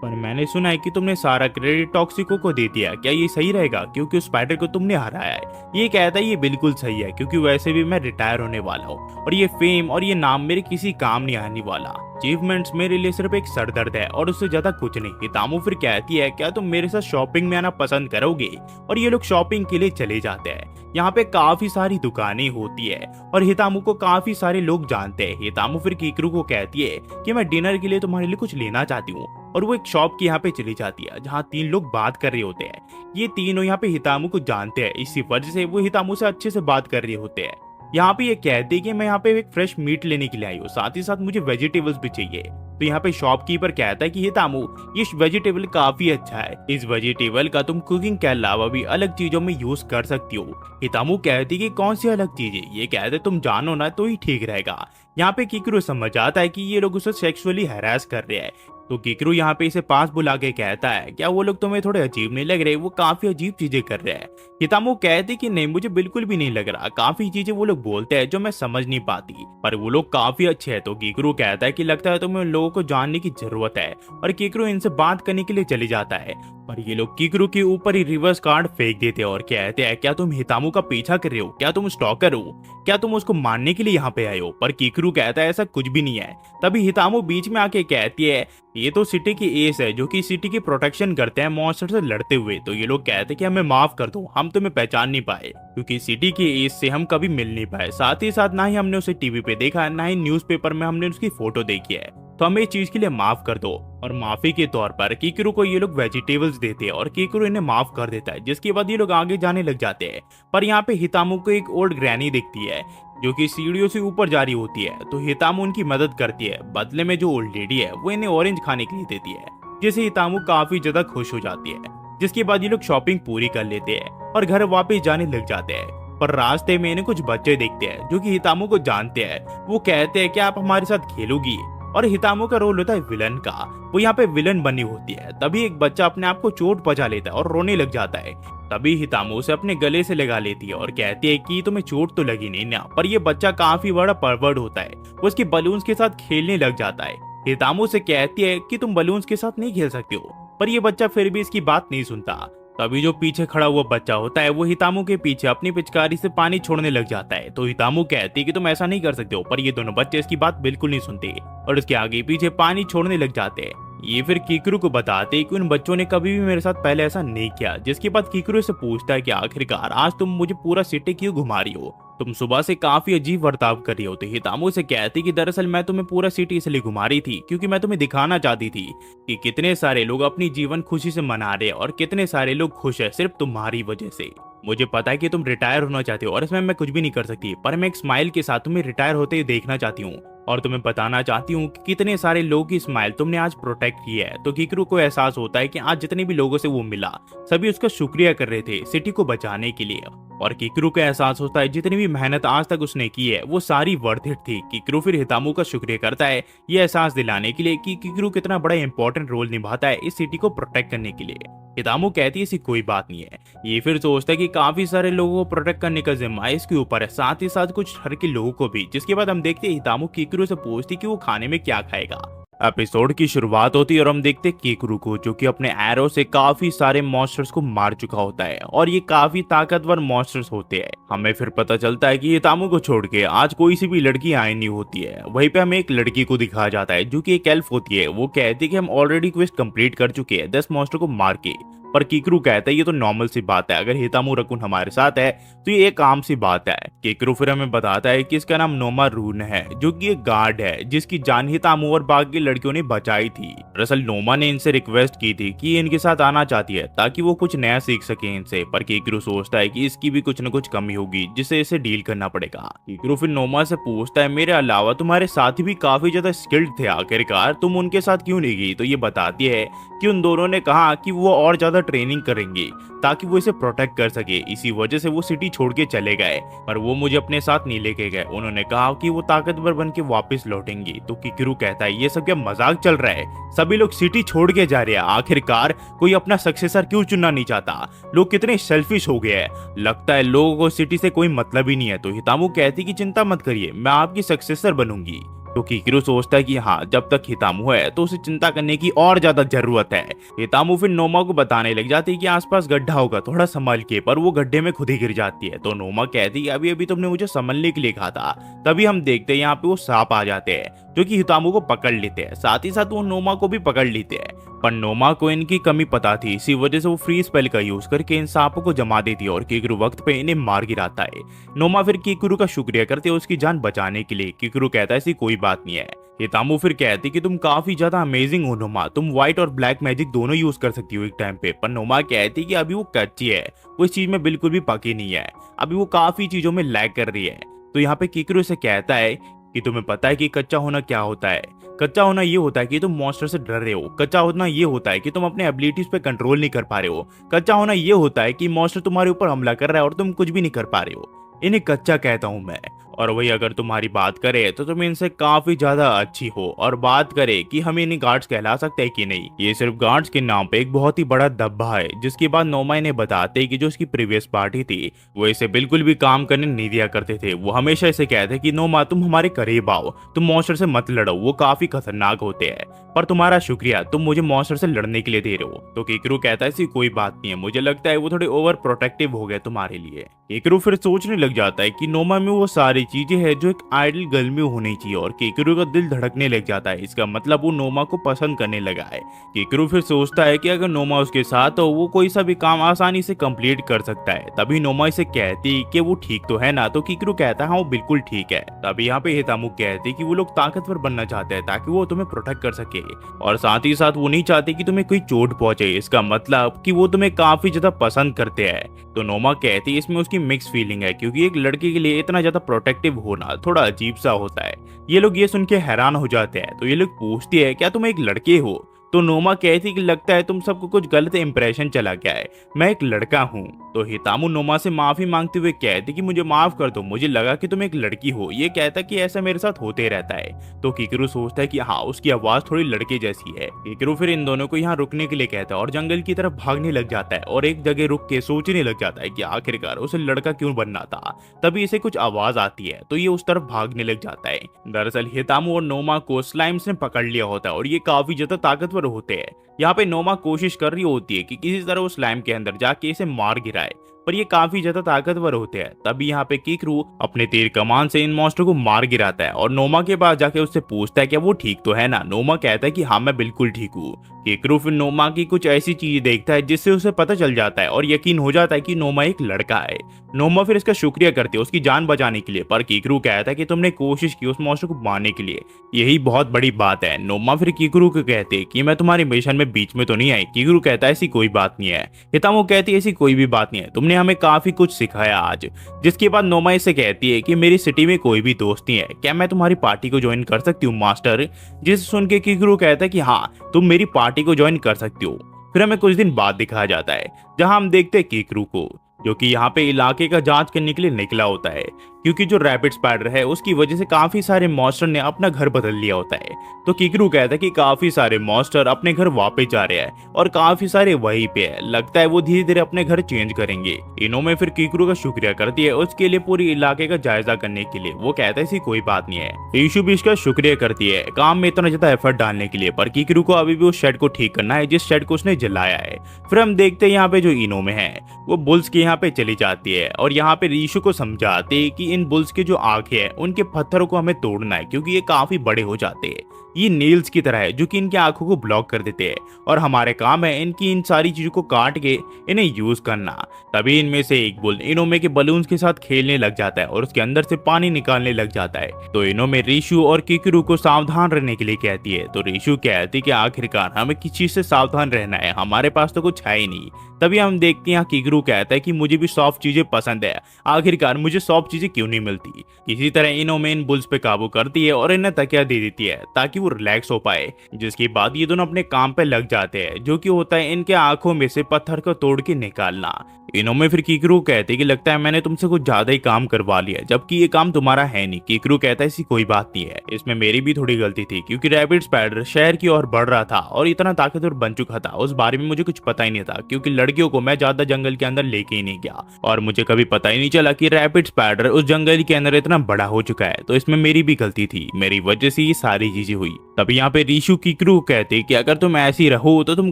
Speaker 1: पर मैंने सुना है कि तुमने सारा क्रेडिट टॉक्सिको को दे दिया, क्या ये सही रहेगा क्योंकि उस स्पाइडर को तुमने हराया है? ये कहता है ये बिल्कुल सही है क्योंकि वैसे भी मैं रिटायर होने वाला हूँ और ये फेम और ये नाम मेरे किसी काम नहीं आने वाला। अचीवमेंट्स मेरे लिए सिर्फ एक सरदर्द है और उससे ज्यादा कुछ नहीं। हितामू फिर कहती है क्या तुम मेरे साथ शॉपिंग में आना पसंद करोगे? और ये लोग शॉपिंग के लिए चले जाते हैं। यहाँ पे काफी सारी दुकानें होती है और हितामू को काफी सारे लोग जानते हैं। हितामू फिर कीकरू को कहती है कि मैं डिनर के लिए तुम्हारे लिए कुछ लेना चाहती हूँ और वो एक शॉप की यहाँ पे चली जाती है जहाँ 3 लोग बात कर रहे होते हैं। ये तीनों यहाँ पे हितामू को जानते हैं, इसी वजह से वो हितामू से अच्छे से बात कर रहे होते हैं। यहाँ पे ये कहते हैं कि मैं यहाँ पे एक फ्रेश मीट लेने के लिए आई हूँ, साथ ही साथ मुझे वेजिटेबल्स भी चाहिए। तो यहाँ पे शॉपकीपर कहता है कि हितामू ये वेजिटेबल काफी अच्छा है, इस वेजिटेबल का तुम कुकिंग के अलावा भी अलग चीजों में यूज कर सकती हो। हितामू कहती है कि कौन सी अलग चीजें? ये कहते तुम जानो ना तो ही ठीक रहेगा। यहाँ पे किकरू समझ आता है कि ये लोग उसे सेक्सुअली हैरास कर रहे हैं। तो किकरू यहाँ पे इसे पास बुला के कहता है क्या वो लोग तुम्हें थोड़े अजीब नहीं लग रहे? वो काफी अजीब चीजें कर रहे हैं। हितामू कहती कि नहीं मुझे बिल्कुल भी नहीं लग रहा, काफी चीजें वो लोग बोलते हैं जो मैं समझ नहीं पाती, पर वो लोग काफी अच्छे हैं। तो किकरू कहता है कि लगता है तुम्हें उन लोगों को जानने की जरूरत है और किकरू इनसे बात करने के लिए चली जाता है। पर ये लोग किकरू के ऊपर ही रिवर्स कार्ड फेंक देते हैं और कहते हैं क्या तुम हितामू का पीछा कर रहे हो? क्या तुम स्टॉकर हो? क्या तुम उसको मारने के लिए यहाँ पे आए हो? पर किकरू कहता है ऐसा कुछ भी नहीं है। तभी हितामू बीच में आके कहती है ये तो सिटी की एस है जो कि सिटी की प्रोटेक्शन करते हैं मॉन्स्टर से लड़ते हुए। तो ये लोग कहते हैं कि हमें माफ कर दो, हम तुम्हें पहचान नहीं पाए क्योंकि सिटी की एस से हम कभी मिल नहीं पाए, साथ ही साथ ना ही हमने उसे टीवी पे देखा है ना ही न्यूज़पेपर में हमने उसकी फोटो देखी है, तो हमें इस चीज के लिए माफ कर दो। और माफी के तौर पर किकरू को ये लोग वेजिटेबल्स देते हैं और किकरू इन्हें माफ कर देता है, जिसके बाद ये लोग आगे जाने लग जाते हैं। पर यहाँ पे हितामू को एक ओल्ड ग्रैनी दिखती है जो कि सीढ़ियों से ऊपर जा रही होती है। तो हितामू उनकी मदद करती है, बदले में जो ओल्ड लेडी है वो इन्हें ऑरेंज खाने के लिए देती है, जिससे हितामू काफी ज्यादा खुश हो जाती है। जिसके बाद ये लोग शॉपिंग पूरी कर लेते हैं और घर वापस जाने लग जाते हैं। पर रास्ते में इन्हें कुछ बच्चे देखते हैं जो कि हितामू को जानते हैं। वो कहते हैं कि आप हमारे साथ खेलोगी, और हितामू का रोल होता है विलन का, वो यहाँ पे विलन बनी होती है। तभी एक बच्चा अपने आप को चोट पहुंचा लेता है और रोने लग जाता है। तभी हितामू उसे अपने गले से लगा लेती है और कहती है कि तुम्हें चोट तो लगी नहीं ना। पर ये बच्चा काफी बड़ा परवर्ड होता है, वो उसके बलून्स के साथ खेलने लग जाता है। हितामू से कहती है कि तुम बलून्स के साथ नहीं खेल सकते हो, पर ये बच्चा फिर भी इसकी बात नहीं सुनता। तभी जो पीछे खड़ा हुआ बच्चा होता है वो हितामू के पीछे अपनी पिचकारी से पानी छोड़ने लग जाता है। तो हितामू कहती है कि तुम ऐसा नहीं कर सकते हो, पर ये दोनों बच्चे इसकी बात बिल्कुल नहीं सुनते और उसके आगे पीछे पानी छोड़ने लग जाते हैं। ये फिर किकरू को बताते हैं कि उन बच्चों ने कभी भी मेरे साथ पहले ऐसा नहीं किया। जिसके बाद किकरू से पूछता है कि आखिरकार आज तुम मुझे पूरा सिटी क्यों घुमा रही हो? तुम सुबह से काफी अजीब बर्ताव कर रही हो। तो हितामू से कहती कि दरअसल मैं तुम्हें पूरा सिटी इसलिए घुमा रही थी क्योंकि मैं तुम्हें दिखाना चाहती थी कि कितने सारे लोग अपनी जीवन खुशी से मना रहे हैं और कितने सारे लोग खुश है सिर्फ तुम्हारी वजह से। मुझे पता है कि तुम रिटायर होना चाहते हो और इसमें मैं कुछ भी नहीं कर सकती, पर मैं एक स्माइल के साथ तुम्हें रिटायर होते हुए देखना चाहती हूँ और तुम्हें बताना चाहती हूँ कि कितने सारे लोगों की स्माइल तुमने आज प्रोटेक्ट की है। तो किकरू को एहसास होता है कि आज जितने भी लोगों से वो मिला सभी उसका शुक्रिया कर रहे थे सिटी को बचाने के लिए, और किकरू को एहसास होता है जितनी भी मेहनत आज तक उसने की है वो सारी वर्थ इट थी। किकरू फिर हितामू का शुक्रिया करता है ये एहसास दिलाने के लिए कि किकरू कितना बड़ा इंपॉर्टेंट रोल निभाता है इस सिटी को प्रोटेक्ट करने के लिए। हितामू कहती है ऐसी कोई बात नहीं है। ये फिर सोचता है कि काफी सारे लोगों को प्रोटेक्ट करने का जिम्मा इसके ऊपर है, साथ ही साथ कुछ शहर के लोगों को भी। जिसके बाद हम देखते हैं हितामू किकरू से पूछती कि वो खाने में क्या खाएगा। एपिसोड की शुरुआत होती है और हम देखते हैं किकरू को जो कि अपने एरो से काफी सारे मॉन्स्टर्स को मार चुका होता है और ये काफी ताकतवर मॉन्स्टर्स होते हैं। हमें फिर पता चलता है कि हितामू को छोड़ के आज कोई सी भी लड़की आई नहीं होती है। वहीं पे हमें एक लड़की को दिखाया जाता है जो कि एक एल्फ होती है। वो कहती है कि हम ऑलरेडी क्वेस्ट कंप्लीट कर चुके हैं 10 मॉन्स्टर को मार के। पर किकरू कहता है ये तो नॉर्मल सी बात है, अगर हितामू रकुन हमारे साथ है तो ये एक आम सी बात है। किकरू फिर हमें बताता है कि इसका नाम नोमा रून है जो कि एक गार्ड है जिसकी जान हितामू और बाकी लड़कियों ने बचाई थी। दरअसल नोमा ने इनसे रिक्वेस्ट की थी कि इनके साथ आना चाहती है ताकि वो कुछ नया सीख सके इनसे। पर किकरू सोचता है कि इसकी भी कुछ न कुछ कमी होगी जिसे इसे डील करना पड़ेगा। किकरू फिर नोमा से पूछता है मेरे अलावा तुम्हारे साथी भी काफी ज्यादा स्किल्ड थे, आखिरकार तुम उनके साथ क्यों नहीं गई? तो ये बताती है कि उन दोनों ने कहा कि वो और ज्यादा ट्रेनिंग करेंगे ताकि वो इसे प्रोटेक्ट कर सके, इसी वजह से वो सिटी छोड़ के चले गए। पर वो मुझे अपने साथ नहीं लेके गए, उन्होंने कहा कि वो ताकतवर बन के वापस लौटेंगे। तो किकरू कहता है ये सब क्या मजाक चल रहा है? सभी लोग सिटी छोड़ के जा रहे हैं, आखिरकार कोई अपना सक्सेसर क्यों चुनना नहीं चाहता? लोग कितने सेल्फिश हो गए हैं, लगता है लोगों को सिटी से कोई मतलब ही नहीं है। तो हितामू कहती कि चिंता मत करिए मैं आपकी सक्सेसर बनूंगी। तो किकुरु सोचता है कि हाँ, जब तक हितामु है तो उसे चिंता करने की और ज्यादा जरूरत है। हितामु फिर नोमा को बताने लग जाती है कि आसपास गड्ढा होगा, थोड़ा संभल के, पर वो गड्ढे में खुद ही गिर जाती है। तो नोमा कहती है अभी अभी तुमने मुझे संभलने के लिए कहा था। तभी हम देखते हैं यहाँ पे वो सांप आ जाते हैं जो कि हितामु को पकड़ लेते हैं, साथ ही साथ वो नोमा को भी पकड़ लेते हैं। पर नोमा को इनकी कमी पता थी, इसी वजह से वो फ्री स्पेल का यूज करके इन सांपों को जमा देती है और किकुरु वक्त पे इन्हें मार गिराता है। नोमा फिर किकुरु का शुक्रिया करते हैं उसकी जान बचाने के लिए। किकुरु कहता है ऐसी कोई बात नहीं है। हितामु फिर कहती कि तुम काफी ज्यादा अमेजिंग हो नोमा, तुम व्हाइट और ब्लैक मैजिक दोनों यूज कर सकती हो एक टाइम पे। पर नोमा कहती कि अभी वो कच्ची है, वो इस चीज में बिल्कुल भी पकी नहीं है, अभी वो काफी चीजों में लैग कर रही है। तो यहाँ पे किकुरु से कहता है कि तुम्हें पता है कि कच्चा होना क्या होता है। कच्चा होना ये होता है कि तुम मॉन्स्टर से डर रहे हो। कच्चा होना ये होता है कि तुम अपने एबिलिटीज पे कंट्रोल नहीं कर पा रहे हो। कच्चा होना ये होता है कि मॉन्स्टर तुम्हारे ऊपर हमला कर रहा है और तुम कुछ भी नहीं कर पा रहे हो। इन्हें कच्चा कहता हूँ मैं। और वही अगर तुम्हारी बात करे तो तुम इनसे काफी ज्यादा अच्छी हो। और बात करे कि हम इन्हें गार्ड्स कहला सकते हैं कि नहीं, ये सिर्फ गार्ड्स के नाम पे एक बहुत ही बड़ा धब्बा है। जिसके बाद नोमा इन्हें बताते कि जो इसकी प्रीवियस पार्टी थी वो इसे बिल्कुल भी काम करने नहीं दिया करते थे। वो हमेशा इसे कहते कि नोमा तुम हमारे करीब आओ, तुम मॉन्स्टर से मत लड़ो, वो काफी खतरनाक होते हैं। पर तुम्हारा शुक्रिया, तुम मुझे मॉन्स्टर से लड़ने के लिए दे रहे हो। तो किकुरु कहता है ऐसी कोई बात नहीं है, मुझे लगता है वो थोड़े ओवर प्रोटेक्टिव हो गए तुम्हारे लिए। किकुरु फिर सोचने लग जाता है कि नोमा में वो सारी चीजें हैं जो एक आइडल गर्ल में होनी चाहिए। और किकुरु का दिल धड़कने लग जाता है, इसका मतलब वो नोमा को पसंद करने लगा है। किकुरु फिर सोचता है कि अगर नोमा उसके साथ हो वो कोई सा भी काम आसानी से कंप्लीट कर सकता है। तभी नोमा इसे कहती कि वो ठीक तो है ना। तो किकुरु कहता है हाँ वो बिल्कुल ठीक है। तभी यहाँ पे हितामु कहती कि वो लोग ताकतवर बनना चाहते हैं ताकि वो तुम्हें प्रोटेक्ट कर सके, और साथ ही साथ वो नहीं चाहते कि तुम्हें कोई चोट पहुंचे। इसका मतलब कि वो तुम्हें काफी ज्यादा पसंद करते हैं। तो नोमा कहती है इसमें उसकी मिक्स फीलिंग है, क्योंकि एक लड़के के लिए इतना ज्यादा प्रोटेक्टिव होना थोड़ा अजीब सा होता है। ये लोग ये सुन के हैरान हो जाते हैं। तो ये लोग पूछती है क्या तुम एक लड़के हो। तो नोमा कहती कि लगता है तुम सबको कुछ गलत इंप्रेशन चला गया है, मैं एक लड़का हूँ। तो हितामु नोमा से माफी मांगते हुए कहती कि मुझे माफ कर दो, मुझे लगा कि तुम एक लड़की हो। ये कहता कि ऐसा मेरे साथ होते रहता है। तो किकुरु सोचता है कि हाँ उसकी आवाज थोड़ी लड़के जैसी है। किकुरु फिर इन दोनों को यहाँ रुकने के लिए कहता है और जंगल की तरफ भागने लग जाता है। और एक जगह रुक के सोचने लग जाता है कि आखिरकार उसे लड़का क्यों बनना था। तभी इसे कुछ आवाज आती है तो ये उस तरफ भागने लग जाता है। दरअसल हितामु और नोमा को स्लाइम्स ने पकड़ लिया होता है और ये काफी ज्यादा ताकतवर होते हैं। यहाँ पे नोमा कोशिश कर रही होती है कि किसी तरह वो स्लाइम के अंदर जाके इसे मार गिराए, पर ये काफी ज्यादा ताकतवर होते हैं। तभी यहाँ पे किकुरु अपने तीर कमान से इन मॉन्स्टर को मार गिराता है और नोमा के पास जाके उससे पूछता है कि वो ठीक तो है ना। नोमा कहता है कि हाँ मैं बिल्कुल ठीक हूँ। किकुरु फिर नोमा की कुछ ऐसी चीजें देखता है जिससे उसे पता चल जाता है और यकीन हो जाता है कि नोमा एक लड़का है। नोमा फिर इसका शुक्रिया करती है उसकी जान बचाने के लिए, पर किकुरु कहता है कि तुमने कोशिश की उस मॉन्स्टर को मारने के लिए, यही बहुत बड़ी बात है। नोमा फिर किकुरु को कहते हैं कि मैं तुम्हारे मिशन में बीच में तो नहीं आई। किकुरु कहता है ऐसी कोई बात नहीं है। हितामु कहती है ऐसी कोई भी बात नहीं है, तुमने हमें काफी कुछ सिखाया आज। जिसके बाद नोमा इसे कहती है कि मेरी सिटी में कोई भी दोस्त नहीं है, क्या मैं तुम्हारी पार्टी को ज्वाइन कर सकती हूँ मास्टर। जिसे सुन के किकुरु कहता है कि हाँ तुम मेरी पार्टी को ज्वाइन कर सकती हो। फिर हमें कुछ दिन बाद दिखाया जाता है जहां हम देखते हैं किकुरु को जो कि यहाँ पे इलाके का जांच करने के लिए निकला होता है, क्योंकि जो रैपिड स्पाइडर है उसकी वजह से काफी सारे मॉन्स्टर ने अपना घर बदल लिया होता है। तो किकुरु कहता है कि काफी सारे मॉन्स्टर अपने घर वापस जा रहे हैं और काफी सारे वहीं पे है, लगता है वो धीरे धीरे अपने घर चेंज करेंगे। इनोमे फिर किकुरु का शुक्रिया करती है उसके लिए पूरी इलाके का जायजा करने के लिए। वो कहता है ऐसी कोई बात नहीं है। ईशु भी इसका शुक्रिया करती है काम में इतना ज्यादा एफर्ट डालने के लिए, पर किकुरु को अभी भी उस शेड को ठीक करना है जिस शेड को उसने जलाया है। फिर हम देखते हैं यहाँ पे जो इनोमे है वो बुल्स के यहाँ पे चली जाती है और यहाँ पे रीशु को समझाते कि इन बुल्स के जो आंखें हैं उनके पत्थरों को हमें तोड़ना है, क्योंकि ये काफी बड़े हो जाते हैं। ये नेल्स की तरह है जो कि इनकी आंखों को ब्लॉक कर देते हैं और हमारे काम है इनकी इन सारी चीजों को काट के इन्हें यूज करना। तभी इनमें से एक बुल इनोमे के बलून्स के साथ खेलने लग जाता है और उसके अंदर से पानी निकालने लग जाता है। तो इनोमे रीशु और किकुरु को सावधान रहने के लिए कहती है। तो रीशु कहती है कि आखिरकार हमें किस चीज से सावधान रहना है, हमारे पास तो कुछ है ही नहीं। तभी हम देखते हैं किकुरु कहता है कि मुझे भी सॉफ्ट चीजें पसंद है, आखिरकार मुझे सॉफ्ट चीजें क्यों नहीं मिलती। किसी तरह इनोमे इन बुल्स पे काबू करती है और इन्हें तकिया दे देती है ताकि वो रिलैक्स हो पाए। जिसके बाद ये दोनों अपने काम पे लग जाते हैं, जो कि होता है इनके आंखों में से पत्थर को तोड़ के निकालना। इनोमे फिर कीकरू कहते कि लगता है मैंने तुमसे कुछ ज्यादा ही काम करवा लिया, जबकि ये काम तुम्हारा है नहीं। कीकरू कहता है ऐसी कोई बात नहीं है, इसमें मेरी भी थोड़ी गलती थी, क्योंकि रैबिट स्पाइडर शहर की ओर बढ़ रहा था और इतना ताकतवर बन चुका था, उस बारे में मुझे कुछ पता ही नहीं था, क्योंकि लड़कियों को मैं ज्यादा जंगल के अंदर लेके ही नहीं गया और मुझे कभी पता ही नहीं चला कि रैबिट स्पाइडर उस जंगल के अंदर इतना बड़ा हो चुका है। तो इसमें मेरी भी गलती थी, मेरी वजह से ये सारी चीजें हुई। तभी यहाँ पे रीशु कीकरू कहते कि अगर तुम ऐसी रहो तो तुम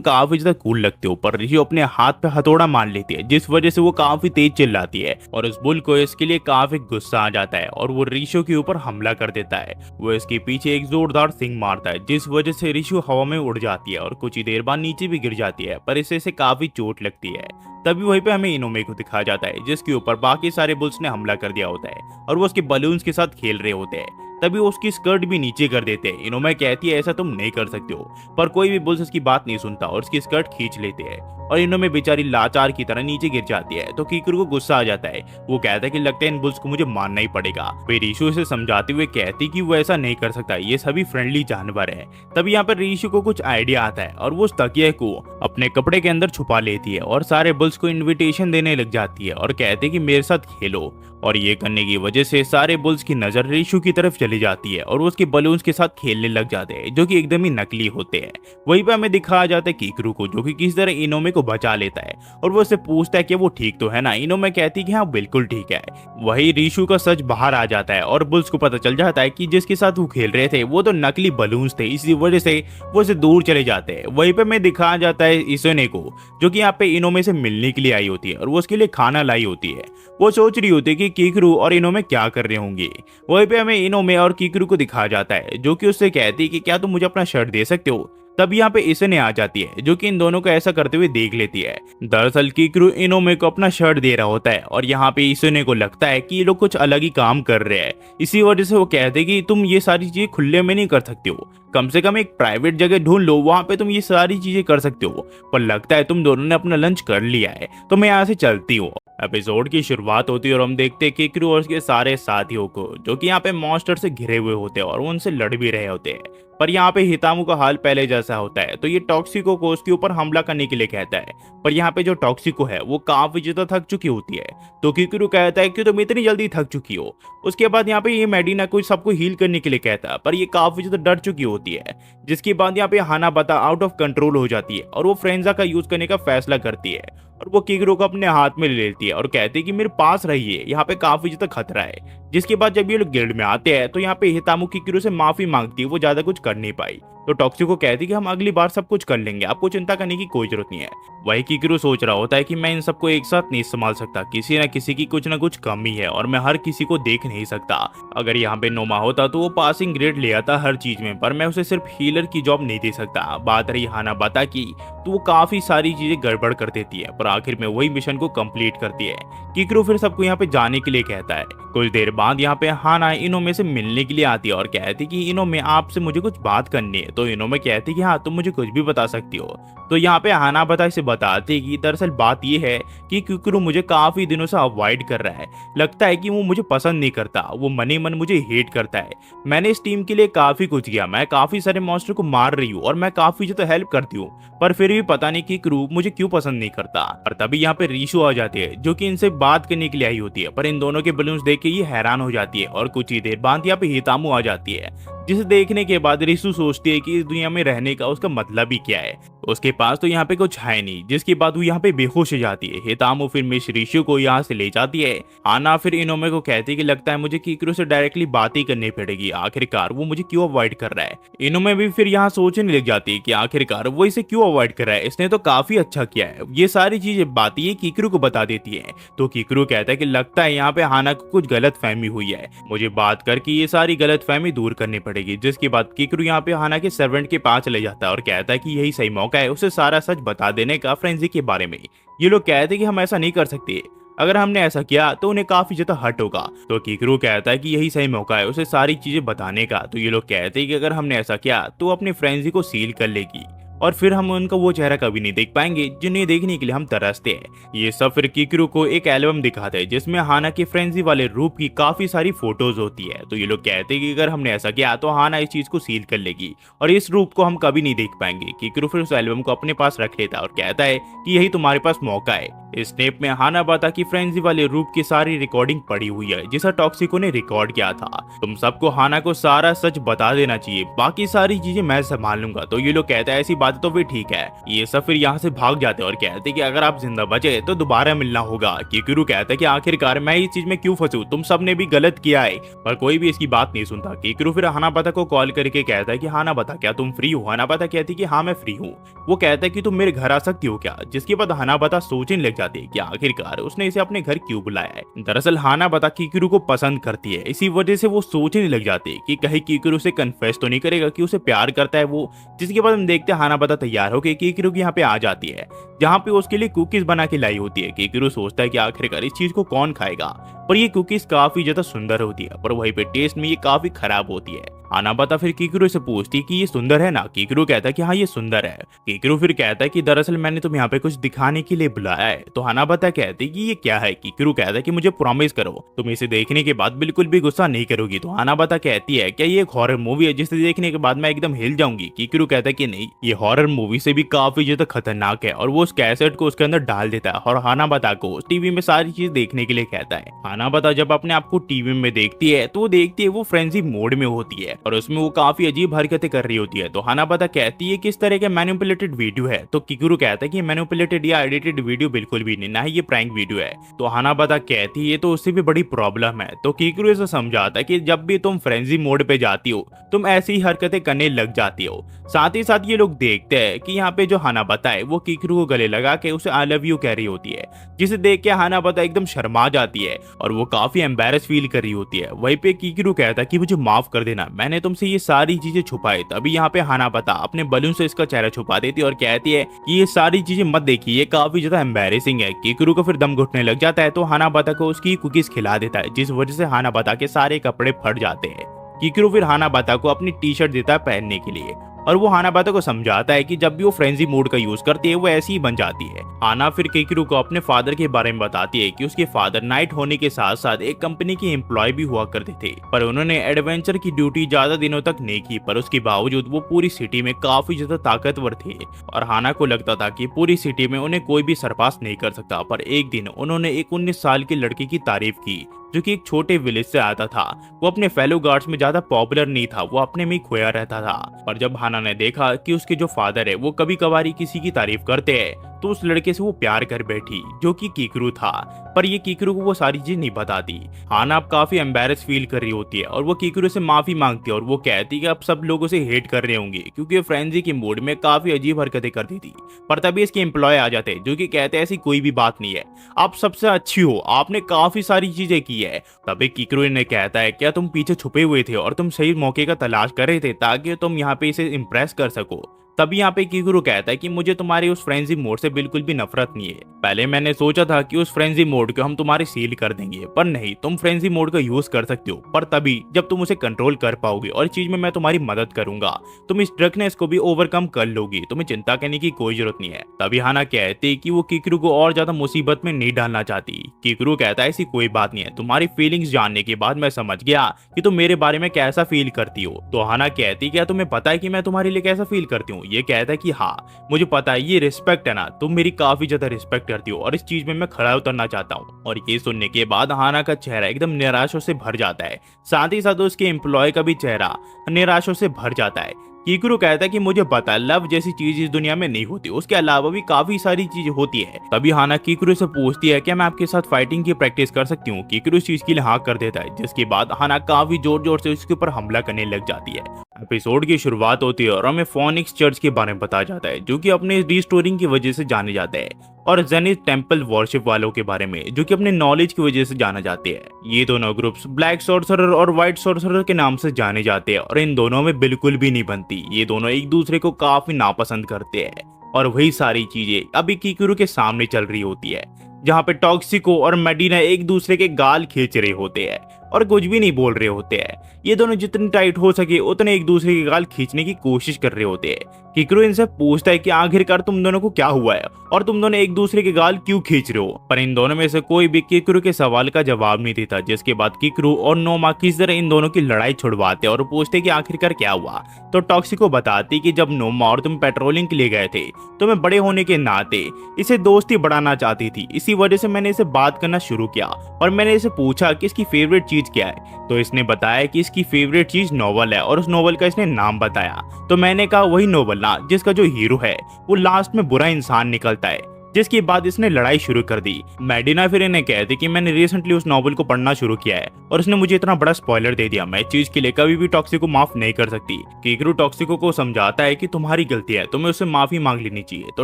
Speaker 1: काफी ज्यादा कूल लगते हो, पर रीशु अपने हाथ पे हथौड़ा मार लेती है, जिस वजह से वो काफी तेज चिल्लाती है और उस बुल को इसके लिए काफी गुस्सा आ जाता है और वो रीशु के ऊपर हमला कर देता है। वो इसके पीछे एक जोरदार सिंग मारता है, जिस वजह से रीशु हवा में उड़ जाती है और कुछ ही देर बाद नीचे भी गिर जाती है, पर इससे इसे काफी चोट लगती है। तभी वहीं पे हमें इनोमे को दिखाया जाता है, जिसके ऊपर बाकी सारे बुल्स ने हमला कर दिया होता है और वो उसके बलून्स के साथ खेल रहे होते हैं। तभी वो उसकी स्कर्ट भी नीचे कर देते हैं। इनोमे कहती है ऐसा तुम नहीं कर सकते हो, पर कोई भी बुल्स इसकी बात नहीं सुनता और उसकी स्कर्ट खींच लेते हैं और इनोमे बेचारी लाचार की तरह नीचे गिर जाती है। तो कीकरू को गुस्सा आ जाता है, वो कहता है कि लगता है इन बुल्स को मुझे मारना ही पड़ेगा। फिर रीशु इसे समझाते हुए कहती कि वो ऐसा नहीं कर सकता, ये सभी फ्रेंडली जानवर है। तभी यहाँ पर रीशु को कुछ आइडिया आता है और वो उस तकिए को अपने कपड़े के अंदर छुपा लेती है और सारे बुल्स को इन्विटेशन देने लग जाती है और कहते कि मेरे साथ खेलो। और ये करने की वजह से सारे बुल्स की नजर रीशु की तरफ चली जाती है और वो उसके बलून्स के साथ खेलने लग जाते हैं, जो कि एकदम ही नकली होते हैं। वहीं पे हमें दिखाया जाता है कीकरू को, जो कि किसी तरह इनोमे को बचा लेता है और वो उससे पूछता है कि वो ठीक तो है ना। इनोमे कहती है कि हाँ बिल्कुल ठीक है। वही रीशु का सच बाहर आ जाता है और बुल्स को पता चल जाता है कि जिसके साथ वो खेल रहे थे वो तो नकली बलून्स थे, इसी वजह से वो उससे दूर चले जाते हैं। वहीं पे हमें दिखाया जाता है इसने को, जो कि यहाँ पे इनोमे से मिलने के लिए आई होती है और वो उसके लिए खाना लाई होती है। वो सोच रही होती है कि कीकरू और इनोमे क्या कर रहे होंगे। वहीं पे हमें इनोमे और कीकरू को दिखाया जाता है, जो कि उससे कहती है कि क्या तुम मुझे अपना शर्ट दे सकते हो। तब यहाँ पे इसने आ जाती है, जो कि इन दोनों को ऐसा करते हुए देख लेती है। दरअसल कीकरू इनोमे को अपना शर्ट दे रहा होता है और यहाँ पे इसने को लगता है कि ये लोग कुछ अलग ही काम कर रहे हैं। इसी वजह से वो कहते हैं कि तुम ये सारी चीजें खुले में नहीं कर सकते हो, कम से कम एक प्राइवेट जगह ढूंढ लो, वहां पे तुम ये सारी चीजें कर सकते हो। पर लगता है तुम दोनों ने अपना लंच कर लिया है, तो मैं यहाँ से चलती हूँ। एपिसोड की शुरुआत होती है और हम देखते हैं कीकरू और उसके सारे साथियों को, जो कि यहाँ पे मॉन्स्टर से घिरे हुए होते हैं और वो उनसे लड़ भी रहे होते हैं। पर यहाँ पे हितामू का हाल पहले जैसा होता है, तो ये टॉक्सिको को उसके ऊपर हमला करने के लिए कहता है। पर यहाँ पे जो टॉक्सिको है वो काफी ज्यादा थक चुकी होती है, तो कीकरू कहता है कि तुम इतनी जल्दी थक चुकी हो। उसके बाद यहाँ पे ये मेडिना को सबको हील करने के लिए कहता है, पर ये काफी ज्यादा डर चुकी होती है। जिसके बाद यहाँ पे हानाबाता आउट ऑफ कंट्रोल हो जाती है और वो फ्रेंजा का यूज करने का फैसला करती है और वो कीकरू को अपने हाथ में ले लेती है और कहती है कि मेरे पास रहिए, यहाँ पे काफी ज्यादा खतरा है। जिसके बाद जब ये लोग गिल्ड में आते हैं तो यहाँ पे हितामू कीकरू से माफी मांगती है, वो ज्यादा कुछ कर नहीं पाई। तो टॉक्सिको कहती है कि हम अगली बार सब कुछ कर लेंगे, आपको चिंता करने की कोई जरूरत नहीं है। वही कीकरू सोच रहा होता है कि मैं इन सबको एक साथ नहीं संभाल सकता, किसी न किसी की कुछ ना कुछ कमी है और मैं हर किसी को देख नहीं सकता। अगर यहाँ पे नोमा होता तो वो पासिंग ग्रेड ले आता हर चीज में, पर मैं उसे सिर्फ हीलर की जॉब नहीं दे सकता। बात रही हानाबाता की, तो वो काफी सारी चीजें गड़बड़ कर देती है, पर आखिर में वही मिशन को कंप्लीट करती है। कीकरू फिर सबको यहाँ पे जाने के लिए कहता है। कुछ देर बाद यहाँ पे हाना इनोमे से मिलने के लिए आती है और कहती कि इनोमे आपसे मुझे कुछ बात करनी है। तो इनोमे कहती कि हाँ तुम मुझे कुछ भी बता सकती हो। तो यहाँ पे हानाबाता से बताती कि दरअसल बात ये है कि कीकरू मुझे काफी दिनों से अवॉइड कर रहा है, लगता है कि वो मुझे पसंद नहीं करता, वो मने मन मुझे हेट करता है। मैंने इस टीम के लिए काफी कुछ किया, मैं काफी सारे मॉन्स्टर को मार रही हूँ और मैं काफी ज्यादा हेल्प करती हूँ, पर फिर भी पता नहीं कीकरू मुझे क्यों पसंद नहीं करता। और तभी यहाँ पे रीशु आ जाती है, जो कि इनसे बात करने के लिए आई होती है, पर इन दोनों के बलून्स देख के ये हैरान हो जाती है और कुछ ही देर बाद यहाँ पे हितामू आ जाती है, जिसे देखने के बाद रीशु सोचती है कि इस दुनिया में रहने का उसका मतलब ही क्या है। उसके पास तो यहाँ पे कुछ है नहीं, जिसके बाद वो यहाँ पे बेहोश हो जाती है। हितामू फिर मिस रीशु को यहाँ से ले जाती है। आना फिर इनोमे को कहती है कि लगता है मुझे कीकरू से डायरेक्टली बात ही करनी पड़ेगी, आखिरकार वो मुझे क्यों अवॉइड कर रहा है। इनोमे भी फिर यहाँ सोचने लग जाती है कि आखिरकार वो इसे क्यों अवॉइड कर रहा है, इसने तो काफी अच्छा किया है। ये सारी चीजें बातें ये कीकरू को बता देती है। तो कीकरू कहता है कि लगता है यहाँ पे हाना को कुछ गलत फहमी हुई है, मुझे बात करके ये सारी गलत फहमी दूर करनी पड़ेगी। जिसके बाद कीकरू यहाँ पे हाना के सर्वेंट के पास चले जाता है और कहता है कि यही सही मौका है उसे सारा सच बता देने का फ्रेंजी के बारे में। ये लोग कहते हैं कि हम ऐसा नहीं कर सकते, अगर हमने ऐसा किया तो उन्हें काफी ज्यादा हर्ट होगा। तो कीकरू कहता है कि यही सही मौका है उसे सारी चीजें बताने का। तो ये लोग कहते हैं कि अगर हमने ऐसा किया तो अपनी फ्रेंजी को सील कर लेगी। और फिर हम उनका वो चेहरा कभी नहीं देख पाएंगे जिन्हें देखने के लिए हम तरसते हैं। ये सब फिर किकुरु को एक एल्बम दिखाते हैं जिसमें हाना के फ्रेंजी वाले रूप की काफी सारी फोटोज होती है। तो ये लोग कहते हैं कि अगर हमने ऐसा किया तो हाना इस चीज को सील कर लेगी और इस रूप को हम कभी नहीं देख पाएंगे। किकुरु फिर उस एल्बम को अपने पास रख लेता है और कहता है कि यही तुम्हारे पास मौका है। इस स्नेप में हानाबाता की फ्रेंजी वाले रूप की सारी रिकॉर्डिंग पड़ी हुई है जिसे टॉक्सिको ने रिकॉर्ड किया था। तुम सबको हाना को सारा सच बता देना चाहिए, बाकी सारी चीजें मैं संभाल लूंगा। तो ये लोग कहते हैं ऐसी बात तो भी ठीक है। ये सब फिर यहाँ से भाग जाते हैं और कहते हैं कि अगर आप जिंदा बचे तो दोबारा मिलना होगा। किकुरु कहता है कि आखिरकार मैं इस चीज में क्यों फंसू, तुम सब ने भी गलत किया है, पर कोई भी इसकी बात नहीं सुनता। किकुरु फिर हानाबाता को कॉल करके कहता है कि हानाबाता क्या तुम फ्री हो? हानाबाता कहती है कि हाँ मैं फ्री हूँ। वो कहता है कि तुम मेरे घर आ सकती हो क्या? जिसके बाद हानाबाता सोचने लग जाती है कि आखिरकार उसने इसे अपने घर क्यों बुलाया है। दरअसल हानाबाता किकुरु को पसंद करती है, इसी वजह से वो सोचने लग जाती है कि कहीं किकुरु से कन्फेस तो नहीं करेगा कि उसे प्यार करता है वो। जिसके बाद हम देखते हैं हानाबाता तैयार होकर किकुरु यहाँ पे आ जाती है जहाँ पे उसके लिए कुकीज बना के लाई होती है। किकुरु सोचता है कि आखिरकार इस चीज को कौन खाएगा, पर ये कुकीज काफी ज्यादा सुंदर होती है, पर वहीं पे टेस्ट में ये काफी खराब होती है। हानाबाता फिर किकुरु से पूछती है कि ये सुंदर है ना? किकुरु कहता है कि हाँ ये सुंदर है। किकुरु फिर कहता है कि दरअसल मैंने तुम्हें यहाँ पे कुछ दिखाने के लिए बुलाया है। तो हानाबाता कहती है कि ये क्या है? किकुरु कहता है कि मुझे प्रॉमिस करो तुम इसे देखने के बाद बिल्कुल भी गुस्सा नहीं करोगी। तो हानाबाता कहती है क्या ये एक हॉरर मूवी है जिसे देखने के बाद मैं एकदम हिल जाऊंगी? किकुरु कहता है कि नहीं, ये हॉरर मूवी से भी काफी ज्यादा खतरनाक है। और वो उस कैसेट को उसके अंदर डाल देता है और हानाबाता को टीवी में सारी चीज देखने के लिए कहता है। हानाबाता जब अपने आप को टीवी में देखती है तो वो देखती है वो फ्रेंजी मोड में होती है और उसमें वो काफी अजीब हरकतें कर रही होती है। तो हानाबाता कहती है कि इस तरह का मैनिपुलेटेड वीडियो है। तो किकुरु कहता है कि मैनिपुलेटेड या एडिटेड वीडियो बिल्कुल भी नहीं, ना ही ये प्रैंक वीडियो है। तो हानाबाता कहती है तो उससे भी बड़ी प्रॉब्लम है। तो किकुरु इसे समझाता है कि जब भी तुम फ्रेंजी मोड पे जाती हो तुम ऐसी ही हरकतें करने लग जाती हो। साथ ही साथ ये लोग देखते हैं कि यहाँ पे जो हानाबाता है वो किकुरु को गले लगा के उसे आई लव यू कह रही होती है, जिसे देख के हानाबाता एकदम शर्मा जाती है और वो काफी एम्बैरस फील कर रही होती है। वहीं पे किकुरु कहता है कि मुझे माफ कर देना, मैंने तुमसे ये सारी चीजें छुपाई। तभी यहाँ पे हानाबाता अपने बलून से इसका चेहरा छुपा देती है और कहती है कि ये सारी चीजें मत देखिए, ये काफी ज्यादा एम्बैरेसिंग है। किकुरु को फिर दम घुटने लग जाता है तो हानाबाता को उसकी कुकीज खिला देता है, जिस वजह से हानाबाता के सारे कपड़े फट जाते हैं। किकुरु फिर हानाबाता को अपनी टी शर्ट देता है पहनने के लिए और वो हानाबाता को समझाता है कि जब भी वो फ्रेंजी मोड का यूज करती है वो ऐसी ही बन जाती है। हाना फिर किकुरु को अपने फादर के बारे में बताती है कि उसके फादर नाइट होने के साथ साथ एक कंपनी के एम्प्लॉय भी हुआ करते थे, पर उन्होंने एडवेंचर की ड्यूटी ज्यादा दिनों तक नहीं की। पर उसके बावजूद वो पूरी सिटी में काफी ज्यादा ताकतवर थे और हाना को लगता था कि पूरी सिटी में उन्हें कोई भी सरपास नहीं कर सकता। पर एक दिन उन्होंने एक 19 साल के लड़के की तारीफ की जो कि एक छोटे विलेज से आता था। वो अपने फेलो गार्ड्स में ज्यादा पॉपुलर नहीं था, वो अपने में ही खोया रहता था। पर जब हाना ने देखा कि उसके जो फादर है वो कभी कभार किसी की तारीफ करते हैं तो उस लड़के से वो प्यार कर बैठी जो कि किकुरु था। पर ये किकुरु को वो सारी चीज नहीं बताती। हाना अब काफी एम्बैरस फील कर रही होती है और वो किकुरु से माफी मांगती है और वो कहती है कि अब सब लोग उसे हेट कर रहे होंगे क्योंकि वो फ्रेंजी की मूड में काफी अजीब हरकतें करती थी। पर तभी इसके एम्प्लॉय आ जाते हैं जो कि कहते हैं ऐसी कोई भी बात नहीं है, आप सबसे अच्छी हो, आपने काफी सारी चीजें की है। तभी किकुरु ने कहता है क्या तुम पीछे छुपे हुए थे और तुम सही मौके का तलाश कर रहे थे ताकि तुम यहाँ पे इसे इम्प्रेस कर सको? तभी यहाँ पे किकुरु कहता है कि मुझे तुम्हारे उस फ्रेंजी मोड से बिल्कुल भी नफरत नहीं है। पहले मैंने सोचा था कि उस फ्रेंजी मोड को हम तुम्हारे सील कर देंगे, पर नहीं, तुम फ्रेंजी मोड का यूज कर सकते हो, पर तभी जब तुम उसे कंट्रोल कर पाओगे और इस चीज में मैं तुम्हारी मदद करूंगा। तुम इस डार्कनेस को भी ओवरकम कर लोगी, तुम्हें चिंता करने की कोई जरूरत नहीं है। तभी हाना कहती कि वो किकुरु को और ज्यादा मुसीबत में नहीं डालना चाहती। किकुरु कहता है ऐसी कोई बात नहीं है, तुम्हारी फीलिंग्स जानने के बाद मैं समझ गया कि तुम मेरे बारे में कैसा फील करती हो। तो हाना कहती क्या तुम्हें पता है कि मैं तुम्हारे लिए कैसा फील करती हूँ? ये कहता है कि हाँ मुझे पता है, ये रिस्पेक्ट है ना, तुम मेरी काफी ज्यादा रिस्पेक्ट करती हो और इस चीज में मैं खड़ा उतरना चाहता हूँ। और ये सुनने के बाद हाना का चेहरा एकदम निराशा से भर जाता है, साथ ही साथ उसके एम्प्लॉय का भी चेहरा निराशा से भर जाता है। किकुरु कहता है कि मुझे पता है लव जैसी चीज इस दुनिया में नहीं होती, उसके अलावा भी काफी सारी चीजें होती है। तभी हाना किकुरु से पूछती है क्या मैं आपके साथ फाइटिंग की प्रैक्टिस कर सकती हूँ? किकुरु इस चीज के लिए हाँ कर देता है, जिसके बाद हाना काफी जोर जोर से उसके ऊपर हमला करने लग जाती है। एपिसोड की शुरुआत होती है और हमें फोनिक्स चर्च के बारे में बताया जाता है जो कि अपने रिस्टोरिंग की वजह से जाने जाते हैं, और जेनिथ टेंपल वॉरशिप वालों के बारे में जो कि अपने नॉलेज की वजह से जाना जाते हैं। ये दोनों ग्रुप्स ब्लैक सॉर्सरर और व्हाइट सॉर्सरर के नाम से जाने जाते हैं और इन दोनों में बिल्कुल भी नहीं बनती। ये दोनों एक दूसरे को काफी नापसंद करते हैं और वही सारी चीजें अभी किकुरु के सामने चल रही होती है। जहाँ पे टॉक्सिको और मेडिना एक दूसरे के गाल खींच रहे होते हैं और कुछ भी नहीं बोल रहे होते हैं। ये दोनों जितने टाइट हो सके उतने एक दूसरे के गाल खींचने की कोशिश कर रहे होते हैं। किकरू इनसे पूछता है कि आखिरकार तुम दोनों को क्या हुआ है और तुम दोनों एक दूसरे के गाल क्यों खींच रहे हो, पर इन दोनों में से कोई भी किकरू के सवाल का जवाब नहीं देता। जिसके बाद किकरू और नोमा किस तरह इन दोनों की लड़ाई छुड़वाते और पूछते कि आखिरकार क्या हुआ। तो टॉक्सिको बताती कि जब नोमा और तुम पेट्रोलिंग के लिए गए थे तो मैं बड़े होने के नाते इसे दोस्ती बढ़ाना चाहती थी, इसी वजह से मैंने इसे बात करना शुरू किया और मैंने इसे पूछा कि इसकी फेवरेट चीज क्या है। तो इसने बताया कि इसकी फेवरेट चीज नोवेल है और उस नोवेल का इसने नाम बताया। तो मैंने कहा वही नोवेल ना जिसका जो हीरो है वो लास्ट में बुरा इंसान निकलता है। जिसके बाद इसने लड़ाई शुरू कर दी। मेडिना फिर इन्हें कहती कि मैंने रिसेंटली उस नॉवल को पढ़ना शुरू किया है और उसने मुझे इतना बड़ा स्पॉइलर दे दिया, मैं इस चीज के लिए कभी भी टॉक्सिको को माफ नहीं कर सकती। किकरू टॉक्सिको को समझाता है कि तुम्हारी गलती है, तुम्हें उससे माफी मांग लेनी चाहिए। तो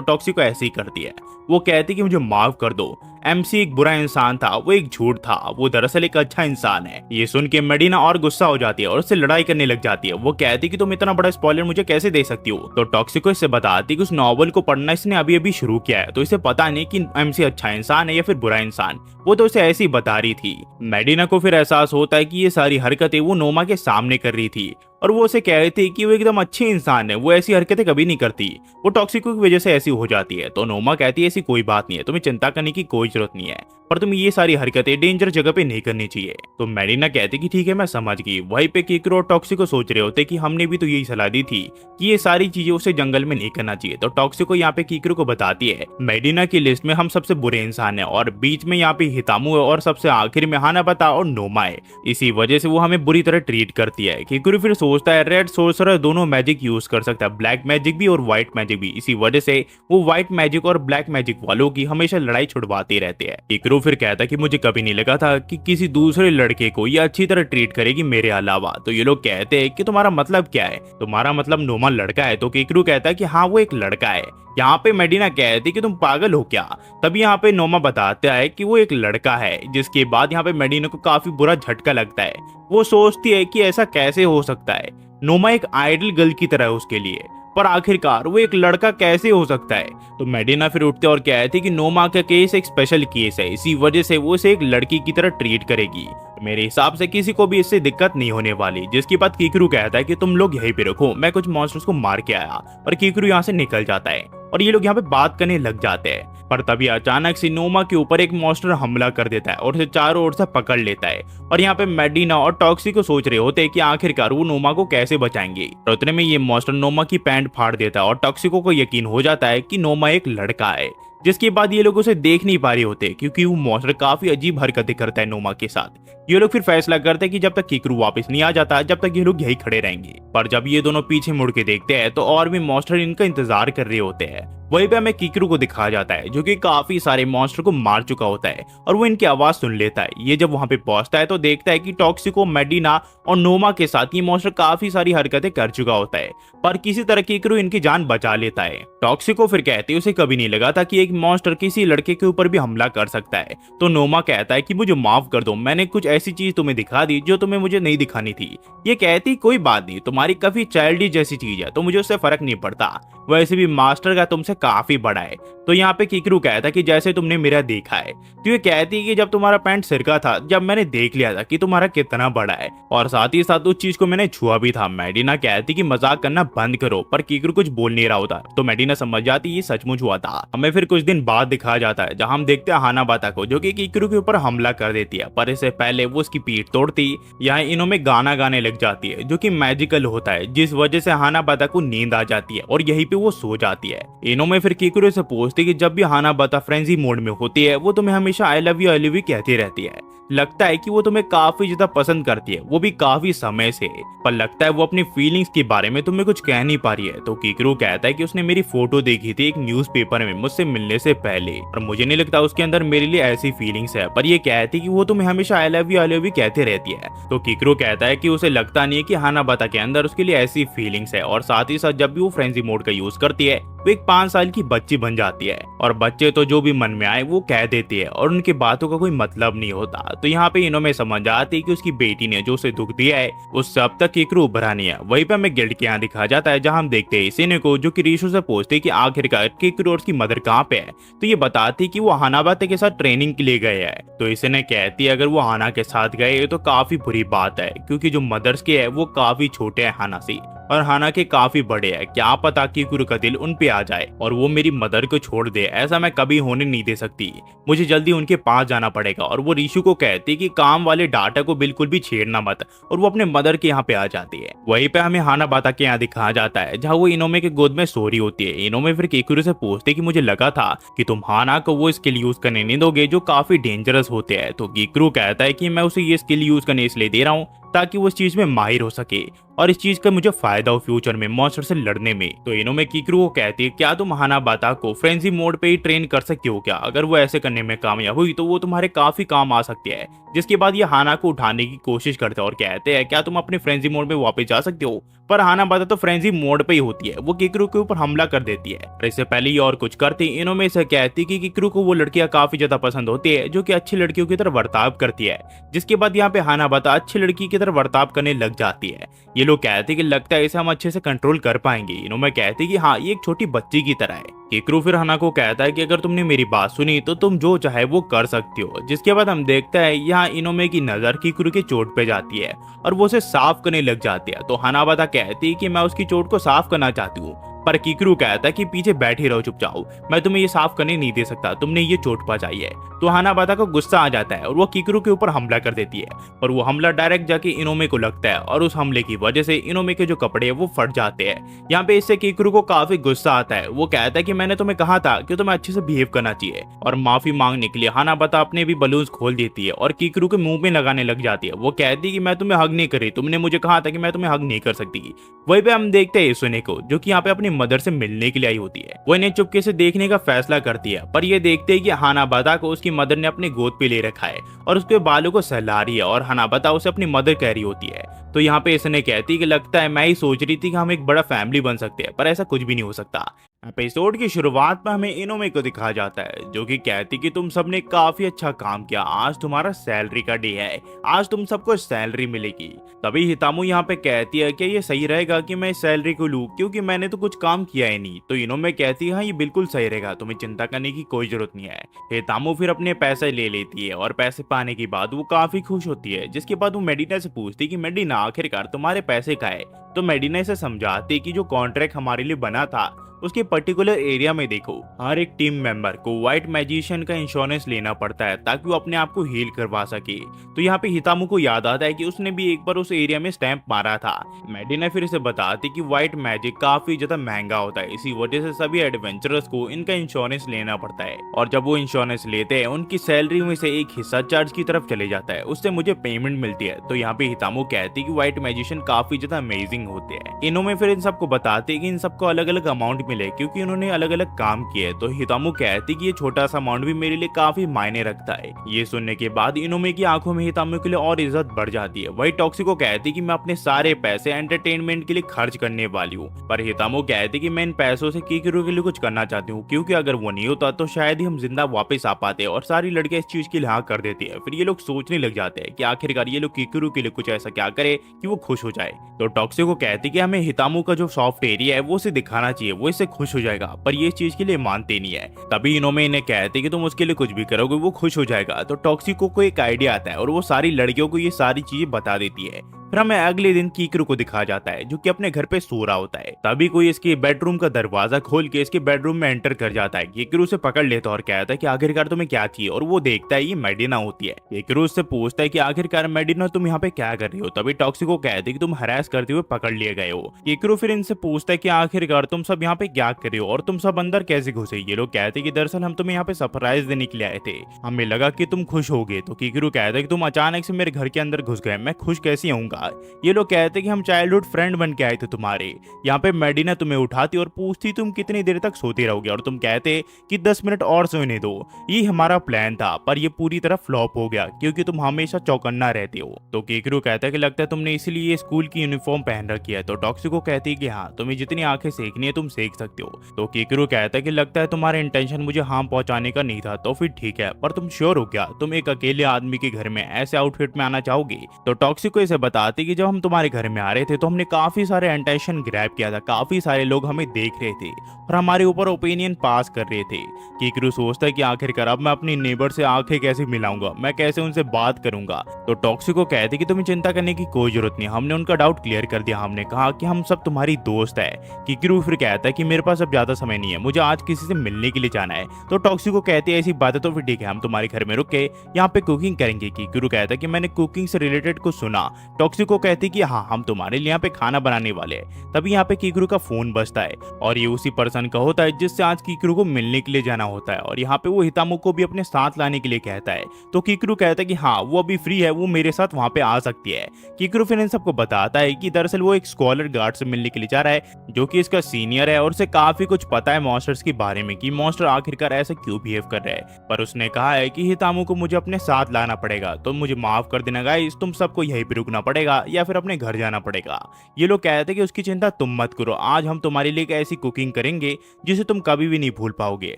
Speaker 1: टॉक्सिको ऐसे ही करती है, वो कहती कि मुझे माफ कर दो, एमसी एक बुरा इंसान था, वो एक झूठ था, वो दरअसल एक अच्छा इंसान है। ये सुन के मेडिना और गुस्सा हो जाती है और उससे लड़ाई करने लग जाती है। वो कहती कि तुम इतना बड़ा स्पॉइलर मुझे कैसे दे सकती हो। तो टॉक्सिको इससे बताती कि उस नॉवल को पढ़ना इसने अभी अभी शुरू किया है, तो इसे पता नहीं कि एमसी अच्छा इंसान है या फिर बुरा इंसान, वो तो उसे ऐसे ही बता रही थी। मेडिना को फिर एहसास होता है कि ये सारी हरकतें वो नोमा के सामने कर रही थी और वो उसे कह रही थी कि वो एकदम अच्छी इंसान है, वो ऐसी हरकतें कभी नहीं करती, वो टॉक्सिको की वजह से ऐसी हो जाती है। तो नोमा कहती है ऐसी कोई बात नहीं है, तुम्हें चिंता करने की कोई जरूरत नहीं है, पर तुम्हें ये सारी हरकतें डेंजर जगह पे नहीं करनी चाहिए। तो मेडिना कहती कि ठीक है मैं समझ गई। वहीं पे किकरू और टॉक्सिको सोच रहे होते कि हमने भी तो यही सलाह दी थी कि ये सारी चीजें उसे जंगल में नहीं करना चाहिए। तो टॉक्सिको यहाँ पे किकरू को बताती है मेडिना की लिस्ट में हम सबसे बुरे इंसान है और बीच में यहाँ पे हितामू है और सबसे आखिर में हानाबाता और नोमा है, इसी वजह से वो हमें बुरी तरह ट्रीट करती है। किकरू फिर सोचता है रेड सोर्सरर दोनों मैजिक यूज कर सकता है, ब्लैक मैजिक भी और व्हाइट मैजिक भी, इसी वजह से वो व्हाइट मैजिक और ब्लैक मैजिक वालों की हमेशा लड़ाई छुड़वाते रहते हैं। किकरू फिर कहता है कि मुझे कभी नहीं लगा था कि किसी दूसरे लड़के को ये अच्छी तरह ट्रीट करेगी मेरे अलावा। तो ये लोग कहते हैं कि तुम्हारा मतलब क्या है, तुम्हारा मतलब नोमा लड़का है। तो किकरू कहता है कि हाँ वो एक लड़का है। यहाँ पे मेडिना कहती कि तुम पागल हो क्या। तभी यहाँ पे नोमा बताता है कि वो एक लड़का है। जिसके बाद यहाँ पे मेडिना को काफी बुरा झटका लगता है। वो सोचती है कि ऐसा कैसे हो सकता है, नोमा एक आइडल गर्ल की तरह है उसके लिए, पर आखिरकार वो एक लड़का कैसे हो सकता है। तो मेडिना फिर उठते और कहती कि नोमा का केस एक स्पेशल केस है, इसी वजह से वो इसे एक लड़की की तरह ट्रीट करेगी। मेरे हिसाब से किसी को भी इससे दिक्कत नहीं होने वाली। जिसकी बात किकरू कहता है कि तुम लोग यहीं पे रखो, मैं कुछ मॉन्स्टर्स को मार के आया, और किकरू यहाँ से निकल जाता है और ये लोग यहाँ पे बात करने लग जाते हैं। पर तभी अचानक से नोमा के ऊपर एक मॉन्स्टर हमला कर देता है और उसे चारों ओर से पकड़ लेता है। और यहाँ पे मेडिना और टॉक्सिको सोच रहे होते हैं कि आखिरकार वो नोमा को कैसे बचाएंगे। और उतने में ये मॉन्स्टर नोमा की पैंट फाड़ देता है और टॉक्सिको को यकीन हो जाता है कि नोमा एक लड़का है। जिसके बाद ये लोग उसे देख नहीं पा रहे होते क्योंकि वो मॉन्स्टर काफी अजीब हरकतें करता है नोमा के साथ। ये लोग फिर फैसला करते हैं कि जब तक किकरू वापस नहीं आ जाता जब तक ये लोग यही खड़े रहेंगे। पर जब ये दोनों पीछे मुड़ के देखते हैं तो और भी मॉन्स्टर इनका इंतजार कर रहे होते हैं। वहीं पे हमें किकरू को दिखाया जाता है जो कि काफी सारे मॉन्स्टर को मार चुका होता है और वो इनकी आवाज सुन लेता है। ये जब वहां पे पहुंचता है तो देखता है कि टॉक्सिको, मेडिना और नोमा के साथ ये मॉन्स्टर काफी सारी हरकतें कर चुका होता है, पर किसी तरह किकरू इनकी जान बचा लेता है। टॉक्सिको फिर कहती है उसे कभी नहीं लगा था कि एक मॉन्स्टर किसी लड़के के ऊपर भी हमला कर सकता है। तो नोमा कहता है कि मुझे माफ कर दो, मैंने कुछ ऐसी चीज तुम्हें दिखा दी जो तुम्हें मुझे नहीं दिखानी थी। ये कहती कोई बात नहीं, तुम्हारी काफी चाइल्डिश जैसी चीज है तो मुझे उससे फर्क नहीं पड़ता, वैसे भी मास्टर का तुमसे काफी बड़ा है। तो यहाँ पे किकरू कहता कि जैसे तुमने मेरा देखा है। तो ये कहती कि जब तुम्हारा पैंट सिरका था जब मैंने देख लिया था कि तुम्हारा कितना बड़ा है, और साथ ही साथ उस चीज को मैंने छुआ भी था। मेडिना कहती कि मजाक करना बंद करो, पर किकरू कुछ बोल नहीं रहा होता। तो मेडिना समझ जाती ये सचमुच हुआ था। हमें फिर कुछ दिन बाद दिखाया जाता है जहाँ हम देखते हैं हानाबाता को जो कि किकरू के ऊपर हमला कर देती है, पर इससे पहले वो उसकी पीठ तोड़ती। यहाँ इनों में गाना गाने लग जाती है जो कि मैजिकल होता है, जिस वजह से हानाबाता को नींद आ जाती है और यहीं पे वो सो जाती है। इनो में फिर किकरू से पूछती कि जब भी हानाबाता फ्रेंजी मोड में होती है वो तुम्हें हमेशा आई लव यू कहती रहती है, लगता है कि वो तुम्हें काफी ज्यादा पसंद करती है, वो भी काफी समय से, पर लगता है वो अपनी फीलिंग्स के बारे में तुम्हें कुछ कह नहीं पा रही है। तो किकरू कहता है कि उसने मेरी फोटो देखी थी एक न्यूज़पेपर में मुझसे मिलने से पहले, और मुझे नहीं लगता उसके अंदर मेरे लिए ऐसी फीलिंग्स है, पर ये कहती कि वो तुम्हें हमेशा आई लव यू कहते रहती है। तो किकरू कहता है कि उसे लगता नहीं है कि हानाबाता के अंदर उसके लिए ऐसी फीलिंग्स है, और साथ ही साथ जब भी वो फ्रेंजी मोड का यूज करती है वो एक 5 साल की बच्ची बन जाती है और बच्चे तो जो भी मन में आए वो कह देते हैं और उनकी बातों का कोई मतलब नहीं होता। तो यहाँ पे इनों में समझ आती है कि उसकी बेटी ने जो उसे दुख दिया है उससे अब तक कीकरू उभरा नहीं है। वहीं पे हमें गिल्ड के यहाँ दिखाया जाता है जहाँ हम देखते हैं इसीने को जो कि रीशु से पूछते हैं कि आखिरकार कीकरू और उसकी मदर कहाँ पे है। तो ये बताती है कि वो हानाबाते के साथ ट्रेनिंग के लिए गए हैं। तो इसीने कहती है अगर वो हाना के साथ गए तो काफी बुरी बात है क्योंकि जो मदर्स के है वो काफी छोटे हैं हाना से और हाना के काफी बड़े हैं। क्या पता कीकरू का दिल उन पे आ जाए और वो मेरी मदर को छोड़ दे, ऐसा मैं कभी होने नहीं दे सकती। मुझे जल्दी उनके पास जाना पड़ेगा। और वो रीशु को कहती है कि काम वाले डाटा को बिल्कुल भी छेड़ना मत और वो अपने मदर के यहाँ पे आ जाती है। वहीं पे हमें हानाबाता के यहाँ दिखाया जाता है जहाँ वो इनोमे के गोद में सो रही होती है। इनोमे फिर कीकरू से पूछते कि मुझे लगा था कि तुम हाना को वो स्किल यूज करने नहीं दोगे जो काफी डेंजरस होते हैं। तो कीकरू कहता है कि मैं उसे ये स्किल यूज करने इसलिए दे रहा हूँ ताकि वो इस चीज में माहिर हो सके और इस चीज का मुझे फायदा हो फ्यूचर में मॉन्स्टर से लड़ने में। तो इनोमे कीकरू को कहती है क्या तुम हानाबाता को फ्रेंजी मोड पे ही ट्रेन कर सकती हो क्या? अगर वो ऐसे करने में कामयाब हुई तो वो तुम्हारे काफी काम आ सकती है। जिसके बाद ये हाना को उठाने की कोशिश करते हैं और कहते हैं क्या तुम अपने फ्रेंजी मोड में वापस जा सकते हो? पर हानाबाता तो फ्रेंजी मोड पे ही होती है, वो कीकरू के ऊपर हमला कर देती है। और इससे पहले ही और कुछ करती इनोमे से कहती कि कीकरू को वो लड़कियां काफी ज्यादा पसंद होती है जो कि अच्छी लड़कियों की तरह बर्ताव करती है। जिसके बाद यहाँ पे हानाबाता अच्छी लड़की की तरह बर्ताव करने लग जाती है। ये लोग कहते कि लगता है इसे हम अच्छे से कंट्रोल कर पाएंगे। इनोमे कहती कि हाँ ये एक छोटी बच्ची की तरह है। कीकरू फिर हाना को कहता है कि अगर तुमने मेरी बात सुनी तो तुम जो चाहे वो कर सकती हो। जिसके बाद हम देखते हैं यहाँ इनोमे की नजर कीकरू की चोट पे जाती है और वो उसे साफ करने लग जाती है। तो हानाबाता कहती है कि मैं उसकी चोट को साफ करना चाहती हूँ पर कीकरू कहता है कि पीछे बैठे रहो चुपचाप, मैं तुम्हें ये साफ करने नहीं दे सकता, तुमने ये चोट पहुंचाई है। तो हानाबाता को गुस्सा आ जाता है और वो कीकरू के ऊपर हमला कर देती है और वो हमला डायरेक्ट जाके इनोमे को लगता है और उस हमले की वजह से इनोमे के जो कपड़े हैं वो फट जाते हैं। यहाँ पे इससे कीकरू को काफी गुस्सा आता है। वो कहता है कि मैंने तुम्हें कहा था कि तुम्हें अच्छे से बिहेव करना चाहिए और माफी मांगने के लिए हानाबाता अपने भी बलून्स खोल देती है और कीकरू के मुंह में लगाने लग जाती है। वो कहती है कि मैं तुम्हें हग नहीं करी, तुमने मुझे कहा था कि मैं तुम्हें हग नहीं कर सकती। वहीं पे हम देखते हैं सुने को जो कि यहाँ पे अपनी मदर से मिलने के लिए आई होती है। वो इन्हें चुपके से देखने का फैसला करती है पर ये देखते हैं कि हानाबाता को उसकी मदर ने अपने गोद पे ले रखा है और उसके बालों को सहला रही है और हानाबाता उसे अपनी मदर कह रही होती है। तो यहाँ पे इसने कहती है कि लगता है मैं ही सोच रही थी कि हम एक बड़ा फैमिली बन सकते हैं पर ऐसा कुछ भी नहीं हो सकता। एपिसोड की शुरुआत में हमें इनोमे को दिखाया जाता है जो कि कहती कि तुम सबने काफी अच्छा काम किया, आज तुम्हारा सैलरी का डे है, आज तुम सबको सैलरी मिलेगी। तभी हितामू यहाँ पे कहती है कि ये सही रहेगा कि मैं इस सैलरी को लूं क्योंकि मैंने तो कुछ काम किया ही नहीं। तो इनोमे कहती है हाँ ये बिल्कुल सही रहेगा, तुम्हें चिंता करने की कोई जरूरत नहीं है। हितामू फिर अपने पैसे ले लेती है और पैसे पाने के बाद वो काफी खुश होती है। जिसके बाद वो मेडिना से पूछती है कि मेडिना आखिरकार तुम्हारे पैसे का है? तो मेडिना इसे समझाती कि जो कॉन्ट्रैक्ट हमारे लिए बना था उसके पर्टिकुलर एरिया में देखो हर एक टीम मेंबर को व्हाइट मैजिशियन का इंश्योरेंस लेना पड़ता है ताकि वो अपने आप को हील करवा सके। तो यहाँ पे हितामू को याद आता है कि उसने भी एक बार उस एरिया में स्टैंप मारा था। मेडिना फिर इसे बताती कि व्हाइट मैजिक काफी ज्यादा महंगा होता है, इसी वजह से सभी एडवेंचरर्स को इनका इंश्योरेंस लेना पड़ता है और जब वो इंश्योरेंस लेते हैं उनकी सैलरी में से एक हिस्सा चर्च की तरफ चले जाता है, उससे मुझे पेमेंट मिलती है। तो यहाँ पे हितामू कहती कि व्हाइट मैजिशियन काफी ज्यादा अमेजिंग होते हैं। इन्होंने फिर इन सबको बताते कि इन सबको अलग अलग अमाउंट मिले क्योंकि उन्होंने अलग अलग काम किए। तो हितामू कहती कि ये छोटा सा अमाउंट भी मेरे लिए काफी मायने रखता है। ये सुनने के बाद इनोमे की आंखों में हितामू के लिए और इज्जत बढ़ जाती है। वही टॉक्सिको कहती कि मैं अपने सारे पैसे एंटरटेनमेंट के लिए खर्च करने वाली हूँ पर हितामू कहती कि मैं इन पैसों से कीकरू के लिए कुछ करना चाहती हूँ क्योंकि अगर वो नहीं होता तो शायद ही हम जिंदा वापस आ पाते और सारी लड़कियां इस चीज के लिए हाँ कर देती है। फिर ये लोग सोचने लग जाते हैं कि आखिरकार ये लोग कीकरू के लिए कुछ ऐसा क्या करे कि वो खुश हो जाए। तो टॉक्सिको कहती कि हमें हितामू का जो सॉफ्ट एरिया है वो उसे दिखाना चाहिए, वो इससे खुश हो जाएगा पर ये इस चीज के लिए मानते नहीं है। तभी इनोमे इन्हें कहते कि तुम उसके लिए कुछ भी करोगे वो खुश हो जाएगा। तो टॉक्सिको को एक आइडिया आता है और वो सारी लड़कियों को ये सारी चीजें बता देती है। फिर हमें अगले दिन कीकरू को दिखाया जाता है जो कि अपने घर पे सो रहा होता है। तभी कोई इसके बेडरूम का दरवाजा खोल के इसके बेडरूम में एंटर कर जाता है। कीकरू से पकड़ लेता है और कहता है कि आखिरकार तुम्हें क्या चाहिए और वो देखता है ये मेडिना होती है। कीकरू उससे पूछता है कि आखिरकार मेडिना तुम यहाँ पे क्या कर रही हो? तभी टॉक्सिको कहती है कि तुम हरास करते हुए पकड़ लिए गए हो। कीकरू फिर इनसे पूछता है कि आखिरकार तुम सब यहाँ पे क्या कर रहे हो और तुम सब अंदर कैसे घुसे? ये लोग कहते कि दरअसल हम तुम्हें यहाँ पे सरप्राइज देने के लिए आए थे, हमें लगा कि तुम खुश होगे। तो कीकरू कहता है कि तुम अचानक से मेरे घर के अंदर घुस गए, मैं खुश कैसे आऊंगा? होगा। ये लोग कहते कि हम चाइल्डहुड फ्रेंड बन के आए थे तुम्हारे। यहाँ पे मेडिना तुम्हें उठाती और पूछती तुम कितनी देर तक सोते रहोगे, और तुम कहते कि 10 मिनट और सोने दो। ये हमारा प्लान था, पर ये पूरी तरह फ्लॉप हो गया क्योंकि तुम हमेशा चौकन्ना रहते हो। तो केकरू कहता है कि लगता है तुमने इसीलिए ये स्कूल की यूनिफॉर्म पहन रखी है। तो टॉक्सिको कहती है कि हाँ, तुम्हें जितनी आंखें सेकनी है तुम सेक सकते हो। तो केकरू कहता है कि लगता है तुम्हारा इंटेंशन मुझे हार्म पहुंचाने का नहीं था। तो फिर ठीक है, पर तुम श्योर हो क्या तुम एक अकेले आदमी के घर में ऐसे आउटफिट में आना चाहोगे? तो टॉक्सिको इसे बताती कि जब हम तुम्हारे घर में आ रहे थे तो हमने काफी सारे अटेंशन ग्रैब किया था, काफी सारे लोग हमें देख रहे थे और हमारे ऊपर ओपिनियन पास कर रहे थे। केकरू सोचता है कि आखिरकार अब मैं अपनी नेबर से आंखें कैसे मिलाऊंगा, मैं कैसे उनसे बात करूंगा। तो टॉक्सिको कहते कि तुम्हें चिंता करने की कोई जरूरत नहीं, हमने उनका डाउट क्लियर कर दिया। हमने कहा कि हम सब तुम्हारी दोस्त है। केकरू फिर कहता है कि मेरे पास अब ज्यादा समय नहीं है, मुझे आज किसी से मिलने के लिए जाना है। तो टॉक्सिको कहती है ऐसी बात है तो फिर ठीक है, हम तुम्हारे घर में रुक के यहाँ पे कुकिंग करेंगे। केकरू कहता है कि मैंने कुकिंग से रिलेटेड कुछ सुना। टॉक्सिको कहती कि हाँ, हम तुम्हारे लिए यहाँ पे खाना बनाने वाले हैं। तभी यहाँ पे केकरू का फोन बजता है और ये उसी पर्सन का होता है जिससे आज केकरू को मिलने के लिए जाना होता है, और यहाँ पे वो हितामु को भी अपने साथ लाने के लिए कहता है। तो केकरू कहता है कि हाँ, वो अभी फ्री है, वो मेरे साथ वहाँ पे आ सकती है। केकरू फिर इन सबको बताता है कि दरअसल वो एक स्कॉलर गार्ड से मिलने के लिए जा रहा है जो कि इसका सीनियर है और उसे काफी कुछ पता है मॉन्स्टर्स के बारे में कि मॉन्स्टर आखिरकार ऐसे क्यों बिहेव कर रहे हैं। पर उसने कहा है कि हितामु को मुझे अपने साथ लाना पड़ेगा, तो मुझे माफ कर देना गाइस, तुम सबको यहीं पे रुकना पड़ेगा या फिर अपने घर जाना पड़ेगा। ये लोग कहते हैं कि उसकी चिंता तुम मत करो, आज हम तुम्हारे लिए एक ऐसी कुकिंग करेंगे जिसे तुम कभी भी नहीं भूल पाओगे।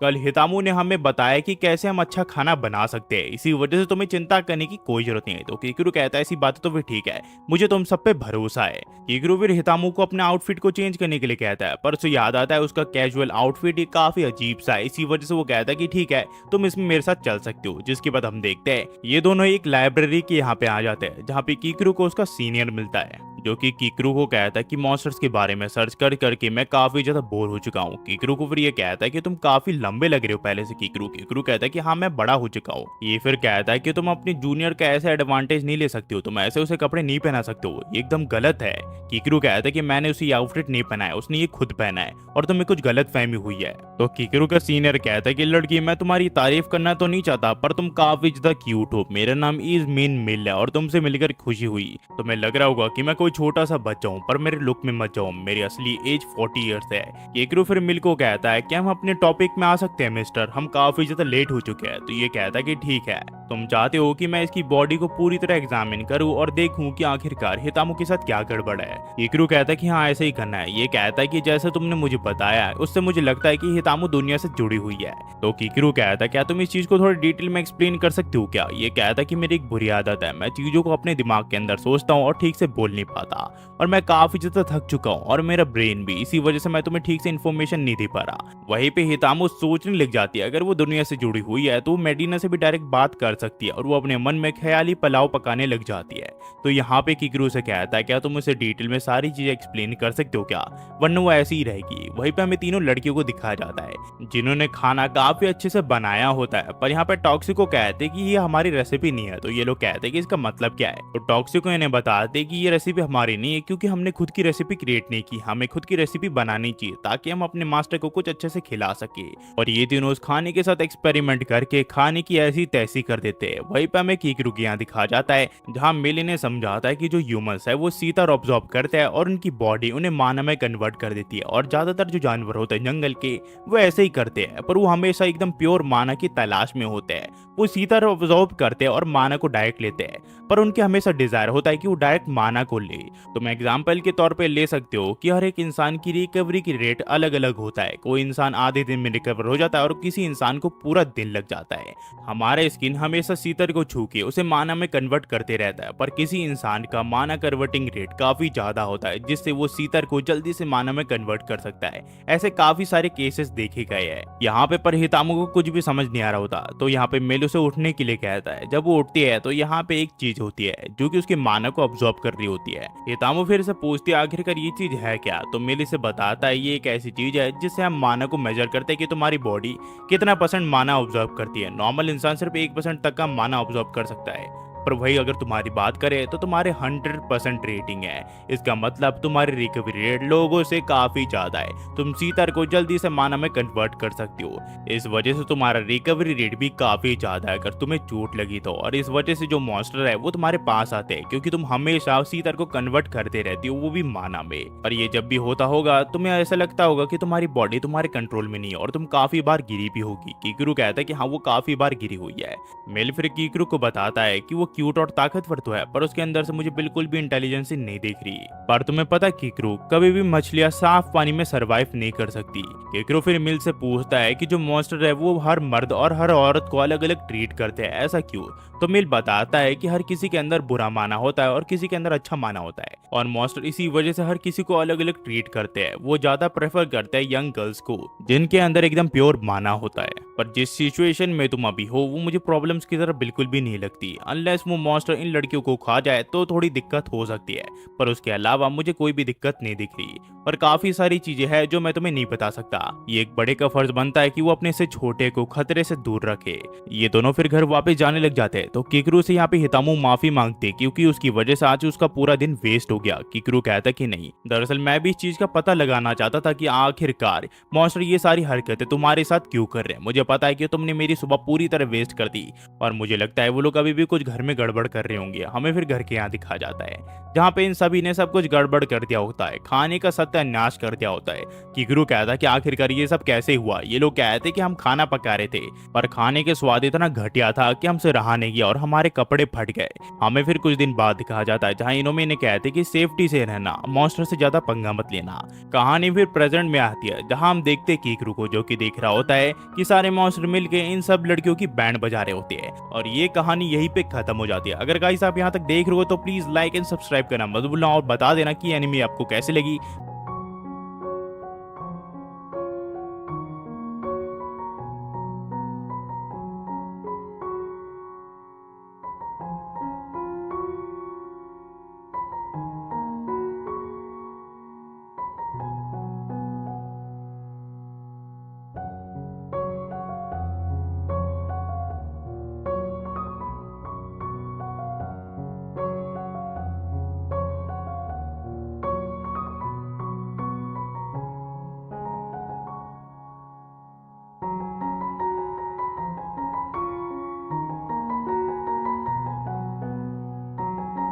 Speaker 1: कल हितामु ने हमें बताया कि कैसे हम अच्छा खाना बना सकते हैं, इसी वजह से तुम्हें चिंता करने की कोई जरूरत नहीं है। तो केकरू कहता है ऐसी बात तो फिर ठीक है, मुझे तुम सब पे भरोसा है। केकरू फिर हितामु को अपने आउटफिट को चेंज करने के लिए कहता है, पर उसे याद आता है उसका कैजुअल आउटफिट ये काफी अजीब सा है। इसी वजह से वो कहता है कि ठीक है, तुम इसमें मेरे साथ चल सकते हो। जिसके बाद हम देखते हैं ये दोनों एक लाइब्रेरी के यहाँ पे आ जाते हैं जहाँ पे केकरू को उसका सीनियर मिलता है, जो कि केकरू को कहता है कि मॉन्स्टर्स के बारे में सर्च कर करके मैं काफी ज्यादा बोर हो चुका हूँ। केकरू को फिर ये कहता है कि तुम काफी लंबे लग रहे हो पहले से। केकरू कहता है कि हाँ, मैं बड़ा हो चुका हूँ। ये फिर कहता है कि तुम अपने जूनियर का ऐसे एडवांटेज नहीं ले सकते हो, तुम ऐसे उसे कपड़े नहीं पहना सकते हो, ये एकदम गलत है। केकरू कहता है कि मैंने उसे आउटफिट नहीं पहना है, उसने ये खुद पहना है और तुम्हें कुछ गलत फहमी हुई है। तो केकरू का सीनियर कहता है कि लड़की, मैं तुम्हारी तारीफ करना तो नहीं चाहता, पर तुम काफी ज्यादा क्यूट हो। मेरा नाम इज मीन मिल है और तुमसे मिलकर खुशी हुई। तुम्हें लग रहा होगा कि मैं कोई छोटा सा बच्चा हूँ, पर मेरे लुक में मत जाओ, मेरी असली एज 40 ईयर्स है। केकरू फिर मिल को कहता है कि हम अपने टॉपिक में आ सकते हैं मिस्टर, हम काफी ज्यादा लेट हो चुके हैं। तो ये कहता है कि ठीक है, तुम चाहते हो कि मैं इसकी बॉडी को पूरी तरह एग्जामिन करूं और देखूं कि आखिरकार हितामु के साथ क्या गड़बड़ है। केकरू कहता है कि हाँ, ऐसे ही करना है। ये कहता है कि जैसे तुमने मुझे बताया है उससे मुझे लगता है कि हितामु दुनिया से जुड़ी हुई है। तो केकरू कहता है क्या तुम इस चीज को थोड़ी डिटेल में एक्सप्लेन कर सकते हो क्या? ये कहता है कि मेरी एक बुरी आदत है, मैं चीजों को अपने दिमाग के अंदर सोचता हूँ और ठीक से बोल नहीं पाता, और मैं काफी ज्यादा थक चुका हूँ और मेरा ब्रेन भी, इसी वजह से मैं तुम्हें ठीक से इन्फॉर्मेशन नहीं दे पा रहा। वहीं पे हितामु सोचने लग जाती है अगर वो दुनिया से जुड़ी हुई है तो वो मेडिना से भी डायरेक्ट बात कर सकती है, और वो अपने मन में ख्याली पुलाव पकाने लग जाती है। तो यहाँ पे केकरू से कहता है क्या तुम उसे डिटेल में सारी चीजें एक्सप्लेन कर सकते हो क्या, वरना वो ऐसी ही रहेगी। वहीं पे हमें तीनों लड़कियों को दिखाया जाता है जिन्होंने खाना काफी अच्छे से बनाया होता है, पर यहाँ पे टॉक्सिको कहते हैं कि ये हमारी रेसिपी नहीं है। तो ये लोग कहते हैं कि इसका मतलब क्या है? तो टॉक्सिको इन्हें बताते हैं कि ये रेसिपी हमारी नहीं है क्योंकि हमने खुद की रेसिपी क्रिएट नहीं की, हमें खुद की रेसिपी बनानी चाहिए ताकि हम अपने मास्टर को कुछ अच्छे से खिला सके। और ये तीनों उस खाने के साथ एक्सपेरिमेंट करके खाने की ऐसी तैसी कर देते हैं। वहीं पे हमें केकरू के यहाँ दिखा जाता है जहाँ मिली ने समझाता है कि जो ह्यूमंस है वो सीता ऑब्जॉर्व करते हैं और उनकी बॉडी उन्हें माना में कन्वर्ट कर देती है, और ज्यादातर जो जानवर होते हैं जंगल के वो ऐसे ही करते हैं, पर वो हमेशा एकदम प्योर माना की तलाश में होते हैं। वो सीता ऑब्जॉर्व करते हैं और माना को डायरेक्ट लेते हैं, पर उनके हमेशा डिजायर होता है कि वो डायरेक्ट माना को ले। तुम एग्जाम्पल के तौर पे ले सकते हो कि हर एक इंसान की रिकवरी की रेट अलग अलग होता है। कोई इंसान आधे दिन में रिकवर हो जाता है और किसी इंसान को पूरा दिन लग जाता है। हमारा स्किन हमेशा सीतर को छू के उसे माना में कन्वर्ट करते रहता है, पर किसी इंसान का माना कन्वर्टिंग रेट काफी ज्यादा होता है जिससे वो सीतर को जल्दी से माना में कन्वर्ट कर सकता है। ऐसे काफी सारे केसेस देखे गए हैं। यहाँ पे पर हितामु को कुछ भी समझ नहीं आ रहा होता, तो यहाँ पे मेल उसे उठने के लिए कहता है। जब वो उठती है तो यहाँ पे एक चीज होती है जो कि उसके माना को अब्सॉर्ब कर रही होती है। हितामु फिर से पूछती है आखिरकार ये चीज है क्या? तो मेल से बताता है ये एक ऐसी चीज है जिससे हम माना को मेजर करते हैं कि तुम्हारी बॉडी कितना % माना ऑब्जर्व करती है। नॉर्मल इंसान सिर्फ 1% तक का माना ऑब्जर्व कर सकता है, पर वही अगर तुम्हारी बात करें तो तुम्हारे 100% रेटिंग है। इसका मतलब तुम्हारी रिकवरी रेट लोगों से काफी ज्यादा है, तुम सीतर को जल्दी से माना में कन्वर्ट कर सकती हो। इस वजह से तुम्हारा रिकवरी रेट भी काफी ज्यादा है अगर तुम्हें चोट लगी तो। और इस वजह से जो मॉन्स्टर है वो तुम्हारे पास आते हैं, क्योंकि तुम हमेशा सीतर को कन्वर्ट करते रहती हो, वो भी माना में। और ये जब भी होता होगा तुम्हें ऐसा लगता होगा कि तुम्हारी बॉडी तुम्हारे कंट्रोल में नहीं है और तुम काफी बार गिरी भी होगी। कीकरू कहता है कि हाँ वो काफी बार गिरी हुई है। मेल फिर कीकरू को बताता है कि वो क्यूट और ताकतवर तो है, पर उसके अंदर से मुझे बिल्कुल भी इंटेलिजेंस नहीं दिख रही। पर तुम्हें पता है कीकरू, कभी भी मछलियां साफ पानी में सरवाइव नहीं कर सकती। कीकरू फिर मिल से पूछता है कि जो मॉन्स्टर है वो हर मर्द और हर औरत को अलग अलग ट्रीट करते हैं, ऐसा क्यों? तो मिल बताता है कि हर किसी के अंदर बुरा माना होता है और किसी के अंदर अच्छा माना होता है, और मॉन्स्टर इसी वजह से हर किसी को अलग अलग ट्रीट करते हैं। वो ज्यादा प्रेफर करते हैं यंग गर्ल्स को जिनके अंदर एकदम प्योर माना होता है। पर जिस सिचुएशन में तुम अभी हो वो मुझे प्रॉब्लम्स की तरफ बिल्कुल भी नहीं लगती। अनलेस वो मॉन्स्टर इन लड़कियों को खा जाए तो थोड़ी दिक्कत हो सकती है, पर उसके अलावा मुझे कोई भी दिक्कत नहीं दिख रही। और काफी सारी चीजें हैं जो मैं तुम्हें नहीं बता सकता। ये एक बड़े का फर्ज बनता है कि वो अपने से छोटे को खतरे से दूर रखे। ये दोनों फिर घर वापस जाने लग जाते हैं तो कीकरू से यहाँ पे हितामू माफी मांगते क्योंकि उसकी वजह से आज उसका पूरा दिन वेस्ट हो गया। कीकरू कहता कि नहीं, दरअसल मैं भी इस चीज का पता लगाना चाहता था कि आखिरकार मॉन्स्टर ये सारी हरकतें तुम्हारे साथ क्यों कर रहे हैं। मुझे पता है कि तुमने मेरी सुबह पूरी तरह वेस्ट कर दी, और मुझे लगता है वो लोग अभी भी कुछ घर में गड़बड़ कर रहे होंगे। हमें फिर घर के यहाँ दिखा जाता है जहाँ पे इन सभी ने सब कुछ गड़बड़ कर दिया होता है, खाने का सत्यानाश कर दिया होता है। कीकरू कहता कि आखिरकार ये सब कैसे हुआ। ये लोग कहते कि हम खाना पका रहे थे, पर खाने के स्वाद इतना घटिया था कि हमसे रहा नहीं गया और हमारे कपड़े फट गए। हमें फिर कुछ दिन बाद दिखाया जाता है जहाँ इन्होंने इन्हें कहते कि सेफ्टी से रहना, मॉन्स्टर से ज्यादा पंगा मत लेना। कहानी फिर प्रेजेंट में आती है जहाँ हम देखते कीकरू को जो कि देख रहा होता है कि सारे मॉन्स्टर मिलके इन सब लड़कियों की बैंड बजा रहे होते हैं, और ये कहानी यहीं पे खत्म हो जाती है। अगर गाइस आप यहाँ तक देख रहे हो तो प्लीज लाइक एंड सब्सक्राइब करना मत भूलना और बता देना कि एनिमे आपको कैसे लगी।